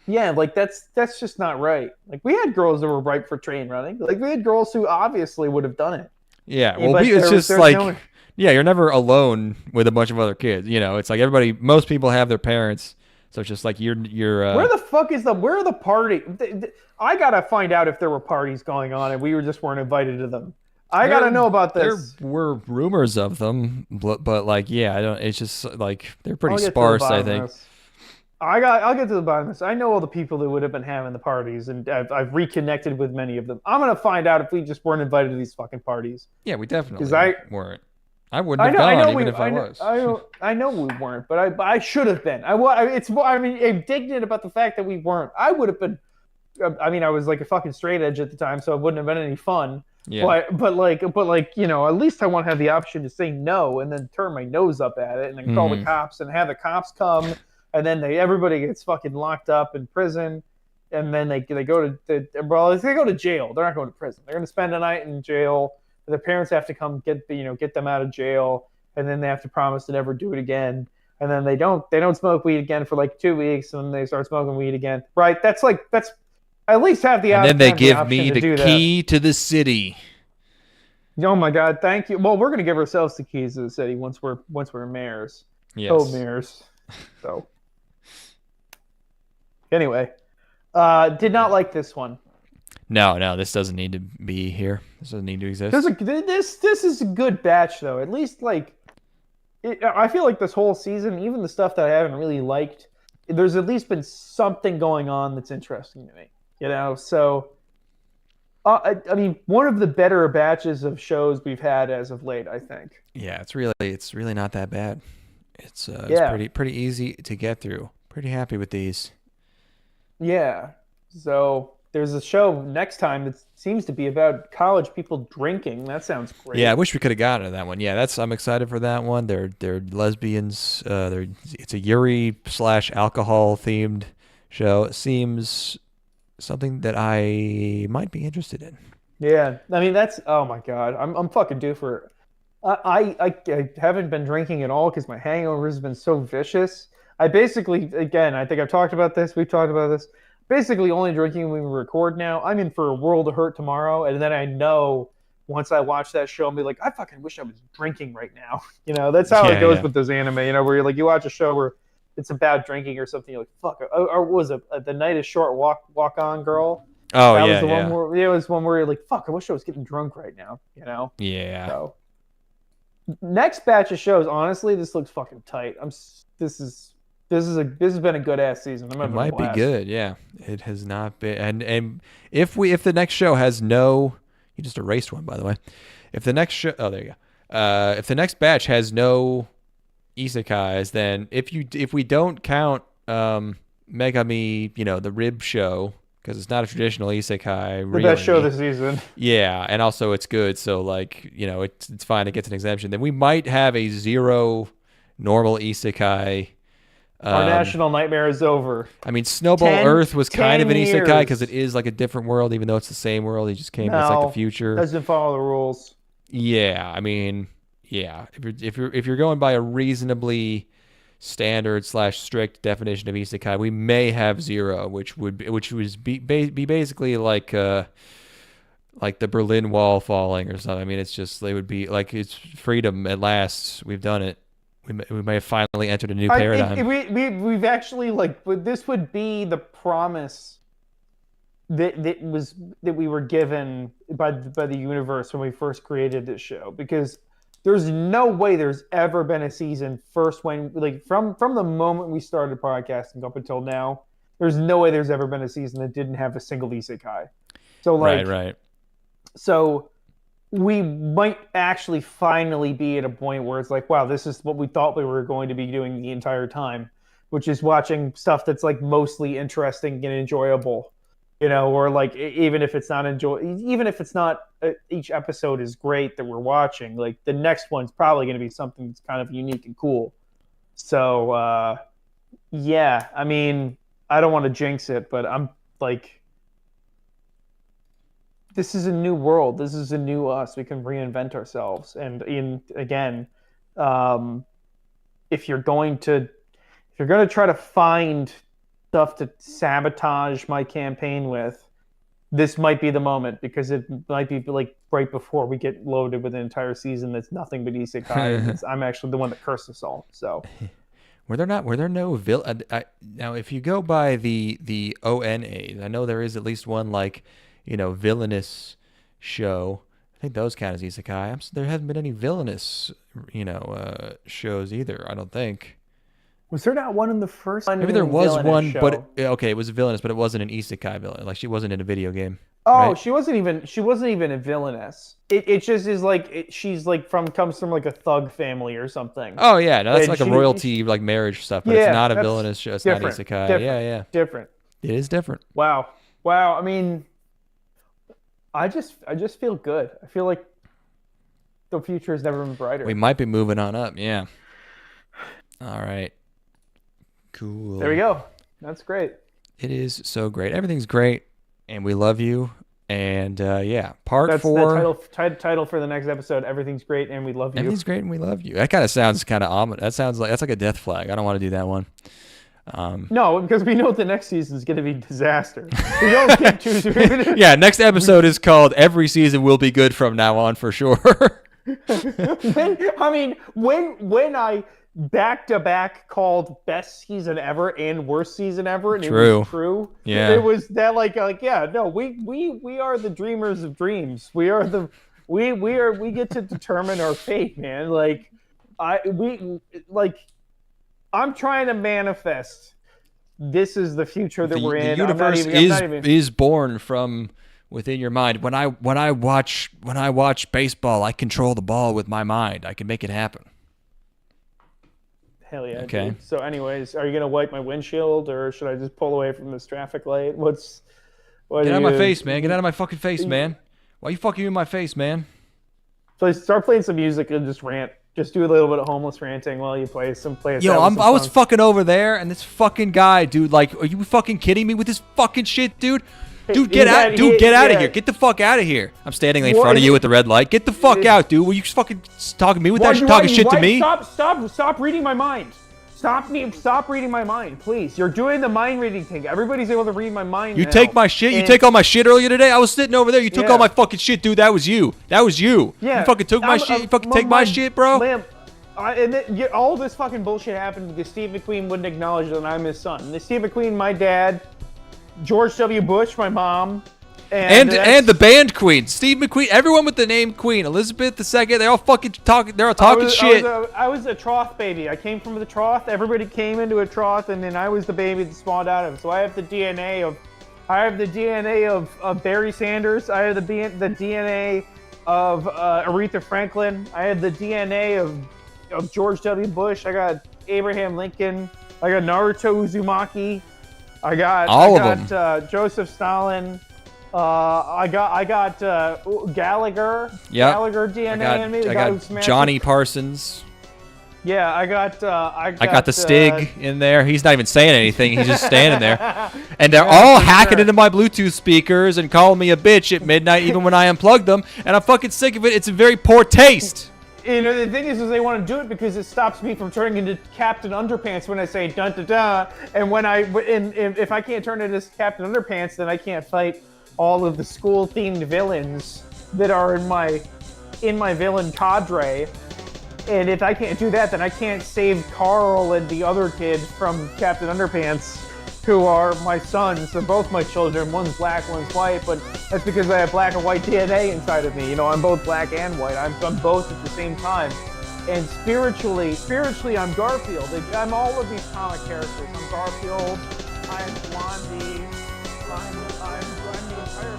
Yeah, like that's just not right. Like we had girls that were ripe for train running. Like we had girls who obviously would have done it. Yeah, well, But it's just there's like, no... yeah, you're never alone with a bunch of other kids. You know, it's like most people have their parents, so it's just like you're. Where the fuck is where are the party? I gotta find out if there were parties going on and we just weren't invited to them. I gotta know about this. There were rumors of them, but like, yeah, I don't. It's just like they're pretty I'll get to the sparse, I bottom of think. this. I'll get to the bottom of this. I know all the people that would have been having the parties, and I've reconnected with many of them. I'm gonna find out if we just weren't invited to these fucking parties. Yeah, we definitely weren't. I wouldn't have gone even if I was. I know we weren't, but I should have been. I'm indignant about the fact that we weren't. I would have been. I mean, I was like a fucking straight edge at the time, so it wouldn't have been any fun. Yeah. But you know, at least I want to have the option to say no and then turn my nose up at it and then call the cops and have the cops come and then everybody gets fucking locked up in prison and then they go to they go to jail. They're not going to prison. They're going to spend a night in jail. Their parents have to come get them out of jail, and then they have to promise to never do it again. And then they don't smoke weed again for like 2 weeks, and then they start smoking weed again. Right? That's at least have the option. And then they give me the key to the city. Oh my God! Thank you. Well, we're gonna give ourselves the keys to the city once we're mayors. Yes. Co-mayors. So anyway, did not like this one. No, this doesn't need to be here. This doesn't need to exist. This is a good batch though. At least I feel like this whole season, even the stuff that I haven't really liked, there's at least been something going on that's interesting to me. You know, so I mean, one of the better batches of shows we've had as of late, I think. Yeah, it's really not that bad. It's pretty easy to get through. Pretty happy with these. Yeah. So there's a show next time that seems to be about college people drinking. That sounds great. Yeah, I wish we could have gotten to that one. Yeah, I'm excited for that one. They're lesbians. It's a Yuri / alcohol themed show. It seems something that I might be interested in. Yeah, I mean oh my God, I'm fucking due for it. I haven't been drinking at all because my hangover has been so vicious. I basically, again, I think I've talked about this. We've talked about this. Basically, only drinking when we record now. I'm in for a world of hurt tomorrow, and then I know once I watch that show, I'll be like, I fucking wish I was drinking right now. You know, that's how it goes with this anime. You know, where you're like, you watch a show where it's about drinking or something, you're like, fuck. Or what was it The Night is Short, Walk On Girl? Oh, that yeah, was the one where it was one where you're like, fuck, I wish I was getting drunk right now. You know? Yeah. So next batch of shows, honestly, this looks fucking tight. This has been a good ass season. It might be good, yeah. It has not been, and if the next show has no, you just erased one, by the way. If the next show, oh, there you go. If the next batch has no isekais, then if we don't count Megami, the rib show, because it's not a traditional isekai. The best show this season. Yeah, and also it's good, so like it's fine. It gets an exemption. Then we might have a 0 normal isekai. Our national nightmare is over. I mean, Snowball Earth was kind of an isekai because it is like a different world, even though it's the same world. He just came as like the future. Doesn't follow the rules. Yeah, I mean, yeah. If you're going by a reasonably standard / strict definition of isekai, we may have 0, which would be basically like the Berlin Wall falling or something. I mean, it's just they would be like it's freedom at last. We've done it. We may have finally entered a new paradigm. We've actually this would be the promise that we were given by the universe when we first created this show, because there's no way there's ever been a season from the moment we started podcasting up until now, there's no way there's ever been a season that didn't have a single isekai. So right. So we might actually finally be at a point where it's like, wow, this is what we thought we were going to be doing the entire time, which is watching stuff that's like mostly interesting and enjoyable, or like even if it's not each episode is great that we're watching, like the next one's probably going to be something that's kind of unique and cool. So yeah, I mean, I don't want to jinx it, but I'm like, this is a new world. This is a new us. We can reinvent ourselves. And if you're going to try to find stuff to sabotage my campaign with, this might be the moment, because it might be like right before we get loaded with an entire season that's nothing but isekai. I'm actually the one that cursed us all. So, were there no villain? Now, if you go by the ONAs, I know there is at least one like, villainous show. I think those count as isekai. There hasn't been any villainous, shows either. I don't think. Was there not one in the first? Maybe there was one, show? but okay, it was villainous, but it wasn't an isekai villain. Like she wasn't in a video game. Oh, right? she wasn't even a villainess. It just is like she's like comes from like a thug family or something. Oh yeah, no, that's like a royalty like marriage stuff, but it's not a villainous show. It's not isekai. Yeah. Different. It is different. Wow. I mean, I just feel good. I feel like the future has never been brighter. We might be moving on up. Yeah. All right. Cool. There we go. That's great. It is so great. Everything's great, and we love you. And part 4. The title for the next episode. Everything's great, and we love you. Everything's great, and we love you. That kind of sounds kind of ominous. That's like a death flag. I don't want to do that one. No, because we know the next season is going to be disaster. We don't get to. Yeah, next episode is called "Every Season Will Be Good from Now On" for sure. when I back-to-back called best season ever and worst season ever, and true. It was true. Yeah, it was that we are the dreamers of dreams. We get to determine our fate, man. I'm trying to manifest. This is the future that we're in. The universe is born from within your mind. When I watch baseball, I control the ball with my mind. I can make it happen. Hell yeah. Okay. Dude. So anyways, are you gonna wipe my windshield, or should I just pull away from this traffic light? Get out of my face, man. Get out of my fucking face, man. Why are you fucking in my face, man? So start playing some music and just rant. Just do a little bit of homeless ranting while you play some. Yo, I was fucking over there, and this fucking guy, dude. Like, are you fucking kidding me with this fucking shit, dude? Dude, get out of here. Get the fuck out of here. I'm standing in front of you with the red light. Get the fuck out, dude. Were you fucking talking to me with that? Talking shit to me? Stop reading my mind. Stop reading my mind, please. You're doing the mind reading thing. Everybody's able to read my mind. You take my shit. You take all my shit earlier today. I was sitting over there. You took all my fucking shit, dude. That was you. Yeah. You fucking took my shit. You fucking take my shit, bro. All this fucking bullshit happened because Steve McQueen wouldn't acknowledge that I'm his son. Steve McQueen, my dad. George W. Bush, my mom, and the band Queen, Steve McQueen, everyone with the name Queen, Elizabeth II, they're all fucking talking. They're all talking shit. I was a troth baby. I came from the troth. Everybody came into a troth, and then I was the baby that spawned out of it. So I have the DNA of Barry Sanders. I have the DNA of Aretha Franklin. I have the DNA of George W. Bush. I got Abraham Lincoln. I got Naruto Uzumaki. I got Joseph Stalin. I got Gallagher. Yeah. Gallagher DNA in me. I got Johnny Parsons. Yeah, I got the Stig in there. He's not even saying anything. He's just standing there. And they're all hacking into my Bluetooth speakers and calling me a bitch at midnight, even when I unplug them. And I'm fucking sick of it. It's in very poor taste. The thing is they want to do it because it stops me from turning into Captain Underpants when I say dun da da. And if I can't turn into Captain Underpants, then I can't fight all of the school-themed villains that are in my villain cadre. And if I can't do that, then I can't save Carl and the other kid from Captain Underpants, who are my sons. They're both my children. One's black, one's white, but that's because I have black and white DNA inside of me. I'm both black and white. I'm both at the same time. And spiritually, I'm Garfield. I'm all of these comic characters. I'm Garfield. I'm Blondie. I'm the entire